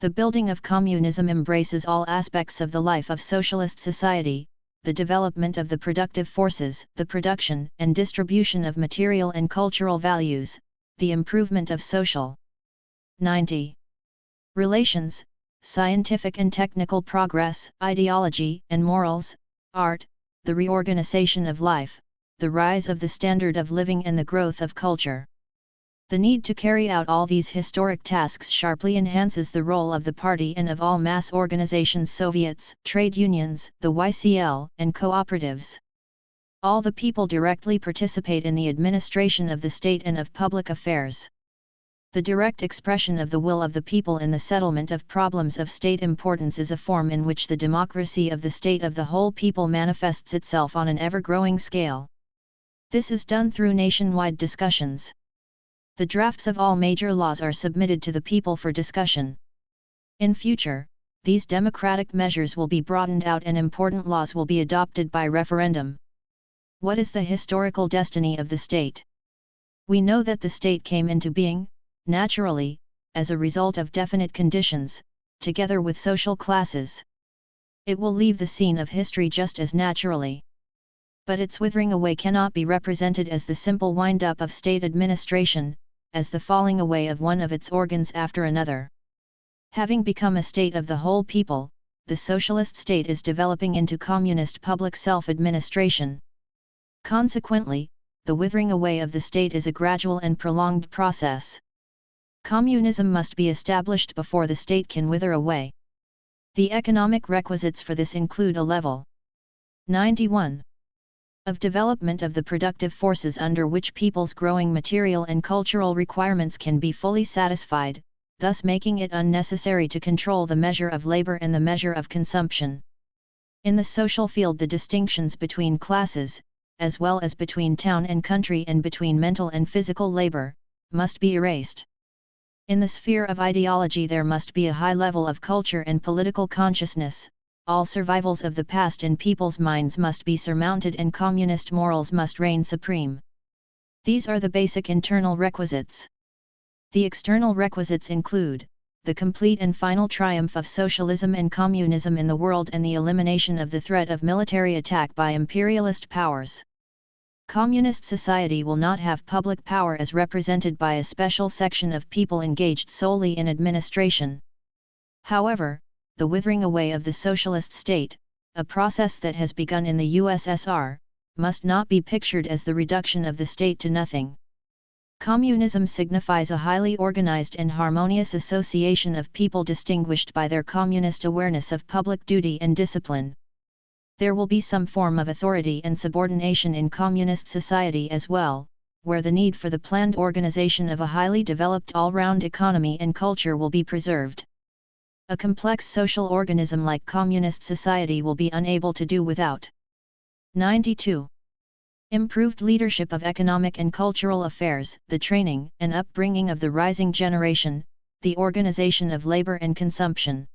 The building of communism embraces all aspects of the life of socialist society, the development of the productive forces, the production and distribution of material and cultural values, the improvement of social 90. Relations, scientific and technical progress, ideology and morals, art, the reorganization of life, the rise of the standard of living and the growth of culture. The need to carry out all these historic tasks sharply enhances the role of the party and of all mass organizations, Soviets, trade unions, the YCL, and cooperatives. All the people directly participate in the administration of the state and of public affairs. The direct expression of the will of the people in the settlement of problems of state importance is a form in which the democracy of the state of the whole people manifests itself on an ever-growing scale. This is done through nationwide discussions. The drafts of all major laws are submitted to the people for discussion. In future, these democratic measures will be broadened out and important laws will be adopted by referendum. What is the historical destiny of the state? We know that the state came into being, naturally, as a result of definite conditions, together with social classes. It will leave the scene of history just as naturally. But its withering away cannot be represented as the simple wind-up of state administration, as the falling away of one of its organs after another. Having become a state of the whole people, the socialist state is developing into communist public self-administration. Consequently, the withering away of the state is a gradual and prolonged process. Communism must be established before the state can wither away. The economic requisites for this include a level 91 of development of the productive forces under which people's growing material and cultural requirements can be fully satisfied, thus making it unnecessary to control the measure of labor and the measure of consumption. In the social field, the distinctions between classes, as well as between town and country and between mental and physical labor, must be erased. In the sphere of ideology, there must be a high level of culture and political consciousness. All survivals of the past in people's minds must be surmounted and communist morals must reign supreme. These are the basic internal requisites. The external requisites include the complete and final triumph of socialism and communism in the world and the elimination of the threat of military attack by imperialist powers. Communist society will not have public power as represented by a special section of people engaged solely in administration. However, the withering away of the socialist state, a process that has begun in the USSR, must not be pictured as the reduction of the state to nothing. Communism signifies a highly organized and harmonious association of people distinguished by their communist awareness of public duty and discipline. There will be some form of authority and subordination in communist society as well, where the need for the planned organization of a highly developed all-round economy and culture will be preserved. A complex social organism like communist society will be unable to do without. 92. Improved leadership of economic and cultural affairs, the training and upbringing of the rising generation, the organization of labor and consumption.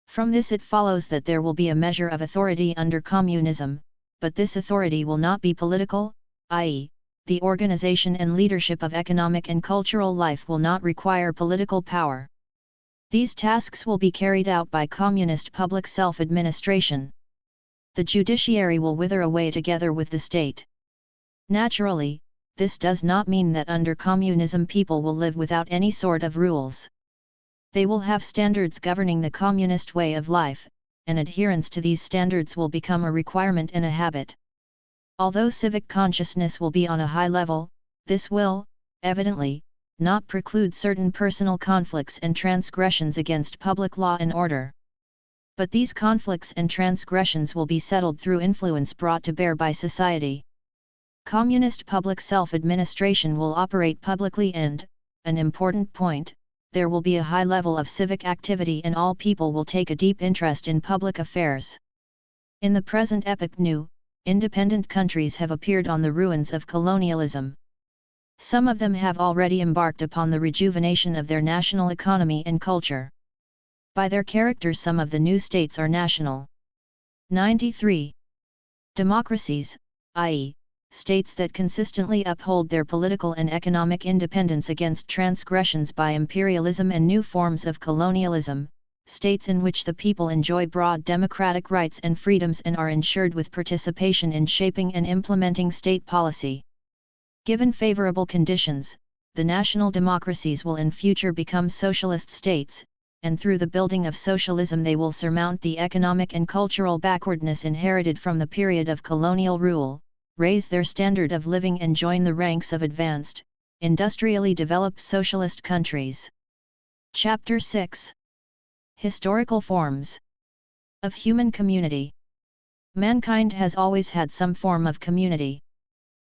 From this it follows that there will be a measure of authority under communism, but this authority will not be political, i.e., the organization and leadership of economic and cultural life will not require political power. These tasks will be carried out by communist public self-administration. The judiciary will wither away together with the state. Naturally, this does not mean that under communism people will live without any sort of rules. They will have standards governing the communist way of life, and adherence to these standards will become a requirement and a habit. Although civic consciousness will be on a high level, this will, evidently, not preclude certain personal conflicts and transgressions against public law and order. But these conflicts and transgressions will be settled through influence brought to bear by society. Communist public self-administration will operate publicly and, an important point, there will be a high level of civic activity and all people will take a deep interest in public affairs. In the present epoch, new, independent countries have appeared on the ruins of colonialism. Some of them have already embarked upon the rejuvenation of their national economy and culture. By their character, some of the new states are national. 93. Democracies, i.e., states that consistently uphold their political and economic independence against transgressions by imperialism and new forms of colonialism, states in which the people enjoy broad democratic rights and freedoms and are ensured with participation in shaping and implementing state policy. Given favorable conditions, the national democracies will in future become socialist states, and through the building of socialism they will surmount the economic and cultural backwardness inherited from the period of colonial rule, raise their standard of living and join the ranks of advanced, industrially developed socialist countries. Chapter 6. Historical Forms of Human Community. Mankind has always had some form of community.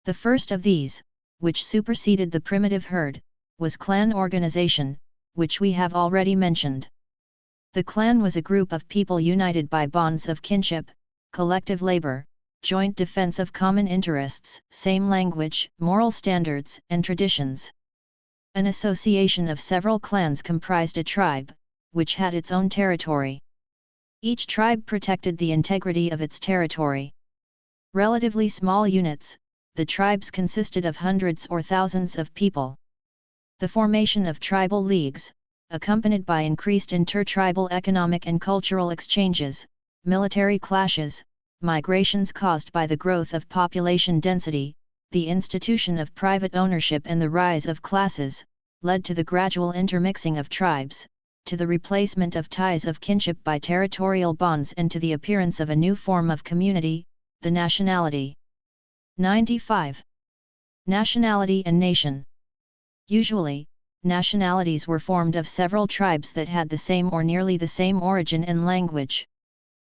The first of these, which superseded the primitive herd, was clan organization, which we have already mentioned. The clan was a group of people united by bonds of kinship, collective labor, joint defense of common interests, same language, moral standards, and traditions. An association of several clans comprised a tribe, which had its own territory. Each tribe protected the integrity of its territory. Relatively small units, the tribes consisted of hundreds or thousands of people. The formation of tribal leagues, accompanied by increased intertribal economic and cultural exchanges, military clashes, migrations caused by the growth of population density, the institution of private ownership and the rise of classes, led to the gradual intermixing of tribes, to the replacement of ties of kinship by territorial bonds and to the appearance of a new form of community, the nationality. 95. Nationality and nation. Usually, nationalities were formed of several tribes that had the same or nearly the same origin and language.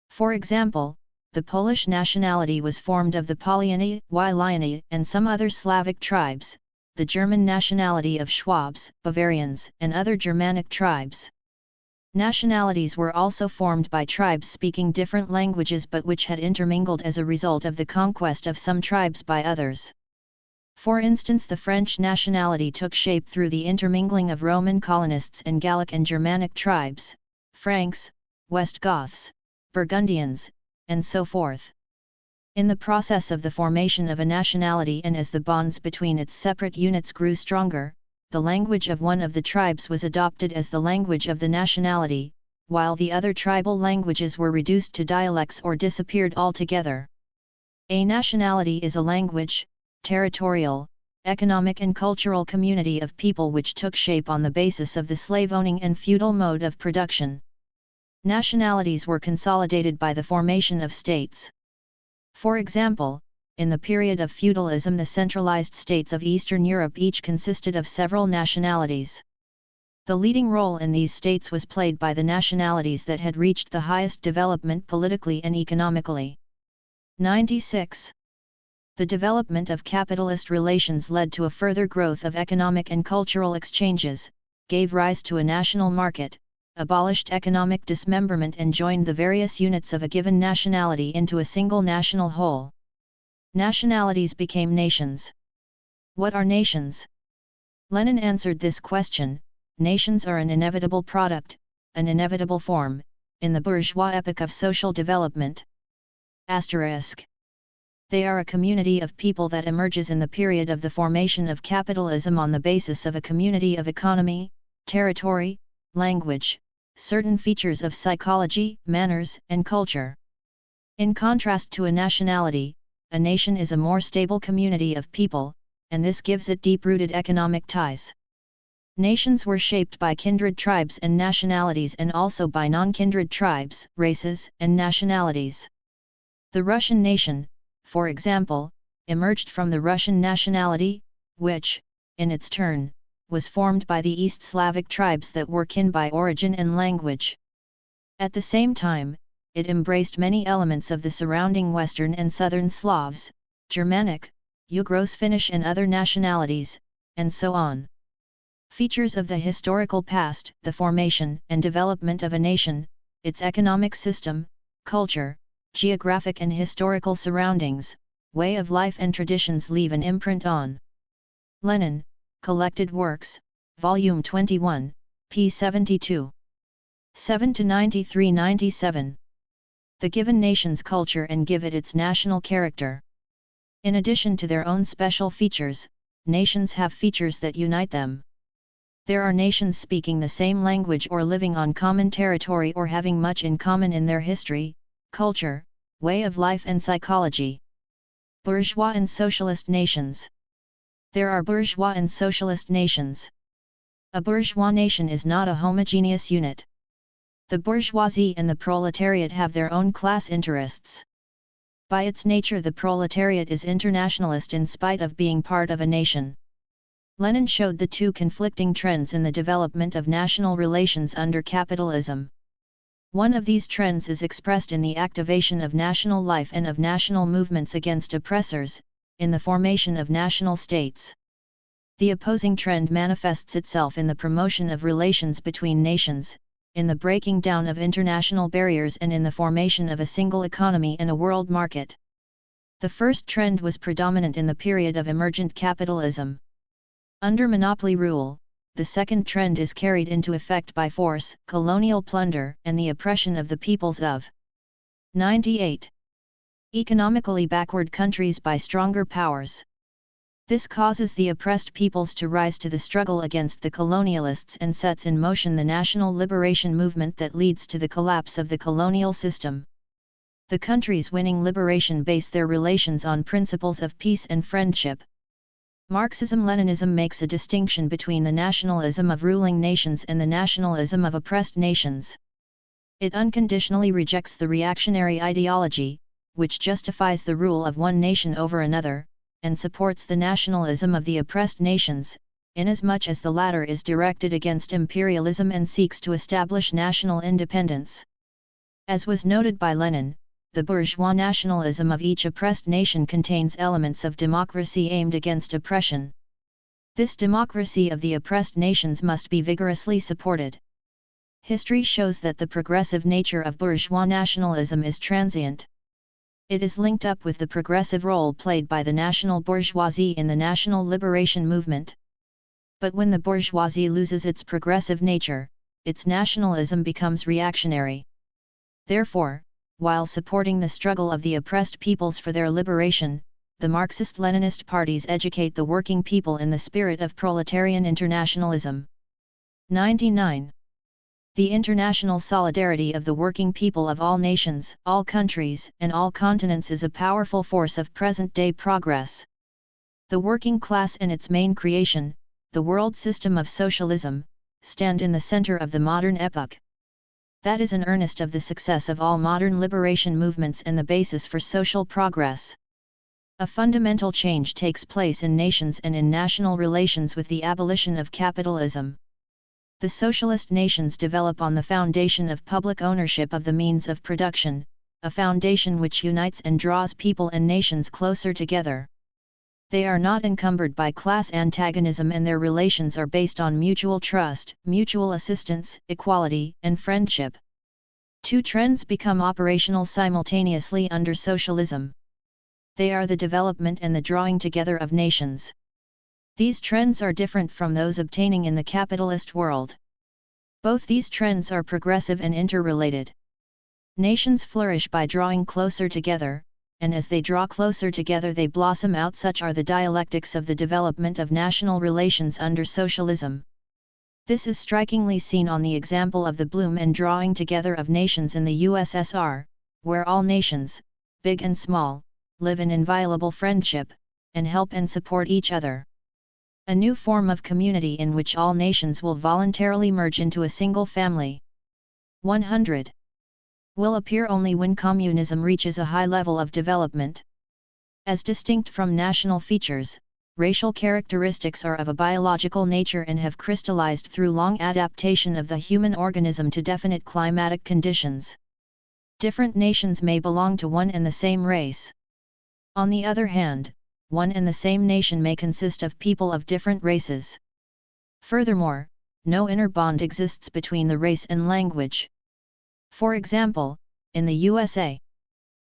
For example, the Polish nationality was formed of the Polyani, Wyliani, and some other Slavic tribes, the German nationality of Schwabs, Bavarians, and other Germanic tribes. Nationalities were also formed by tribes speaking different languages but which had intermingled as a result of the conquest of some tribes by others. For instance, the French nationality took shape through the intermingling of Roman colonists and Gallic and Germanic tribes, Franks, West Goths, Burgundians, and so forth. In the process of the formation of a nationality and as the bonds between its separate units grew stronger, the language of one of the tribes was adopted as the language of the nationality, while the other tribal languages were reduced to dialects or disappeared altogether. A nationality is a language, territorial, economic and cultural community of people which took shape on the basis of the slave-owning and feudal mode of production. Nationalities were consolidated by the formation of states. For example, in the period of feudalism, the centralized states of Eastern Europe each consisted of several nationalities. The leading role in these states was played by the nationalities that had reached the highest development politically and economically. 96. The development of capitalist relations led to a further growth of economic and cultural exchanges, gave rise to a national market, abolished economic dismemberment and joined the various units of a given nationality into a single national whole. Nationalities became nations. What are nations? Lenin answered this question: nations are an inevitable product, an inevitable form, in the bourgeois epoch of social development. Asterisk. They are a community of people that emerges in the period of the formation of capitalism on the basis of a community of economy, territory, language, certain features of psychology, manners, and culture. In contrast to a nationality, a nation is a more stable community of people, and this gives it deep-rooted economic ties. Nations were shaped by kindred tribes and nationalities and also by non-kindred tribes, races, and nationalities. The Russian nation, for example, emerged from the Russian nationality, which, in its turn, was formed by the East Slavic tribes that were kin by origin and language. At the same time, it embraced many elements of the surrounding Western and Southern Slavs, Germanic, Ugros Finnish and other nationalities, and so on. Features of the historical past: the formation and development of a nation, its economic system, culture, geographic and historical surroundings, way of life and traditions leave an imprint on. Lenin, Collected Works, Volume 21, p. 72. 7-93-97. The given nation's culture and give it its national character. In addition to their own special features, nations have features that unite them. There are nations speaking the same language or living on common territory or having much in common in their history, culture, way of life and psychology. Bourgeois and socialist nations. There are bourgeois and socialist nations. A bourgeois nation is not a homogeneous unit. The bourgeoisie and the proletariat have their own class interests. By its nature, the proletariat is internationalist in spite of being part of a nation. Lenin showed the two conflicting trends in the development of national relations under capitalism. One of these trends is expressed in the activation of national life and of national movements against oppressors, in the formation of national states. The opposing trend manifests itself in the promotion of relations between nations, in the breaking down of international barriers and in the formation of a single economy and a world market. The first trend was predominant in the period of emergent capitalism. Under monopoly rule, the second trend is carried into effect by force, colonial plunder, and the oppression of the peoples of 98. Economically backward countries by stronger powers. This causes the oppressed peoples to rise to the struggle against the colonialists and sets in motion the national liberation movement that leads to the collapse of the colonial system. The countries winning liberation base their relations on principles of peace and friendship. Marxism-Leninism makes a distinction between the nationalism of ruling nations and the nationalism of oppressed nations. It unconditionally rejects the reactionary ideology, which justifies the rule of one nation over another, and supports the nationalism of the oppressed nations, inasmuch as the latter is directed against imperialism and seeks to establish national independence. As was noted by Lenin, the bourgeois nationalism of each oppressed nation contains elements of democracy aimed against oppression. This democracy of the oppressed nations must be vigorously supported. History shows that the progressive nature of bourgeois nationalism is transient. It is linked up with the progressive role played by the national bourgeoisie in the national liberation movement. But when the bourgeoisie loses its progressive nature, its nationalism becomes reactionary. Therefore, while supporting the struggle of the oppressed peoples for their liberation, the Marxist-Leninist parties educate the working people in the spirit of proletarian internationalism. 99. The international solidarity of the working people of all nations, all countries, and all continents is a powerful force of present-day progress. The working class and its main creation, the world system of socialism, stand in the center of the modern epoch. That is an earnest of the success of all modern liberation movements and the basis for social progress. A fundamental change takes place in nations and in national relations with the abolition of capitalism. The socialist nations develop on the foundation of public ownership of the means of production, a foundation which unites and draws people and nations closer together. They are not encumbered by class antagonism and their relations are based on mutual trust, mutual assistance, equality, and friendship. Two trends become operational simultaneously under socialism. They are the development and the drawing together of nations. These trends are different from those obtaining in the capitalist world. Both these trends are progressive and interrelated. Nations flourish by drawing closer together, and as they draw closer together they blossom out. Such are the dialectics of the development of national relations under socialism. This is strikingly seen on the example of the bloom and drawing together of nations in the USSR, where all nations, big and small, live in inviolable friendship, and help and support each other. A new form of community in which all nations will voluntarily merge into a single family. 100. Will appear only when communism reaches a high level of development. As distinct from national features, racial characteristics are of a biological nature and have crystallized through long adaptation of the human organism to definite climatic conditions. Different nations may belong to one and the same race. On the other hand, one and the same nation may consist of people of different races. Furthermore, no inner bond exists between the race and language. For example, in the USA,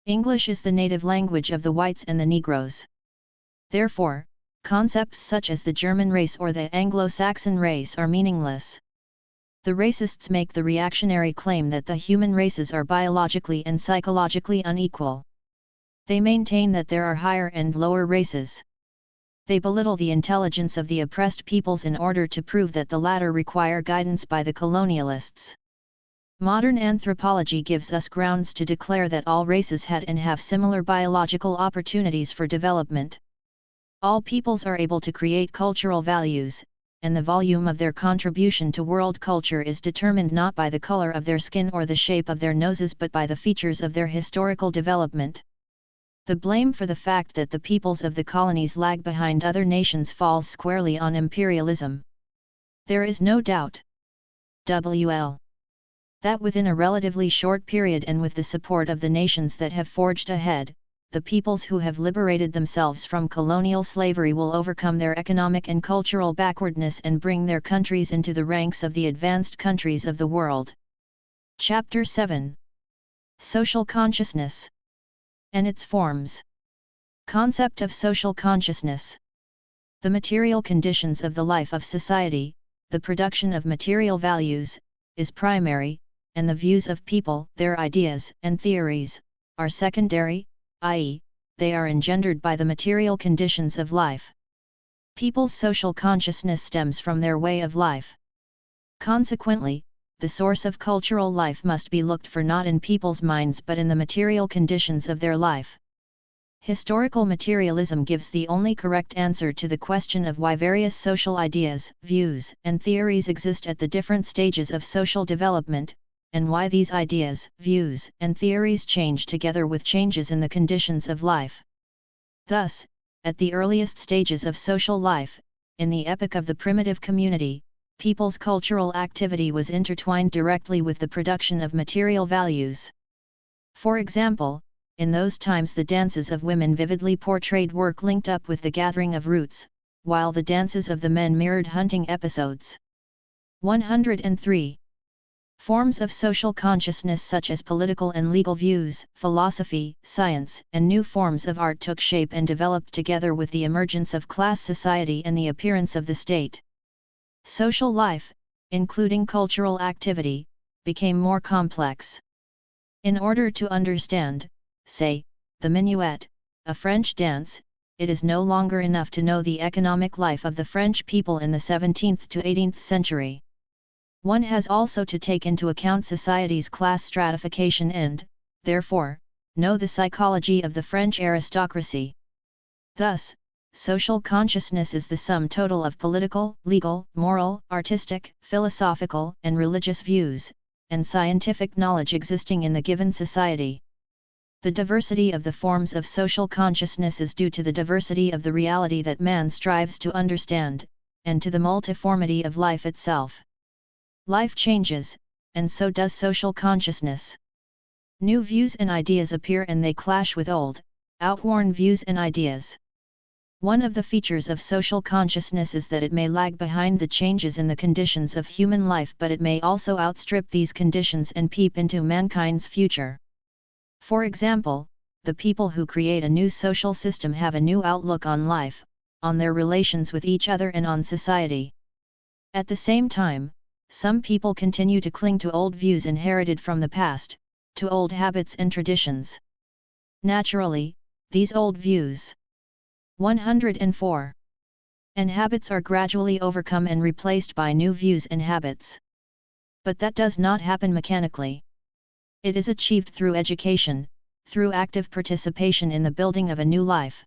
English is the native language of the whites and the Negroes. Therefore, concepts such as the German race or the Anglo-Saxon race are meaningless. The racists make the reactionary claim that the human races are biologically and psychologically unequal. They maintain that there are higher and lower races. They belittle the intelligence of the oppressed peoples in order to prove that the latter require guidance by the colonialists. Modern anthropology gives us grounds to declare that all races had and have similar biological opportunities for development. All peoples are able to create cultural values, and the volume of their contribution to world culture is determined not by the color of their skin or the shape of their noses but by the features of their historical development. The blame for the fact that the peoples of the colonies lag behind other nations falls squarely on imperialism. There is no doubt, W.L., that within a relatively short period and with the support of the nations that have forged ahead, the peoples who have liberated themselves from colonial slavery will overcome their economic and cultural backwardness and bring their countries into the ranks of the advanced countries of the world. Chapter 7. Social Consciousness and its Forms. Concept of social consciousness. The material conditions of the life of society, the production of material values, is primary, and the views of people, their ideas and theories, are secondary, i.e., they are engendered by the material conditions of life. People's social consciousness stems from their way of life. Consequently, the source of cultural life must be looked for not in people's minds but in the material conditions of their life. Historical materialism gives the only correct answer to the question of why various social ideas, views, and theories exist at the different stages of social development, and why these ideas, views, and theories change together with changes in the conditions of life. Thus, at the earliest stages of social life, in the epoch of the primitive community, people's cultural activity was intertwined directly with the production of material values. For example, in those times the dances of women vividly portrayed work linked up with the gathering of roots, while the dances of the men mirrored hunting episodes. 103. Forms of social consciousness such as political and legal views, philosophy, science, and new forms of art took shape and developed together with the emergence of class society and the appearance of the state. Social life, including cultural activity, became more complex. In order to understand, say, the minuet, a French dance, it is no longer enough to know the economic life of the French people in the 17th to 18th century. One has also to take into account society's class stratification and, therefore, know the psychology of the French aristocracy. Thus, social consciousness is the sum total of political, legal, moral, artistic, philosophical, and religious views, and scientific knowledge existing in the given society. The diversity of the forms of social consciousness is due to the diversity of the reality that man strives to understand, and to the multiformity of life itself. Life changes, and so does social consciousness. New views and ideas appear and they clash with old, outworn views and ideas. One of the features of social consciousness is that it may lag behind the changes in the conditions of human life, but it may also outstrip these conditions and peep into mankind's future. For example, the people who create a new social system have a new outlook on life, on their relations with each other and on society. At the same time, some people continue to cling to old views inherited from the past, to old habits and traditions. Naturally, these old views, 104, and habits are gradually overcome and replaced by new views and habits. But that does not happen mechanically. It is achieved through education, through active participation in the building of a new life.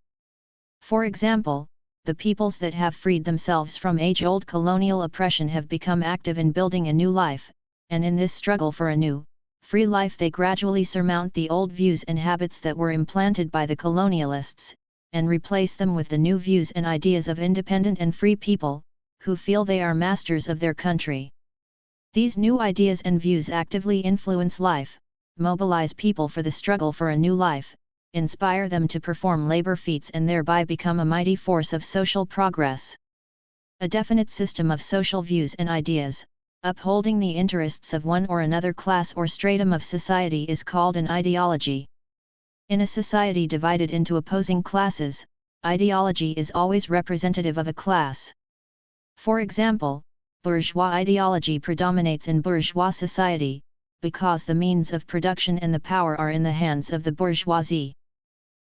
For example, the peoples that have freed themselves from age-old colonial oppression have become active in building a new life, and in this struggle for a new, free life they gradually surmount the old views and habits that were implanted by the colonialists, and replace them with the new views and ideas of independent and free people, who feel they are masters of their country. These new ideas and views actively influence life, mobilize people for the struggle for a new life, inspire them to perform labor feats and thereby become a mighty force of social progress. A definite system of social views and ideas, upholding the interests of one or another class or stratum of society is called an ideology. In a society divided into opposing classes, ideology is always representative of a class. For example, bourgeois ideology predominates in bourgeois society, because the means of production and the power are in the hands of the bourgeoisie.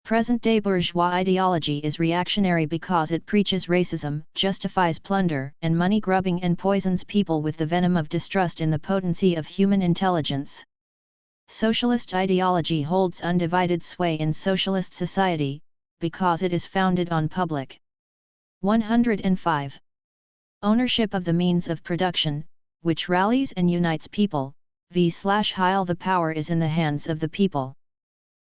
Present-day bourgeois ideology is reactionary because it preaches racism, justifies plunder and money-grubbing and poisons people with the venom of distrust in the potency of human intelligence. Socialist ideology holds undivided sway in socialist society, because it is founded on public. 105. Ownership of the means of production, which rallies and unites people, v/while the power is in the hands of the people.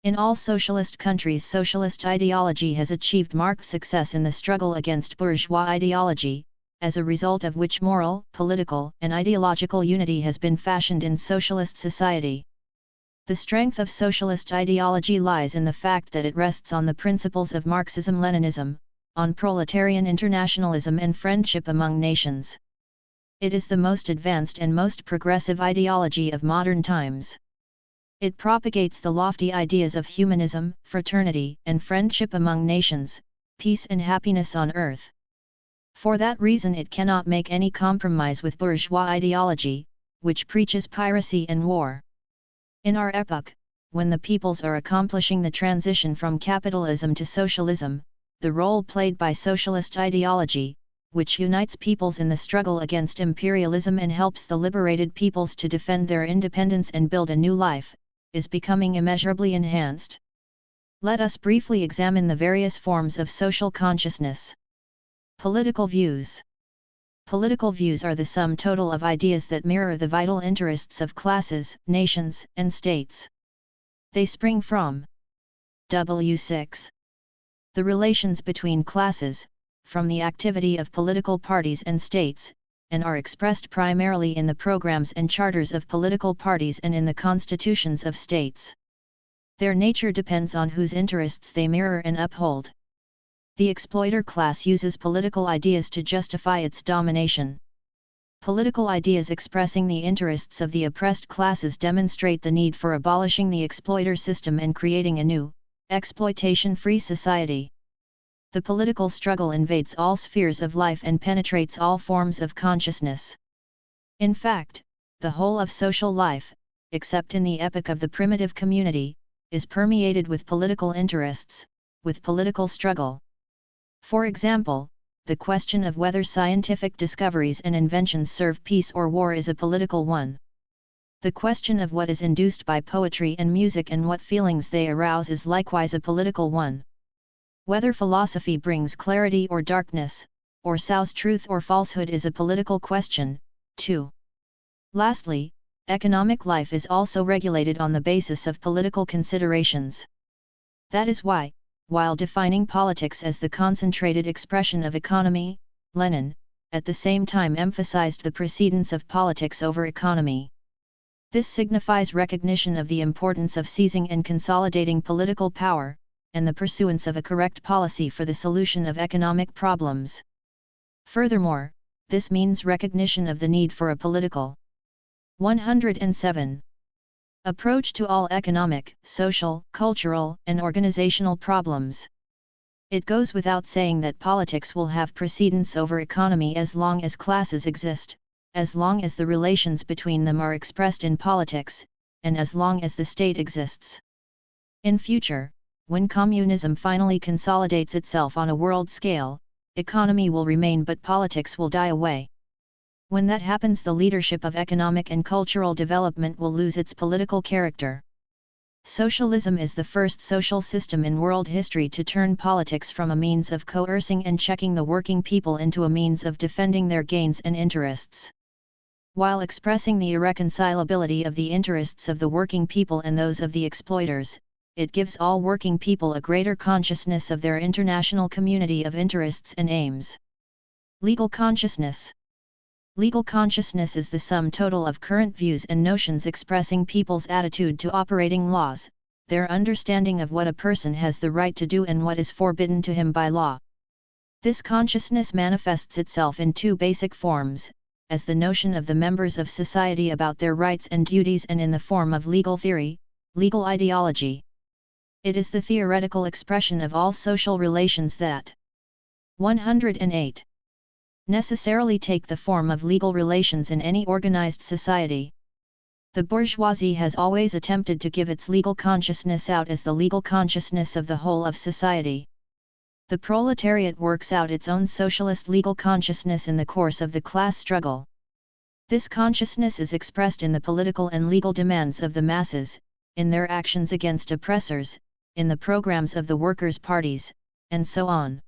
In all socialist countries, socialist ideology has achieved marked success in the struggle against bourgeois ideology, as a result of which moral, political, and ideological unity has been fashioned in socialist society. The strength of socialist ideology lies in the fact that it rests on the principles of Marxism-Leninism, on proletarian internationalism and friendship among nations. It is the most advanced and most progressive ideology of modern times. It propagates the lofty ideas of humanism, fraternity, and friendship among nations, peace and happiness on earth. For that reason it cannot make any compromise with bourgeois ideology, which preaches piracy and war. In our epoch, when the peoples are accomplishing the transition from capitalism to socialism, the role played by socialist ideology, which unites peoples in the struggle against imperialism and helps the liberated peoples to defend their independence and build a new life, is becoming immeasurably enhanced. Let us briefly examine the various forms of social consciousness. Political views. Political views are the sum total of ideas that mirror the vital interests of classes, nations, and states. They spring from W6. The relations between classes, from the activity of political parties and states, and are expressed primarily in the programs and charters of political parties and in the constitutions of states. Their nature depends on whose interests they mirror and uphold. The exploiter class uses political ideas to justify its domination. Political ideas expressing the interests of the oppressed classes demonstrate the need for abolishing the exploiter system and creating a new, exploitation-free society. The political struggle invades all spheres of life and penetrates all forms of consciousness. In fact, the whole of social life, except in the epoch of the primitive community, is permeated with political interests, with political struggle. For example, the question of whether scientific discoveries and inventions serve peace or war is a political one. The question of what is induced by poetry and music and what feelings they arouse is likewise a political one. Whether philosophy brings clarity or darkness, or sows truth or falsehood is a political question, too. Lastly, economic life is also regulated on the basis of political considerations. That is why, while defining politics as the concentrated expression of economy, Lenin, at the same time emphasized the precedence of politics over economy. This signifies recognition of the importance of seizing and consolidating political power, and the pursuance of a correct policy for the solution of economic problems. Furthermore, this means recognition of the need for a political 107. Approach to all economic, social, cultural, and organizational problems. It goes without saying that politics will have precedence over economy as long as classes exist, as long as the relations between them are expressed in politics, and as long as the state exists. In future, when communism finally consolidates itself on a world scale, economy will remain but politics will die away. When that happens, the leadership of economic and cultural development will lose its political character. Socialism is the first social system in world history to turn politics from a means of coercing and checking the working people into a means of defending their gains and interests. While expressing the irreconcilability of the interests of the working people and those of the exploiters, it gives all working people a greater consciousness of their international community of interests and aims. Legal consciousness. Legal consciousness is the sum total of current views and notions expressing people's attitude to operating laws, their understanding of what a person has the right to do and what is forbidden to him by law. This consciousness manifests itself in two basic forms, as the notion of the members of society about their rights and duties, and in the form of legal theory, legal ideology. It is the theoretical expression of all social relations that 108. Necessarily take the form of legal relations in any organized society. The bourgeoisie has always attempted to give its legal consciousness out as the legal consciousness of the whole of society. The proletariat works out its own socialist legal consciousness in the course of the class struggle. This consciousness is expressed in the political and legal demands of the masses, in their actions against oppressors, in the programs of the workers' parties, and so on.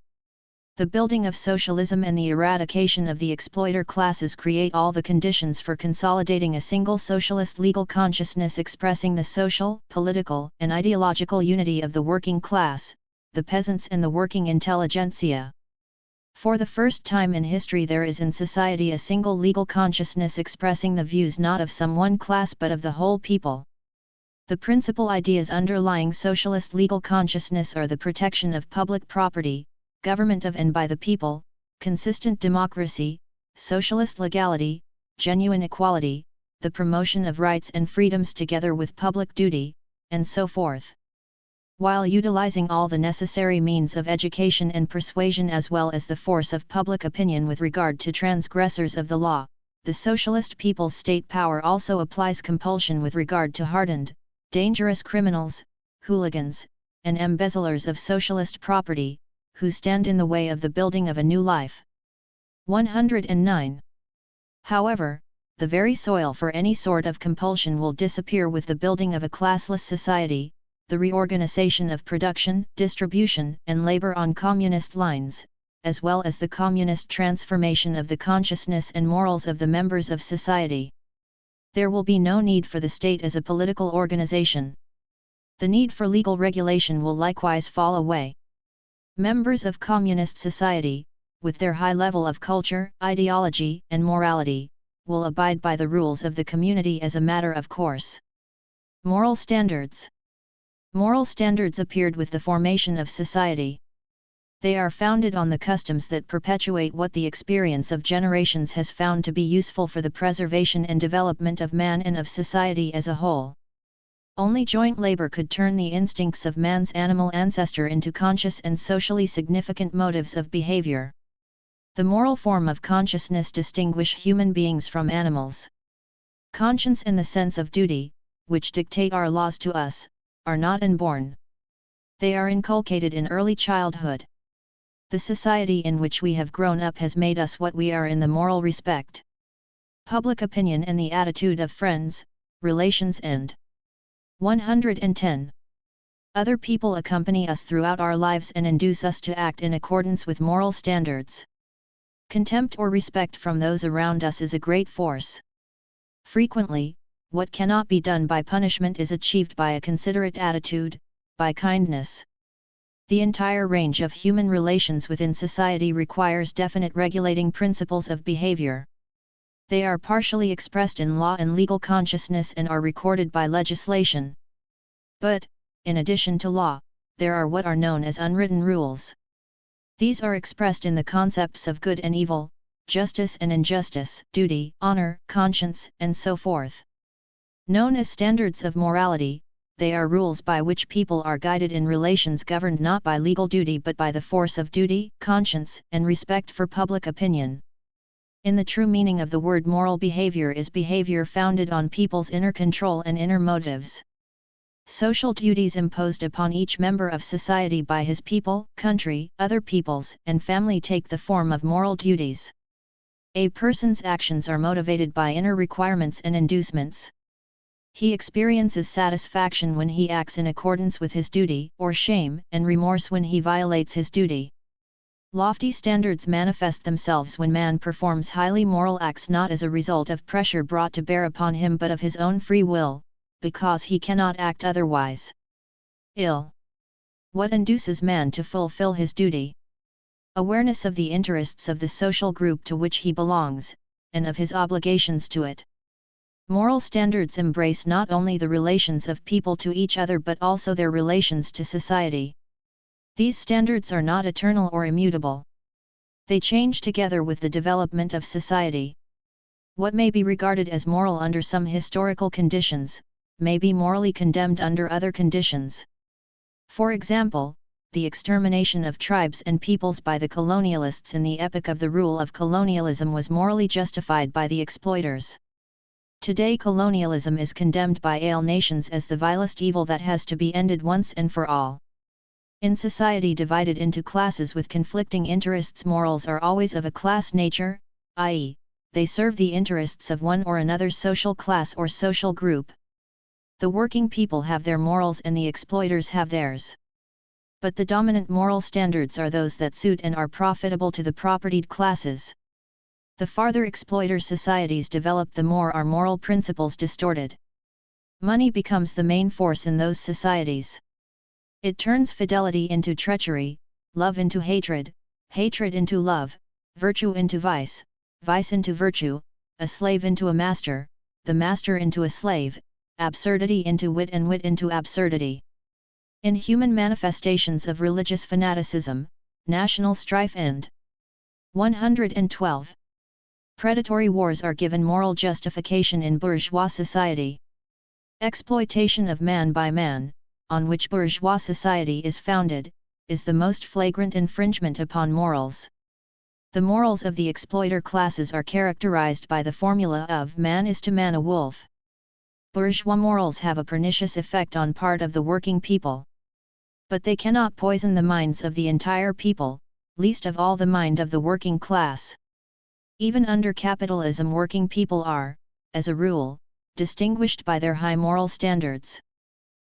The building of socialism and the eradication of the exploiter classes create all the conditions for consolidating a single socialist legal consciousness expressing the social, political, and ideological unity of the working class, the peasants and the working intelligentsia. For the first time in history there is in society a single legal consciousness expressing the views not of some one class but of the whole people. The principal ideas underlying socialist legal consciousness are the protection of public property, government of and by the people, consistent democracy, socialist legality, genuine equality, the promotion of rights and freedoms together with public duty, and so forth. While utilizing all the necessary means of education and persuasion as well as the force of public opinion with regard to transgressors of the law, the socialist people's state power also applies compulsion with regard to hardened, dangerous criminals, hooligans, and embezzlers of socialist property, who stand in the way of the building of a new life. 109. However, the very soil for any sort of compulsion will disappear with the building of a classless society, the reorganization of production, distribution, and labor on communist lines, as well as the communist transformation of the consciousness and morals of the members of society. There will be no need for the state as a political organization. The need for legal regulation will likewise fall away. Members of communist society, with their high level of culture, ideology, and morality, will abide by the rules of the community as a matter of course. Moral standards. Moral standards appeared with the formation of society. They are founded on the customs that perpetuate what the experience of generations has found to be useful for the preservation and development of man and of society as a whole. Only joint labor could turn the instincts of man's animal ancestor into conscious and socially significant motives of behavior. The moral form of consciousness distinguish human beings from animals. Conscience and the sense of duty, which dictate our laws to us, are not inborn. They are inculcated in early childhood. The society in which we have grown up has made us what we are in the moral respect. Public opinion and the attitude of friends, relations and 110. Other people accompany us throughout our lives and induce us to act in accordance with moral standards. Contempt or respect from those around us is a great force. Frequently, what cannot be done by punishment is achieved by a considerate attitude, by kindness. The entire range of human relations within society requires definite regulating principles of behavior. They are partially expressed in law and legal consciousness and are recorded by legislation. But, in addition to law, there are what are known as unwritten rules. These are expressed in the concepts of good and evil, justice and injustice, duty, honor, conscience, and so forth. Known as standards of morality, they are rules by which people are guided in relations governed not by legal duty but by the force of duty, conscience, and respect for public opinion. In the true meaning of the word, moral behavior is behavior founded on people's inner control and inner motives. Social duties imposed upon each member of society by his people, country, other peoples, and family take the form of moral duties. A person's actions are motivated by inner requirements and inducements. He experiences satisfaction when he acts in accordance with his duty, or shame and remorse when he violates his duty. Lofty standards manifest themselves when man performs highly moral acts not as a result of pressure brought to bear upon him but of his own free will, because he cannot act otherwise. What induces man to fulfill his duty? Awareness of the interests of the social group to which he belongs, and of his obligations to it. Moral standards embrace not only the relations of people to each other but also their relations to society. These standards are not eternal or immutable. They change together with the development of society. What may be regarded as moral under some historical conditions, may be morally condemned under other conditions. For example, the extermination of tribes and peoples by the colonialists in the epoch of the rule of colonialism was morally justified by the exploiters. Today colonialism is condemned by all nations as the vilest evil that has to be ended once and for all. In society divided into classes with conflicting interests, morals are always of a class nature, i.e., they serve the interests of one or another social class or social group. The working people have their morals and the exploiters have theirs. But the dominant moral standards are those that suit and are profitable to the propertied classes. The farther exploiter societies develop, the more are moral principles distorted. Money becomes the main force in those societies. It turns fidelity into treachery, love into hatred, hatred into love, virtue into vice, vice into virtue, a slave into a master, the master into a slave, absurdity into wit and wit into absurdity. In human manifestations of religious fanaticism, national strife and 112. Predatory wars are given moral justification in bourgeois society. Exploitation of man by man, on which bourgeois society is founded, is the most flagrant infringement upon morals. The morals of the exploiter classes are characterized by the formula of man is to man a wolf. Bourgeois morals have a pernicious effect on part of the working people. But they cannot poison the minds of the entire people, least of all the mind of the working class. Even under capitalism, working people are, as a rule, distinguished by their high moral standards.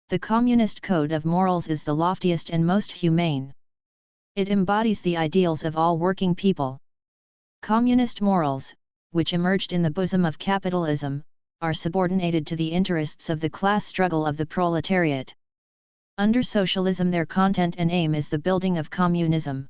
The communist code of morals is the loftiest and most humane. It embodies the ideals of all working people. Communist morals, which emerged in the bosom of capitalism, are subordinated to the interests of the class struggle of the proletariat. Under socialism, their content and aim is the building of communism.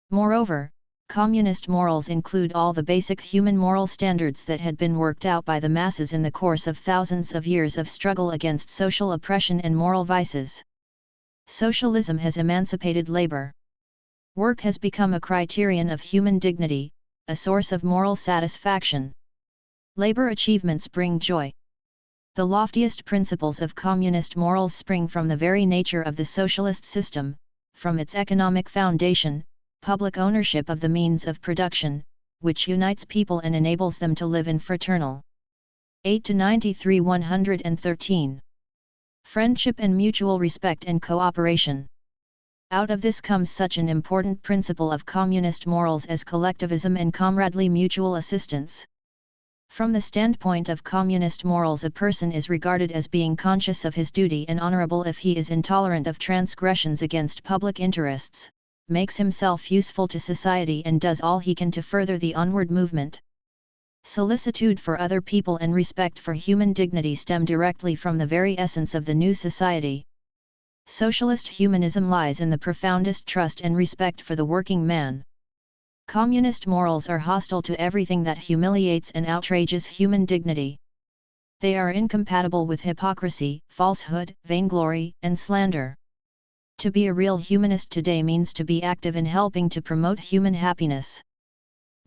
Moreover, communist morals include all the basic human moral standards that had been worked out by the masses in the course of thousands of years of struggle against social oppression and moral vices. Socialism has emancipated labor. Work has become a criterion of human dignity, a source of moral satisfaction. Labor achievements bring joy. The loftiest principles of communist morals spring from the very nature of the socialist system, from its economic foundation, public ownership of the means of production, which unites people and enables them to live in fraternal. 8-93 113. Friendship and mutual respect and cooperation. Out of this comes such an important principle of communist morals as collectivism and comradely mutual assistance. From the standpoint of communist morals, a person is regarded as being conscious of his duty and honorable if he is intolerant of transgressions against public interests, makes himself useful to society and does all he can to further the onward movement. Solicitude for other people and respect for human dignity stem directly from the very essence of the new society. Socialist humanism lies in the profoundest trust and respect for the working man. Communist morals are hostile to everything that humiliates and outrages human dignity. They are incompatible with hypocrisy, falsehood, vainglory, and slander. To be a real humanist today means to be active in helping to promote human happiness.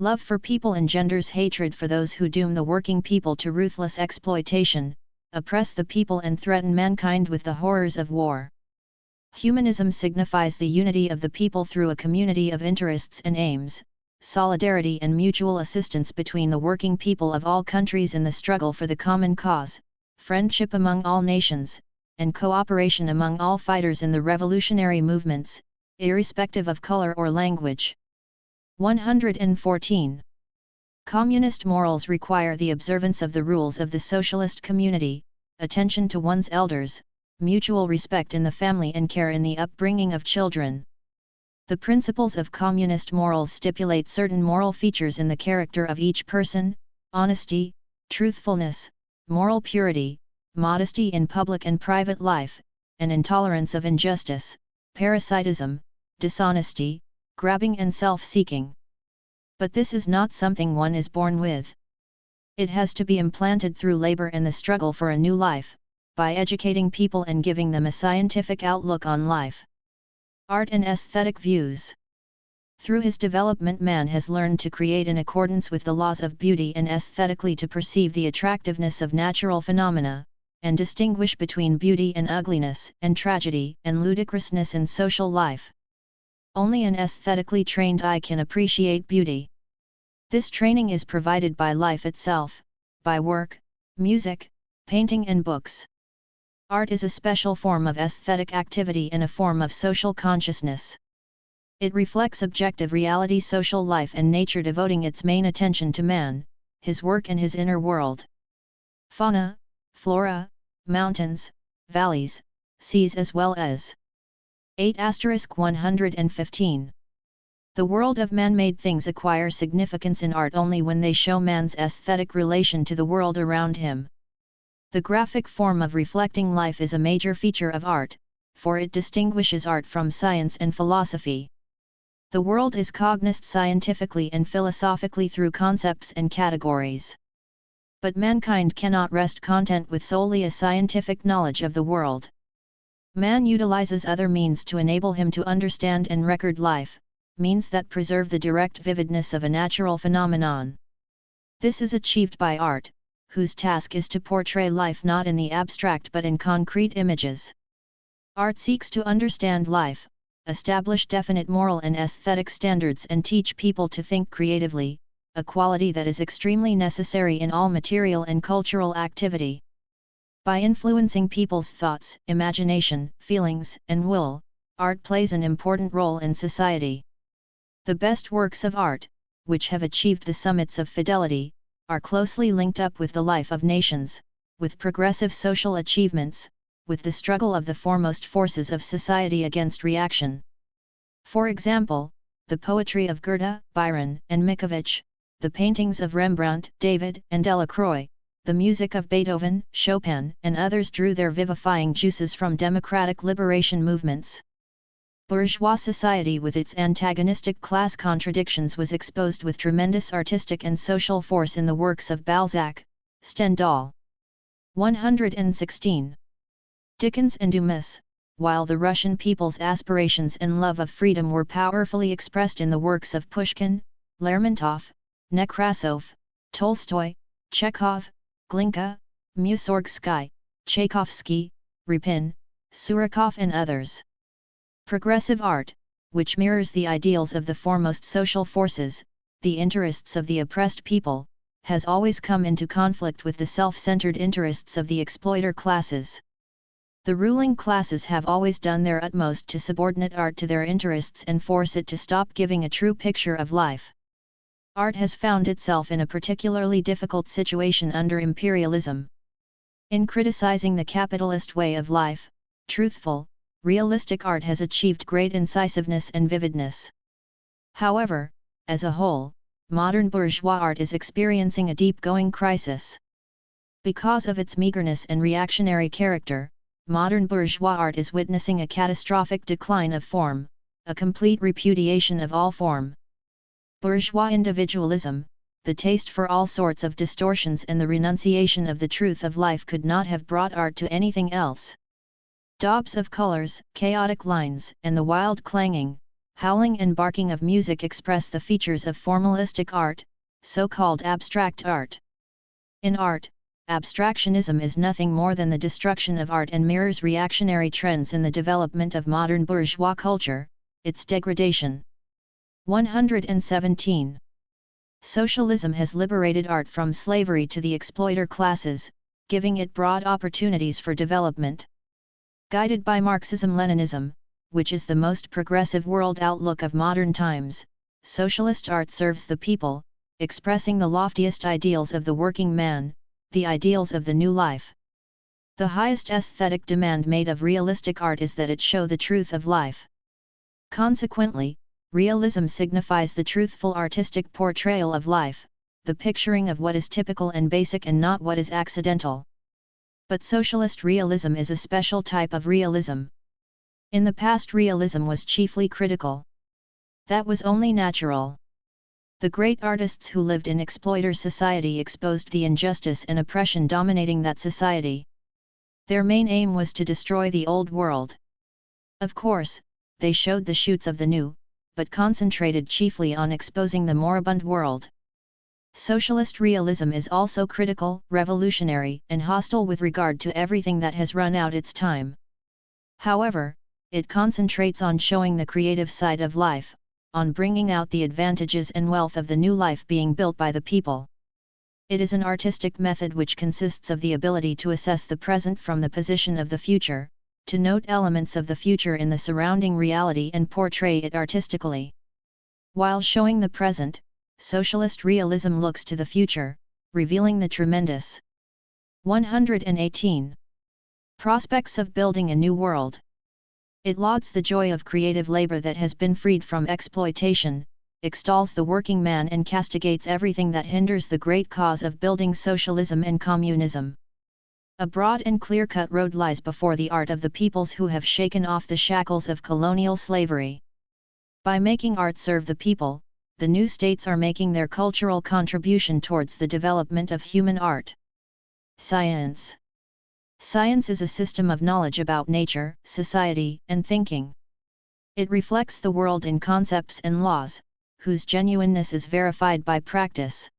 Love for people engenders hatred for those who doom the working people to ruthless exploitation, oppress the people and threaten mankind with the horrors of war. Humanism signifies the unity of the people through a community of interests and aims, solidarity and mutual assistance between the working people of all countries in the struggle for the common cause, friendship among all nations, and cooperation among all fighters in the revolutionary movements, irrespective of color or language. 114. Communist morals require the observance of the rules of the socialist community, attention to one's elders, mutual respect in the family and care in the upbringing of children. The principles of communist morals stipulate certain moral features in the character of each person: honesty, truthfulness, moral purity, modesty in public and private life, and intolerance of injustice, parasitism, dishonesty, grabbing and self-seeking. But this is not something one is born with. It has to be implanted through labor and the struggle for a new life, by educating people and giving them a scientific outlook on life. Art and aesthetic views. Through his development, man has learned to create in accordance with the laws of beauty and aesthetically to perceive the attractiveness of natural phenomena, and distinguish between beauty and ugliness, and tragedy and ludicrousness in social life. Only an aesthetically trained eye can appreciate beauty. This training is provided by life itself, by work, music, painting and books. Art is a special form of aesthetic activity and a form of social consciousness. It reflects objective reality, social life and nature, devoting its main attention to man, his work and his inner world. Fauna, flora, mountains, valleys, seas as well as 8*115. The world of man-made things acquire significance in art only when they show man's aesthetic relation to the world around him. The graphic form of reflecting life is a major feature of art, for it distinguishes art from science and philosophy. The world is cognized scientifically and philosophically through concepts and categories. But mankind cannot rest content with solely a scientific knowledge of the world. Man utilizes other means to enable him to understand and record life, means that preserve the direct vividness of a natural phenomenon. This is achieved by art, whose task is to portray life not in the abstract but in concrete images. Art seeks to understand life, establish definite moral and aesthetic standards and teach people to think creatively, a quality that is extremely necessary in all material and cultural activity. By influencing people's thoughts, imagination, feelings, and will, art plays an important role in society. The best works of art, which have achieved the summits of fidelity, are closely linked up with the life of nations, with progressive social achievements, with the struggle of the foremost forces of society against reaction. For example, the poetry of Goethe, Byron, and Mickiewicz, the paintings of Rembrandt, David, and Delacroix, the music of Beethoven, Chopin, and others drew their vivifying juices from democratic liberation movements. Bourgeois society with its antagonistic class contradictions was exposed with tremendous artistic and social force in the works of Balzac, Stendhal. 116. Dickens and Dumas, while the Russian people's aspirations and love of freedom were powerfully expressed in the works of Pushkin, Lermontov, Nekrasov, Tolstoy, Chekhov, Glinka, Mussorgsky, Tchaikovsky, Repin, Surikov and others. Progressive art, which mirrors the ideals of the foremost social forces, the interests of the oppressed people, has always come into conflict with the self-centered interests of the exploiter classes. The ruling classes have always done their utmost to subordinate art to their interests and force it to stop giving a true picture of life. Art has found itself in a particularly difficult situation under imperialism. In criticizing the capitalist way of life, truthful, realistic art has achieved great incisiveness and vividness. However, as a whole, modern bourgeois art is experiencing a deep-going crisis. Because of its meagerness and reactionary character, modern bourgeois art is witnessing a catastrophic decline of form, a complete repudiation of all form. Bourgeois individualism, the taste for all sorts of distortions and the renunciation of the truth of life could not have brought art to anything else. Daubs of colors, chaotic lines, and the wild clanging, howling and barking of music express the features of formalistic art, so-called abstract art. In art, abstractionism is nothing more than the destruction of art and mirrors reactionary trends in the development of modern bourgeois culture, its degradation. 117. Socialism has liberated art from slavery to the exploiter classes, giving it broad opportunities for development. Guided by Marxism-Leninism, which is the most progressive world outlook of modern times, socialist art serves the people, expressing the loftiest ideals of the working man, the ideals of the new life. The highest aesthetic demand made of realistic art is that it show the truth of life. Consequently, realism signifies the truthful artistic portrayal of life, the picturing of what is typical and basic and not what is accidental. But socialist realism is a special type of realism. In the past, realism was chiefly critical. That was only natural. The great artists who lived in exploiter society exposed the injustice and oppression dominating that society. Their main aim was to destroy the old world. Of course, they showed the shoots of the new, but concentrated chiefly on exposing the moribund world. Socialist realism is also critical, revolutionary, and hostile with regard to everything that has run out its time. However, it concentrates on showing the creative side of life, on bringing out the advantages and wealth of the new life being built by the people. It is an artistic method which consists of the ability to assess the present from the position of the future, to note elements of the future in the surrounding reality and portray it artistically. While showing the present, socialist realism looks to the future, revealing the tremendous 118 prospects of building a new world. It lauds the joy of creative labor that has been freed from exploitation, extols the working man and castigates everything that hinders the great cause of building socialism and communism. A broad and clear-cut road lies before the art of the peoples who have shaken off the shackles of colonial slavery. By making art serve the people, the new states are making their cultural contribution towards the development of human art. Science. Science is a system of knowledge about nature, society, and thinking. It reflects the world in concepts and laws, whose genuineness is verified by practice.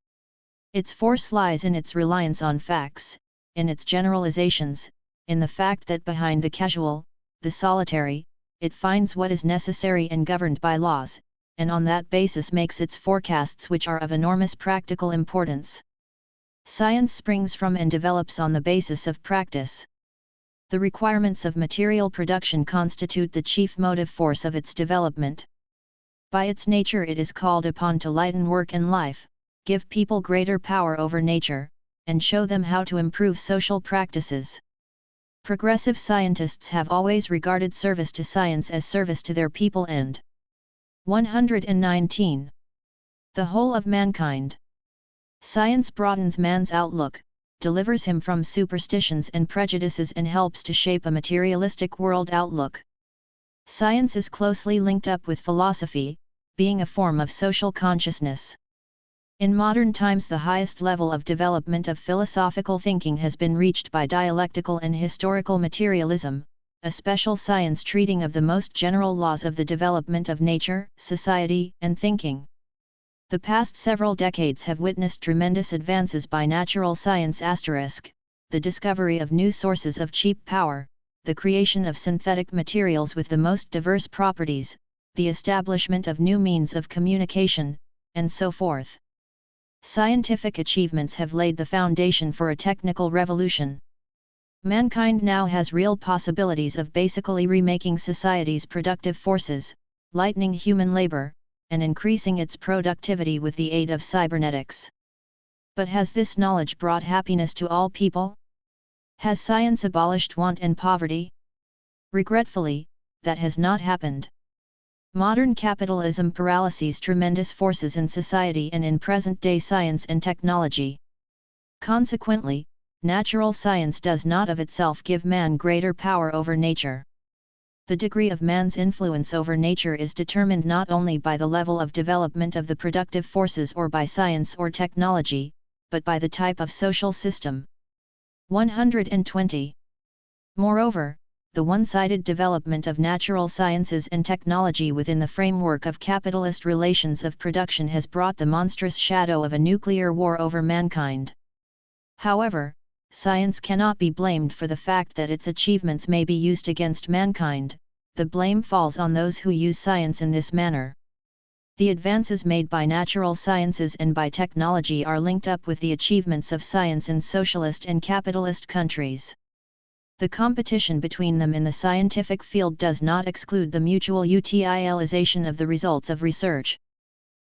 Its force lies in its reliance on facts, in its generalizations, in the fact that behind the casual, the solitary, it finds what is necessary and governed by laws, and on that basis makes its forecasts which are of enormous practical importance. Science springs from and develops on the basis of practice. The requirements of material production constitute the chief motive force of its development. By its nature it is called upon to lighten work and life, give people greater power over nature, and show them how to improve social practices. Progressive scientists have always regarded service to science as service to their people and 119. The whole of mankind. Science broadens man's outlook, delivers him from superstitions and prejudices and helps to shape a materialistic world outlook. Science is closely linked up with philosophy, being a form of social consciousness. In modern times the highest level of development of philosophical thinking has been reached by dialectical and historical materialism, a special science treating of the most general laws of the development of nature, society, and thinking. The past several decades have witnessed tremendous advances by natural science *, the discovery of new sources of cheap power, the creation of synthetic materials with the most diverse properties, the establishment of new means of communication, and so forth. Scientific achievements have laid the foundation for a technical revolution. Mankind now has real possibilities of basically remaking society's productive forces, lightening human labor, and increasing its productivity with the aid of cybernetics. But has this knowledge brought happiness to all people? Has science abolished want and poverty? Regretfully, that has not happened. Modern capitalism paralyses tremendous forces in society and in present-day science and technology. Consequently, natural science does not of itself give man greater power over nature. The degree of man's influence over nature is determined not only by the level of development of the productive forces or by science or technology, but by the type of social system. 120. Moreover, the one-sided development of natural sciences and technology within the framework of capitalist relations of production has brought the monstrous shadow of a nuclear war over mankind. However, science cannot be blamed for the fact that its achievements may be used against mankind. The blame falls on those who use science in this manner. The advances made by natural sciences and by technology are linked up with the achievements of science in socialist and capitalist countries. The competition between them in the scientific field does not exclude the mutual utilization of the results of research.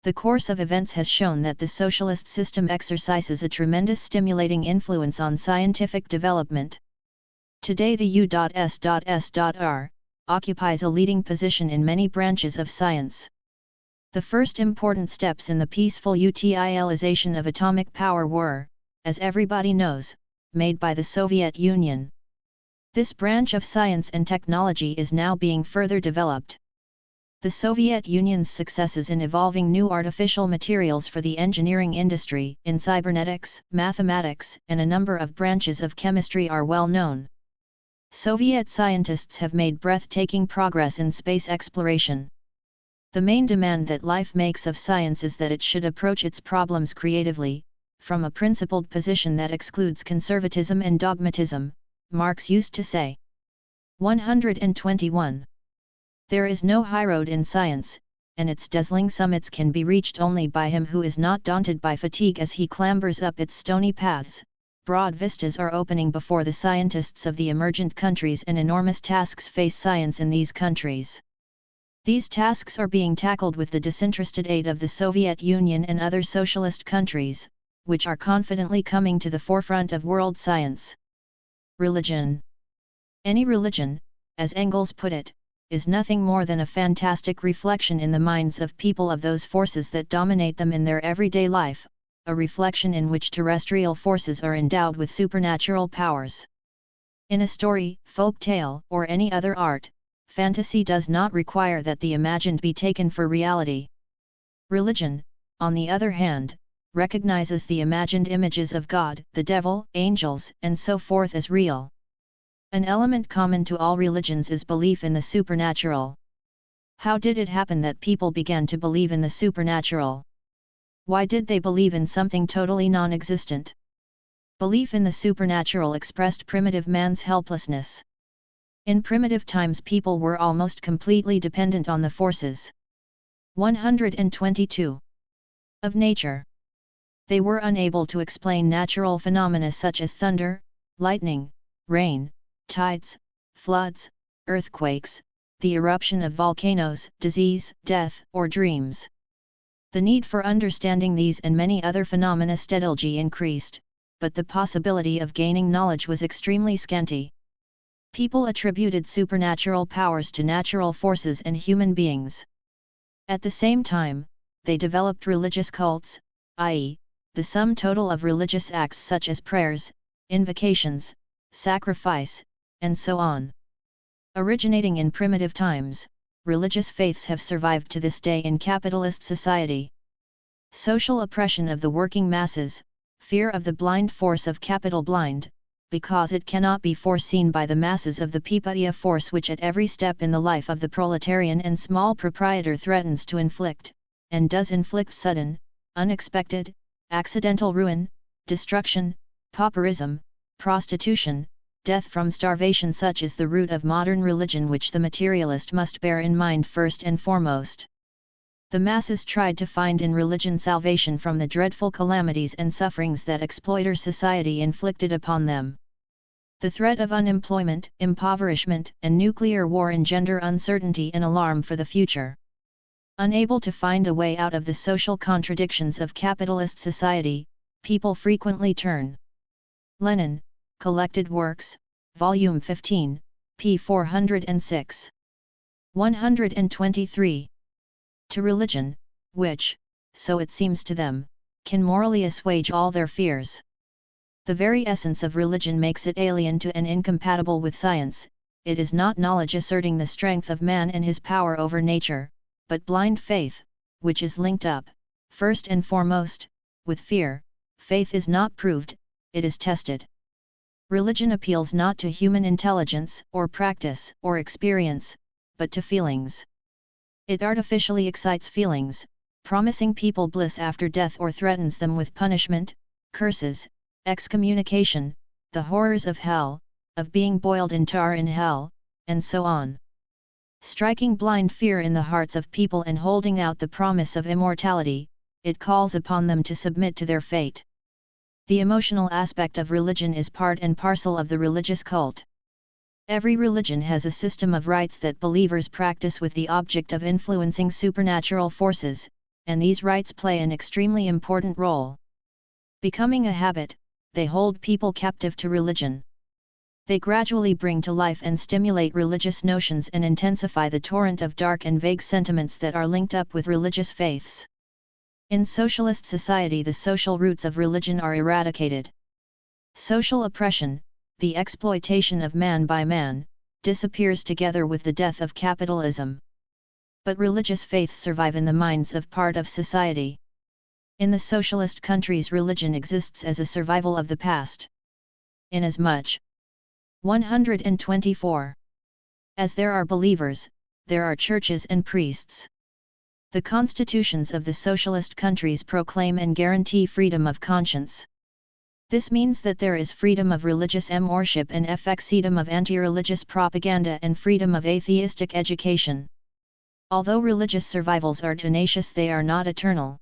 The course of events has shown that the socialist system exercises a tremendous stimulating influence on scientific development. Today the U.S.S.R. occupies a leading position in many branches of science. The first important steps in the peaceful utilization of atomic power were, as everybody knows, made by the Soviet Union. This branch of science and technology is now being further developed. The Soviet Union's successes in evolving new artificial materials for the engineering industry, in cybernetics, mathematics, and a number of branches of chemistry are well known. Soviet scientists have made breathtaking progress in space exploration. The main demand that life makes of science is that it should approach its problems creatively, from a principled position that excludes conservatism and dogmatism, Marx used to say. 121. There is no highroad in science, and its dazzling summits can be reached only by him who is not daunted by fatigue as he clambers up its stony paths. Broad vistas are opening before the scientists of the emergent countries and enormous tasks face science in these countries. These tasks are being tackled with the disinterested aid of the Soviet Union and other socialist countries, which are confidently coming to the forefront of world science. Religion. Any religion, as Engels put it, is nothing more than a fantastic reflection in the minds of people of those forces that dominate them in their everyday life, a reflection in which terrestrial forces are endowed with supernatural powers. In a story, folk tale, or any other art, fantasy does not require that the imagined be taken for reality. Religion, on the other hand, recognizes the imagined images of God, the devil, angels, and so forth as real. An element common to all religions is belief in the supernatural. How did it happen that people began to believe in the supernatural? Why did they believe in something totally non-existent? Belief in the supernatural expressed primitive man's helplessness. In primitive times people were almost completely dependent on the forces 122 of nature. They were unable to explain natural phenomena such as thunder, lightning, rain, tides, floods, earthquakes, the eruption of volcanoes, disease, death, or dreams. The need for understanding these and many other phenomena steadily increased, but the possibility of gaining knowledge was extremely scanty. People attributed supernatural powers to natural forces and human beings. At the same time, they developed religious cults, i.e., the sum total of religious acts such as prayers, invocations, sacrifice, and so on. Originating in primitive times, religious faiths have survived to this day in capitalist society. Social oppression of the working masses, fear of the blind force of capital blind, because it cannot be foreseen by the masses of the people, a force which at every step in the life of the proletarian and small proprietor threatens to inflict, and does inflict sudden, unexpected, accidental ruin, destruction, pauperism, prostitution, death from starvation. Such is the root of modern religion, which the materialist must bear in mind first and foremost. The masses tried to find in religion salvation from the dreadful calamities and sufferings that exploiter society inflicted upon them. The threat of unemployment, impoverishment, and nuclear war engender uncertainty and alarm for the future. Unable to find a way out of the social contradictions of capitalist society, people frequently turn. Lenin, Collected Works, Volume 15, p. 406. 123. To religion, which, so it seems to them, can morally assuage all their fears. The very essence of religion makes it alien to and incompatible with science. It is not knowledge asserting the strength of man and his power over nature, but blind faith, which is linked up, first and foremost, with fear. Faith is not proved, it is tested. Religion appeals not to human intelligence, or practice, or experience, but to feelings. It artificially excites feelings, promising people bliss after death, or threatens them with punishment, curses, excommunication, the horrors of hell, of being boiled in tar in hell, and so on. Striking blind fear in the hearts of people and holding out the promise of immortality, it calls upon them to submit to their fate. The emotional aspect of religion is part and parcel of the religious cult. Every religion has a system of rites that believers practice with the object of influencing supernatural forces, and these rites play an extremely important role. Becoming a habit, they hold people captive to religion. They gradually bring to life and stimulate religious notions and intensify the torrent of dark and vague sentiments that are linked up with religious faiths. In socialist society, the social roots of religion are eradicated. Social oppression, the exploitation of man by man, disappears together with the death of capitalism. But religious faiths survive in the minds of part of society. In the socialist countries, religion exists as a survival of the past. Inasmuch 124. As there are believers, there are churches and priests. The constitutions of the socialist countries proclaim and guarantee freedom of conscience. This means that there is freedom of religious worship and freedom of anti-religious propaganda and freedom of atheistic education. Although religious survivals are tenacious, they are not eternal.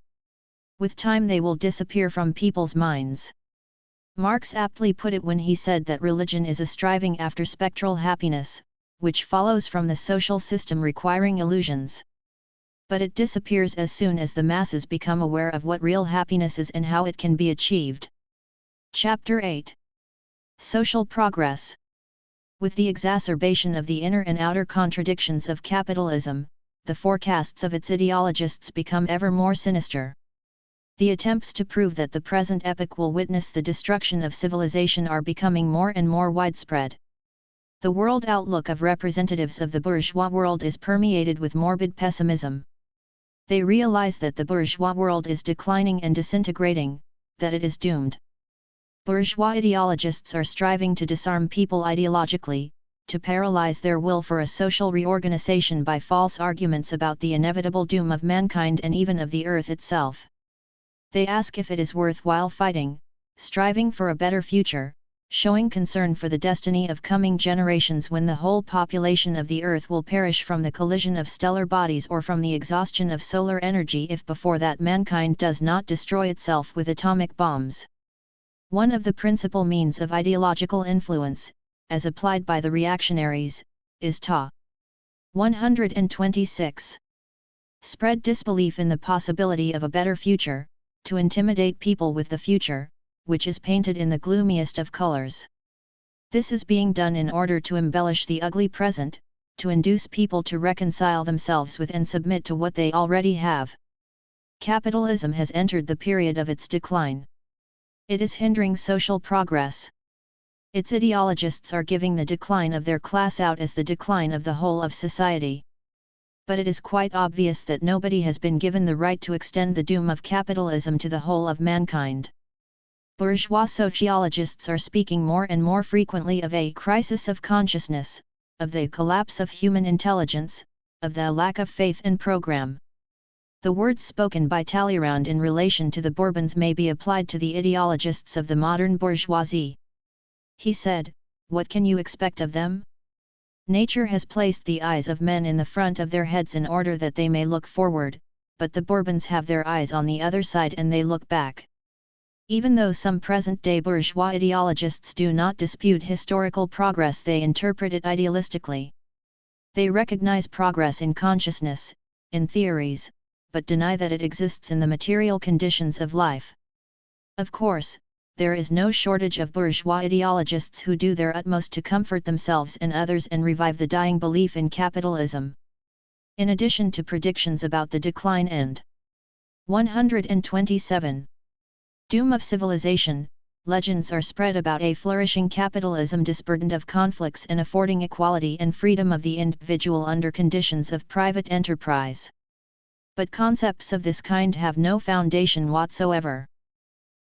With time they will disappear from people's minds. Marx aptly put it when he said that religion is a striving after spectral happiness, which follows from the social system requiring illusions. But it disappears as soon as the masses become aware of what real happiness is and how it can be achieved. Chapter 8. Social Progress. With the exacerbation of the inner and outer contradictions of capitalism, the forecasts of its ideologists become ever more sinister. The attempts to prove that the present epoch will witness the destruction of civilization are becoming more and more widespread. The world outlook of representatives of the bourgeois world is permeated with morbid pessimism. They realize that the bourgeois world is declining and disintegrating, that it is doomed. Bourgeois ideologists are striving to disarm people ideologically, to paralyze their will for a social reorganization by false arguments about the inevitable doom of mankind and even of the earth itself. They ask if it is worthwhile fighting, striving for a better future, showing concern for the destiny of coming generations when the whole population of the earth will perish from the collision of stellar bodies or from the exhaustion of solar energy if before that mankind does not destroy itself with atomic bombs. One of the principal means of ideological influence, as applied by the reactionaries, is to 126. Spread disbelief in the possibility of a better future, to intimidate people with the future, which is painted in the gloomiest of colors. This is being done in order to embellish the ugly present, to induce people to reconcile themselves with and submit to what they already have. Capitalism has entered the period of its decline. It is hindering social progress. Its ideologists are giving the decline of their class out as the decline of the whole of society. But it is quite obvious that nobody has been given the right to extend the doom of capitalism to the whole of mankind. Bourgeois sociologists are speaking more and more frequently of a crisis of consciousness, of the collapse of human intelligence, of the lack of faith and program. The words spoken by Talleyrand in relation to the Bourbons may be applied to the ideologists of the modern bourgeoisie. He said, "What can you expect of them? Nature has placed the eyes of men in the front of their heads in order that they may look forward, but the Bourbons have their eyes on the other side and they look back." Even though some present-day bourgeois ideologists do not dispute historical progress, they interpret it idealistically. They recognize progress in consciousness, in theories, but deny that it exists in the material conditions of life. Of course, there is no shortage of bourgeois ideologists who do their utmost to comfort themselves and others and revive the dying belief in capitalism. In addition to predictions about the decline and 127. Doom of civilization, legends are spread about a flourishing capitalism disburdened of conflicts and affording equality and freedom of the individual under conditions of private enterprise. But concepts of this kind have no foundation whatsoever.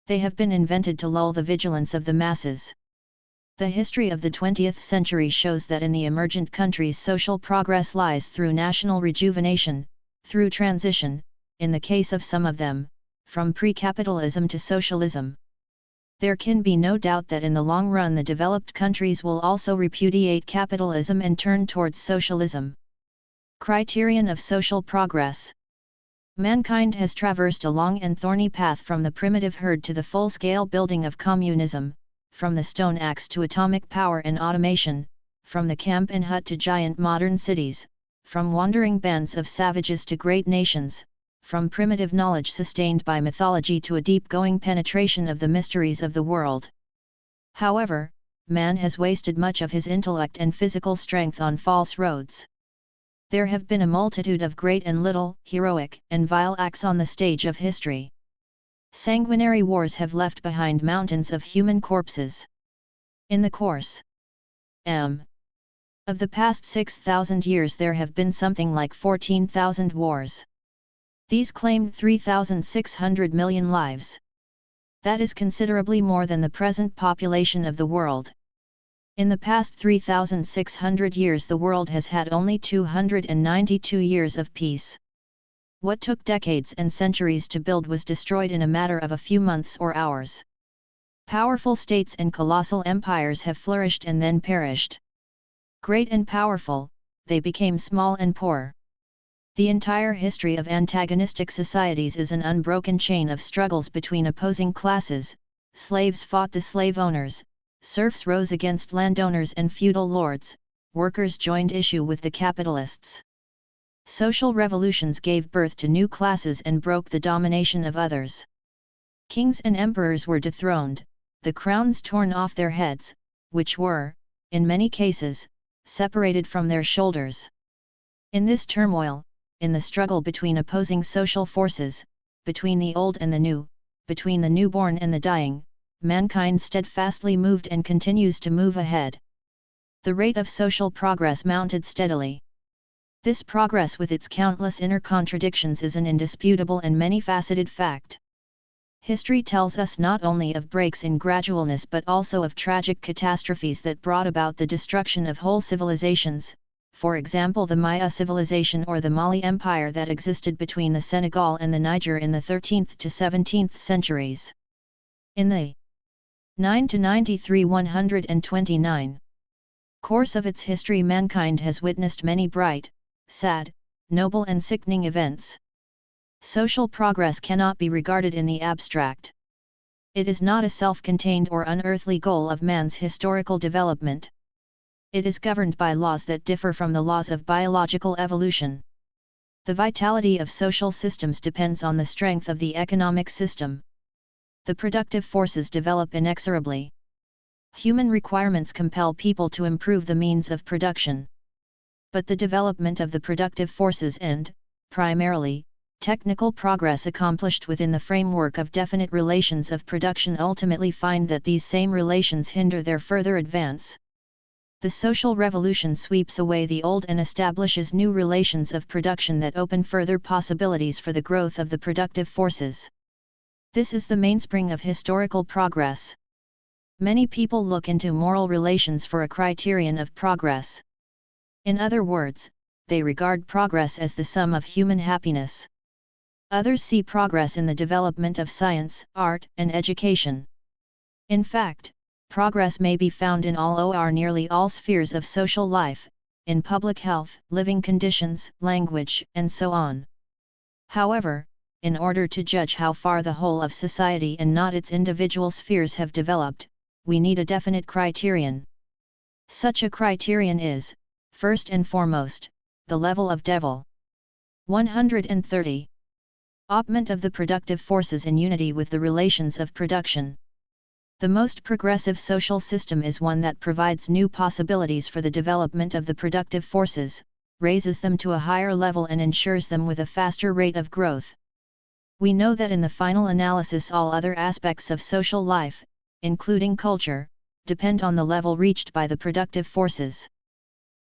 They have been invented to lull the vigilance of the masses. The history of the 20th century shows that in the emergent countries social progress lies through national rejuvenation, through transition, in the case of some of them, from pre-capitalism to socialism. There can be no doubt that in the long run the developed countries will also repudiate capitalism and turn towards socialism. Criterion of social progress. Mankind has traversed a long and thorny path from the primitive herd to the full-scale building of communism, from the stone axe to atomic power and automation, from the camp and hut to giant modern cities, from wandering bands of savages to great nations, from primitive knowledge sustained by mythology to a deep-going penetration of the mysteries of the world. However, man has wasted much of his intellect and physical strength on false roads. There have been a multitude of great and little, heroic and vile acts on the stage of history. Sanguinary wars have left behind mountains of human corpses. In the course of the past 6,000 years there have been something like 14,000 wars. These claimed 3,600 million lives. That is considerably more than the present population of the world. In the past 3,600 years the world has had only 292 years of peace. What took decades and centuries to build was destroyed in a matter of a few months or hours. Powerful states and colossal empires have flourished and then perished. Great and powerful, they became small and poor. The entire history of antagonistic societies is an unbroken chain of struggles between opposing classes. Slaves fought the slave owners, serfs rose against landowners and feudal lords, workers joined issue with the capitalists. Social revolutions gave birth to new classes and broke the domination of others. Kings and emperors were dethroned, the crowns torn off their heads, which were, in many cases, separated from their shoulders. In this turmoil, in the struggle between opposing social forces, between the old and the new, between the newborn and the dying, mankind steadfastly moved and continues to move ahead. The rate of social progress mounted steadily. This progress with its countless inner contradictions is an indisputable and many-faceted fact. History tells us not only of breaks in gradualness but also of tragic catastrophes that brought about the destruction of whole civilizations, for example the Maya civilization or the Mali Empire that existed between the Senegal and the Niger in the 13th to 17th centuries. In the 9 to 93 129 course of its history mankind has witnessed many bright, sad, noble and sickening events. Social progress cannot be regarded in the abstract. It is not a self-contained or unearthly goal of man's historical development. It is governed by laws that differ from the laws of biological evolution. The vitality of social systems depends on the strength of the economic system. The productive forces develop inexorably. Human requirements compel people to improve the means of production. But the development of the productive forces and, primarily, technical progress accomplished within the framework of definite relations of production ultimately find that these same relations hinder their further advance. The social revolution sweeps away the old and establishes new relations of production that open further possibilities for the growth of the productive forces. This is the mainspring of historical progress. Many people look into moral relations for a criterion of progress. In other words, they regard progress as the sum of human happiness. Others see progress in the development of science, art, and education. In fact, progress may be found in all or nearly all spheres of social life, in public health, living conditions, language, and so on. However, in order to judge how far the whole of society and not its individual spheres have developed, we need a definite criterion. Such a criterion is, first and foremost, the level of devil. 130. Oppment of the productive forces in unity with the relations of production. The most progressive social system is one that provides new possibilities for the development of the productive forces, raises them to a higher level and ensures them with a faster rate of growth. We know that in the final analysis all other aspects of social life, including culture, depend on the level reached by the productive forces.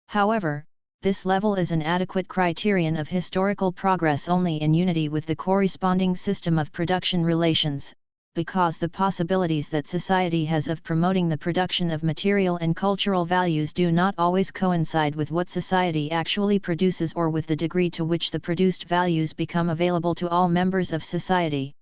However, this level is an adequate criterion of historical progress only in unity with the corresponding system of production relations, because the possibilities that society has of promoting the production of material and cultural values do not always coincide with what society actually produces or with the degree to which the produced values become available to all members of society.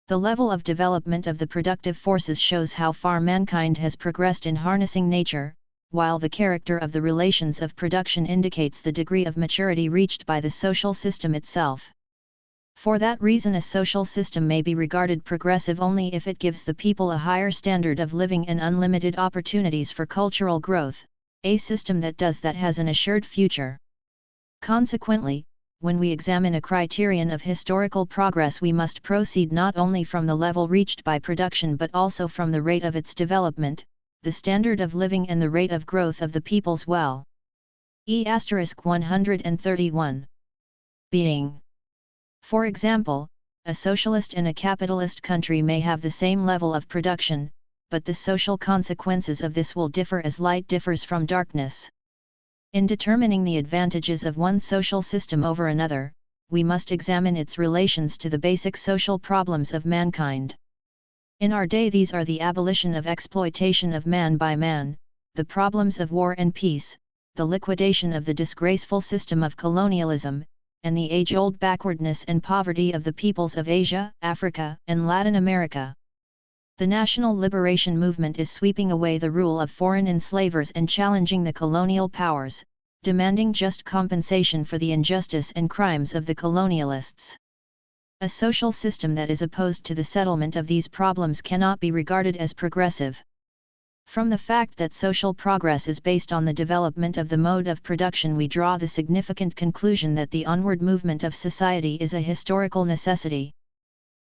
The level of development of the productive forces shows how far mankind has progressed in harnessing nature, while the character of the relations of production indicates the degree of maturity reached by the social system itself. For that reason, a social system may be regarded progressive only if it gives the people a higher standard of living and unlimited opportunities for cultural growth. A system that does that has an assured future. Consequently, when we examine a criterion of historical progress, we must proceed not only from the level reached by production but also from the rate of its development, the standard of living and the rate of growth of the people's well. E*131. Being. For example, a socialist and a capitalist country may have the same level of production, but the social consequences of this will differ as light differs from darkness. In determining the advantages of one social system over another, we must examine its relations to the basic social problems of mankind. In our day, these are the abolition of exploitation of man by man, the problems of war and peace, the liquidation of the disgraceful system of colonialism, and the age-old backwardness and poverty of the peoples of Asia, Africa, and Latin America. The national liberation movement is sweeping away the rule of foreign enslavers and challenging the colonial powers, demanding just compensation for the injustice and crimes of the colonialists. A social system that is opposed to the settlement of these problems cannot be regarded as progressive. From the fact that social progress is based on the development of the mode of production, we draw the significant conclusion that the onward movement of society is a historical necessity.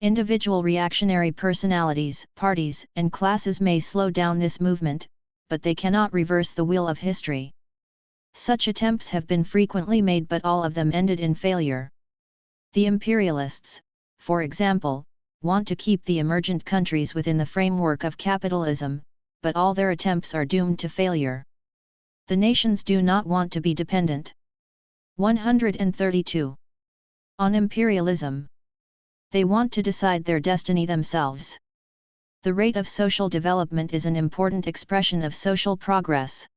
Individual reactionary personalities, parties, and classes may slow down this movement, but they cannot reverse the wheel of history. Such attempts have been frequently made, but all of them ended in failure. The imperialists, for example, want to keep the emergent countries within the framework of capitalism, but all their attempts are doomed to failure. The nations do not want to be dependent. 132. On imperialism. They want to decide their destiny themselves. The rate of social development is an important expression of social progress.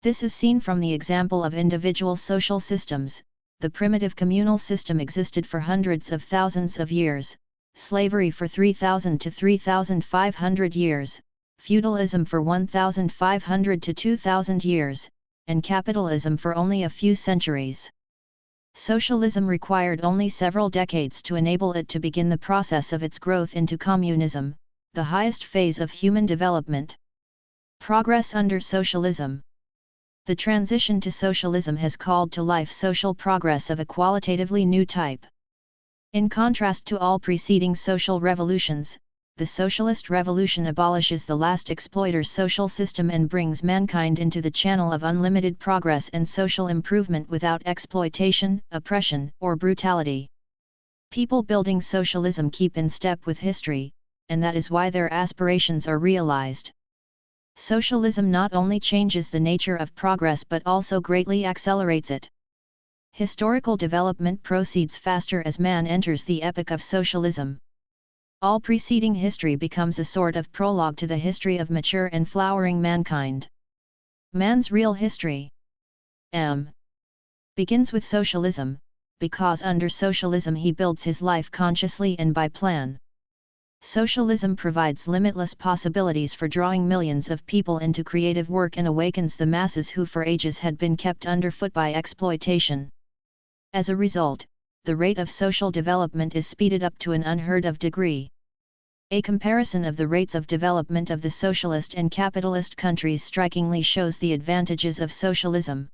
This is seen from the example of individual social systems. The primitive communal system existed for hundreds of thousands of years, slavery for 3,000 to 3,500 years, feudalism for 1,500 to 2,000 years, and capitalism for only a few centuries. Socialism required only several decades to enable it to begin the process of its growth into communism, the highest phase of human development. Progress under socialism. The transition to socialism has called to life social progress of a qualitatively new type. In contrast to all preceding social revolutions, the socialist revolution abolishes the last exploiter's social system and brings mankind into the channel of unlimited progress and social improvement without exploitation, oppression, or brutality. People building socialism keep in step with history, and that is why their aspirations are realized. Socialism not only changes the nature of progress but also greatly accelerates it. Historical development proceeds faster as man enters the epoch of socialism. All preceding history becomes a sort of prologue to the history of mature and flowering mankind. Man's real history begins with socialism, because under socialism he builds his life consciously and by plan. Socialism provides limitless possibilities for drawing millions of people into creative work and awakens the masses who for ages had been kept underfoot by exploitation. As a result, the rate of social development is speeded up to an unheard of degree. A comparison of the rates of development of the socialist and capitalist countries strikingly shows the advantages of socialism.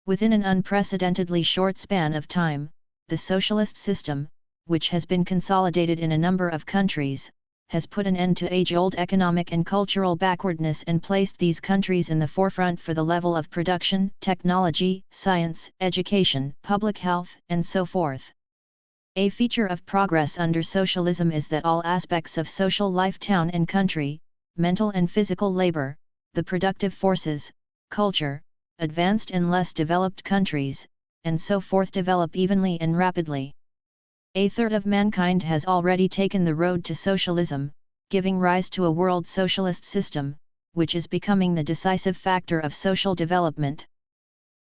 Within an unprecedentedly short span of time, the socialist system, which has been consolidated in a number of countries, has put an end to age-old economic and cultural backwardness and placed these countries in the forefront for the level of production, technology, science, education, public health, and so forth. A feature of progress under socialism is that all aspects of social life, town and country, mental and physical labor, the productive forces, culture, advanced and less developed countries, and so forth develop evenly and rapidly. A third of mankind has already taken the road to socialism, giving rise to a world socialist system, which is becoming the decisive factor of social development.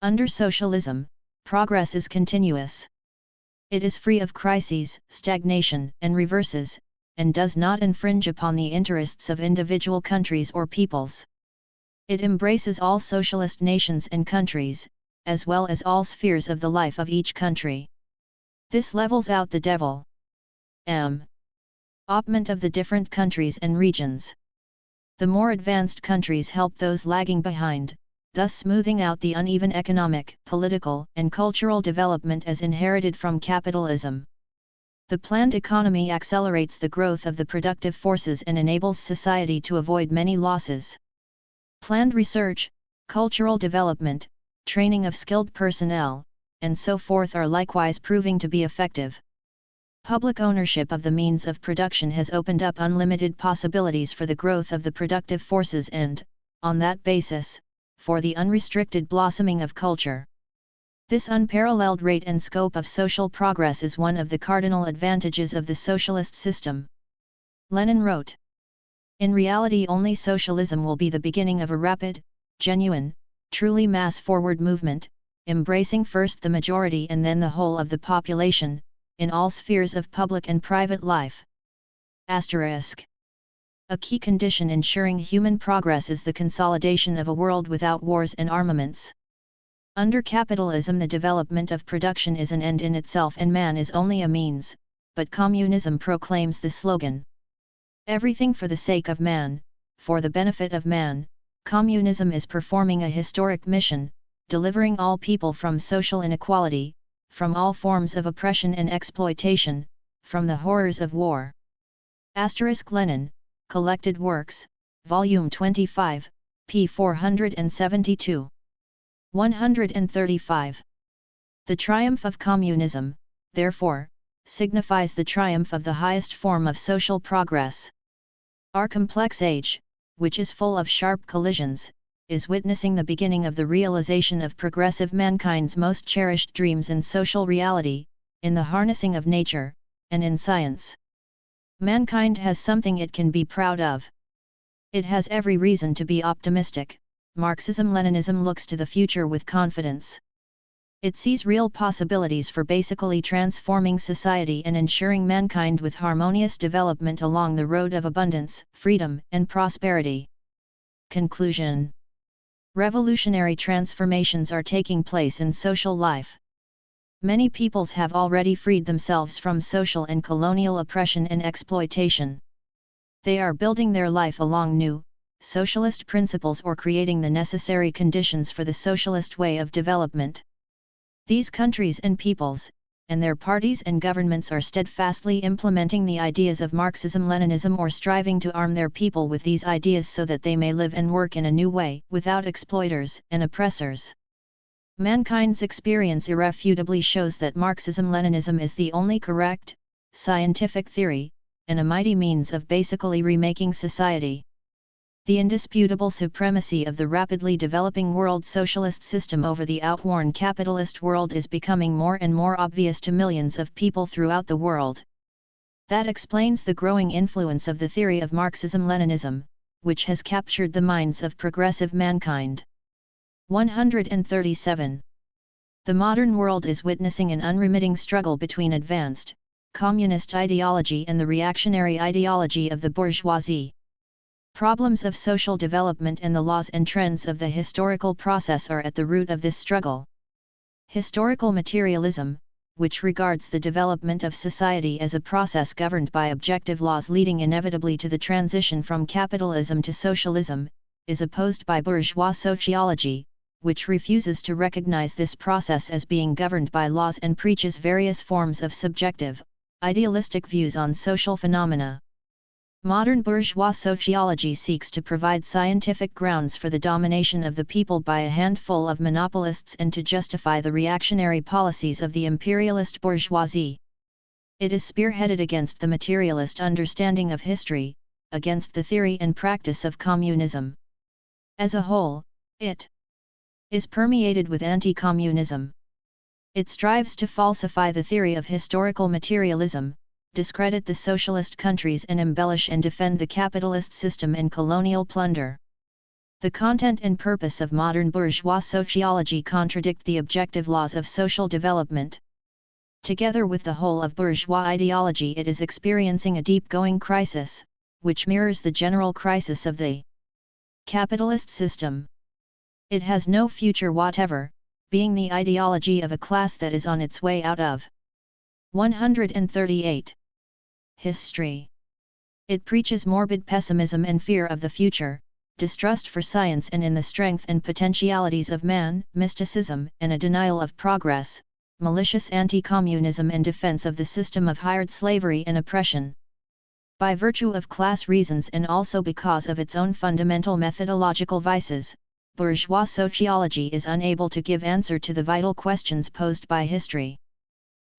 Under socialism, progress is continuous. It is free of crises, stagnation, and reverses, and does not infringe upon the interests of individual countries or peoples. It embraces all socialist nations and countries, as well as all spheres of the life of each country. This levels out the development of the different countries and regions. The more advanced countries help those lagging behind, thus smoothing out the uneven economic, political, and cultural development as inherited from capitalism. The planned economy accelerates the growth of the productive forces and enables society to avoid many losses. Planned research, cultural development, training of skilled personnel, and so forth are likewise proving to be effective. Public ownership of the means of production has opened up unlimited possibilities for the growth of the productive forces and, on that basis, for the unrestricted blossoming of culture. This unparalleled rate and scope of social progress is one of the cardinal advantages of the socialist system. Lenin wrote, "In reality only socialism will be the beginning of a rapid, genuine, truly mass-forward movement, embracing first the majority and then the whole of the population, in all spheres of public and private life." A key condition ensuring human progress is the consolidation of a world without wars and armaments. Under capitalism the development of production is an end in itself and man is only a means, but communism proclaims the slogan, "Everything for the sake of man, for the benefit of man." Communism is performing a historic mission, delivering all people from social inequality, from all forms of oppression and exploitation, from the horrors of war. Lenin, Collected Works, Volume 25, p. 472. 135. The triumph of communism, therefore, signifies the triumph of the highest form of social progress. Our complex age, which is full of sharp collisions, is witnessing the beginning of the realization of progressive mankind's most cherished dreams in social reality, in the harnessing of nature, and in science. Mankind has something it can be proud of. It has every reason to be optimistic. Marxism-Leninism looks to the future with confidence. It sees real possibilities for basically transforming society and ensuring mankind with harmonious development along the road of abundance, freedom, and prosperity. Conclusion. Revolutionary transformations are taking place in social life. Many peoples have already freed themselves from social and colonial oppression and exploitation. They are building their life along new, socialist principles or creating the necessary conditions for the socialist way of development. These countries and peoples, and their parties and governments are steadfastly implementing the ideas of Marxism-Leninism or striving to arm their people with these ideas so that they may live and work in a new way, without exploiters and oppressors. Mankind's experience irrefutably shows that Marxism-Leninism is the only correct, scientific theory, and a mighty means of basically remaking society. The indisputable supremacy of the rapidly developing world socialist system over the outworn capitalist world is becoming more and more obvious to millions of people throughout the world. That explains the growing influence of the theory of Marxism-Leninism, which has captured the minds of progressive mankind. 137. The modern world is witnessing an unremitting struggle between advanced, communist ideology and the reactionary ideology of the bourgeoisie. Problems of social development and the laws and trends of the historical process are at the root of this struggle. Historical materialism, which regards the development of society as a process governed by objective laws leading inevitably to the transition from capitalism to socialism, is opposed by bourgeois sociology, which refuses to recognize this process as being governed by laws and preaches various forms of subjective, idealistic views on social phenomena. Modern bourgeois sociology seeks to provide scientific grounds for the domination of the people by a handful of monopolists and to justify the reactionary policies of the imperialist bourgeoisie. It is spearheaded against the materialist understanding of history, against the theory and practice of communism. As a whole, it is permeated with anti-communism. It strives to falsify the theory of historical materialism, discredit the socialist countries and embellish and defend the capitalist system and colonial plunder. The content and purpose of modern bourgeois sociology contradict the objective laws of social development. Together with the whole of bourgeois ideology, it is experiencing a deep-going crisis, which mirrors the general crisis of the capitalist system. It has no future whatever, being the ideology of a class that is on its way out of. 138. History. It preaches morbid pessimism and fear of the future, distrust for science and in the strength and potentialities of man, mysticism and a denial of progress, malicious anti-communism and defense of the system of hired slavery and oppression. By virtue of class reasons and also because of its own fundamental methodological vices, bourgeois sociology is unable to give answer to the vital questions posed by history.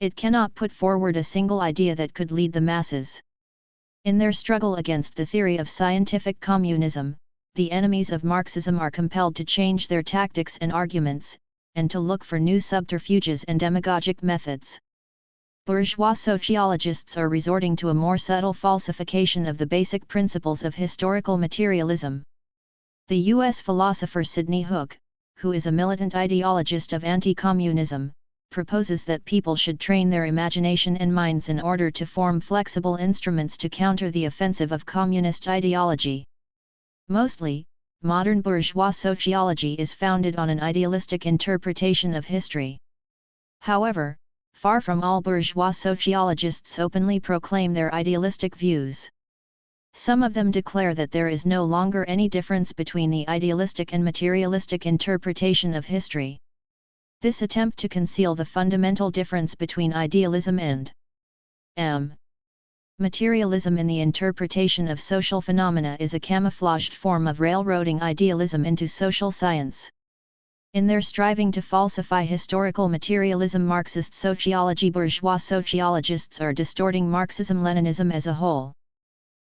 It cannot put forward a single idea that could lead the masses. In their struggle against the theory of scientific communism, the enemies of Marxism are compelled to change their tactics and arguments, and to look for new subterfuges and demagogic methods. Bourgeois sociologists are resorting to a more subtle falsification of the basic principles of historical materialism. The U.S. philosopher Sidney Hook, who is a militant ideologist of anti-communism, proposes that people should train their imagination and minds in order to form flexible instruments to counter the offensive of communist ideology. Mostly, modern bourgeois sociology is founded on an idealistic interpretation of history. However, far from all bourgeois sociologists openly proclaim their idealistic views. Some of them declare that there is no longer any difference between the idealistic and materialistic interpretation of history. This attempt to conceal the fundamental difference between idealism and materialism in the interpretation of social phenomena is a camouflaged form of railroading idealism into social science. In their striving to falsify historical materialism, Marxist sociology bourgeois sociologists are distorting Marxism-Leninism as a whole.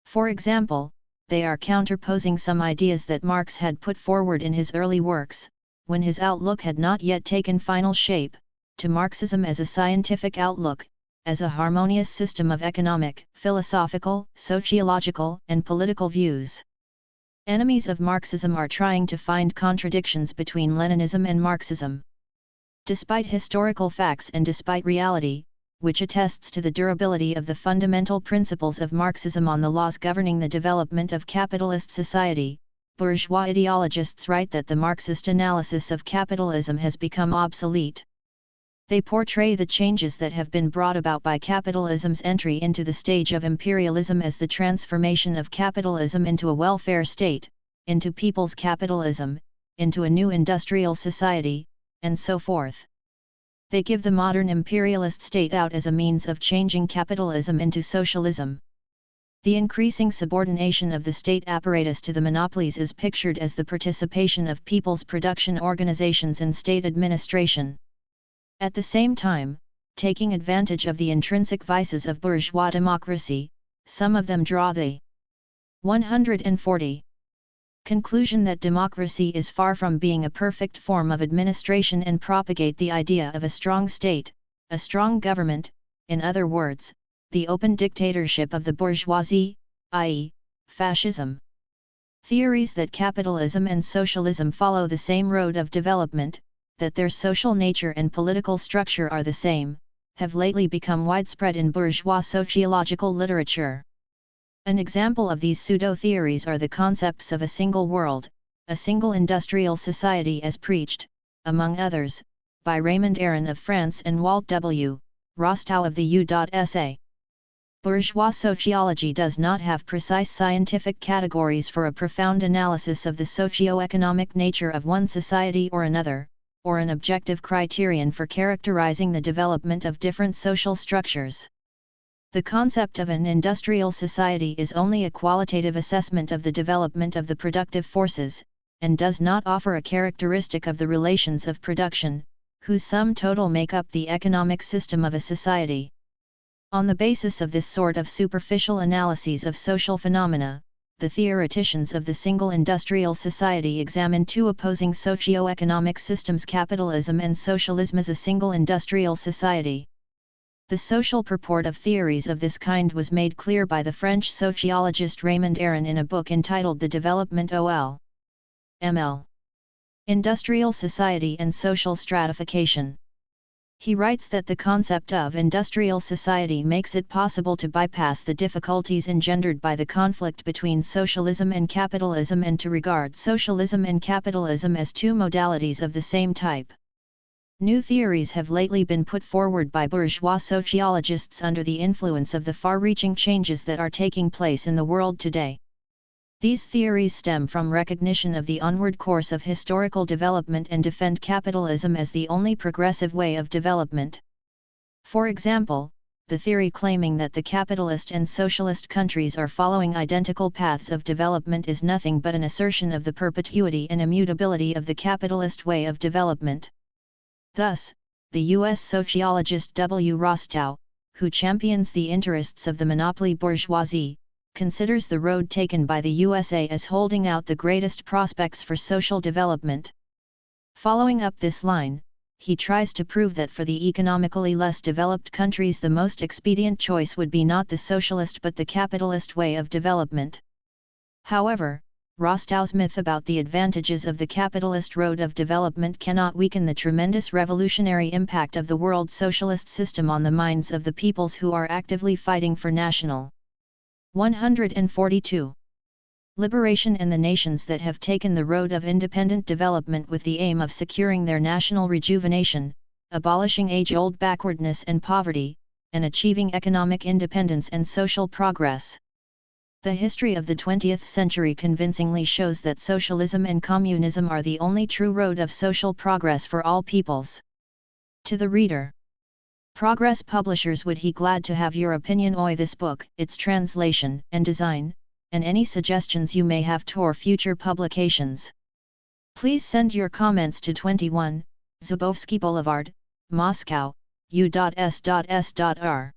For example, they are counterposing some ideas that Marx had put forward in his early works, when his outlook had not yet taken final shape, to Marxism as a scientific outlook, as a harmonious system of economic, philosophical, sociological, and political views. Enemies of Marxism are trying to find contradictions between Leninism and Marxism. Despite historical facts and despite reality, which attests to the durability of the fundamental principles of Marxism on the laws governing the development of capitalist society, bourgeois ideologists write that the Marxist analysis of capitalism has become obsolete. They portray the changes that have been brought about by capitalism's entry into the stage of imperialism as the transformation of capitalism into a welfare state, into people's capitalism, into a new industrial society, and so forth. They give the modern imperialist state out as a means of changing capitalism into socialism. The increasing subordination of the state apparatus to the monopolies is pictured as the participation of people's production organizations in state administration. At the same time, taking advantage of the intrinsic vices of bourgeois democracy, some of them draw the 140 conclusion that democracy is far from being a perfect form of administration and propagate the idea of a strong state, a strong government. In other words, the open dictatorship of the bourgeoisie, i.e., fascism. Theories that capitalism and socialism follow the same road of development, that their social nature and political structure are the same, have lately become widespread in bourgeois sociological literature. An example of these pseudo-theories are the concepts of a single world, a single industrial society as preached, among others, by Raymond Aron of France and Walt W. Rostow of the U.S.A. Bourgeois sociology does not have precise scientific categories for a profound analysis of the socio-economic nature of one society or another, or an objective criterion for characterizing the development of different social structures. The concept of an industrial society is only a qualitative assessment of the development of the productive forces, and does not offer a characteristic of the relations of production, whose sum total make up the economic system of a society. On the basis of this sort of superficial analyses of social phenomena, the theoreticians of the single industrial society examine two opposing socio-economic systems, capitalism and socialism, as a single industrial society. The social purport of theories of this kind was made clear by the French sociologist Raymond Aron in a book entitled The Development of M.L. Industrial Society and Social Stratification. He writes that the concept of industrial society makes it possible to bypass the difficulties engendered by the conflict between socialism and capitalism, and to regard socialism and capitalism as two modalities of the same type. New theories have lately been put forward by bourgeois sociologists under the influence of the far-reaching changes that are taking place in the world today. These theories stem from recognition of the onward course of historical development and defend capitalism as the only progressive way of development. For example, the theory claiming that the capitalist and socialist countries are following identical paths of development is nothing but an assertion of the perpetuity and immutability of the capitalist way of development. Thus, the U.S. sociologist W. Rostow, who champions the interests of the monopoly bourgeoisie, considers the road taken by the USA as holding out the greatest prospects for social development. Following up this line, he tries to prove that for the economically less developed countries the most expedient choice would be not the socialist but the capitalist way of development. However, Rostow's myth about the advantages of the capitalist road of development cannot weaken the tremendous revolutionary impact of the world socialist system on the minds of the peoples who are actively fighting for national 142. Liberation, and the nations that have taken the road of independent development with the aim of securing their national rejuvenation, abolishing age-old backwardness and poverty, and achieving economic independence and social progress. The history of the 20th century convincingly shows that socialism and communism are the only true road of social progress for all peoples. To the reader. Progress Publishers would he glad to have your opinion on this book, its translation and design, and any suggestions you may have toward future publications. Please send your comments to 21, Zubovsky Boulevard, Moscow, U.S.S.R.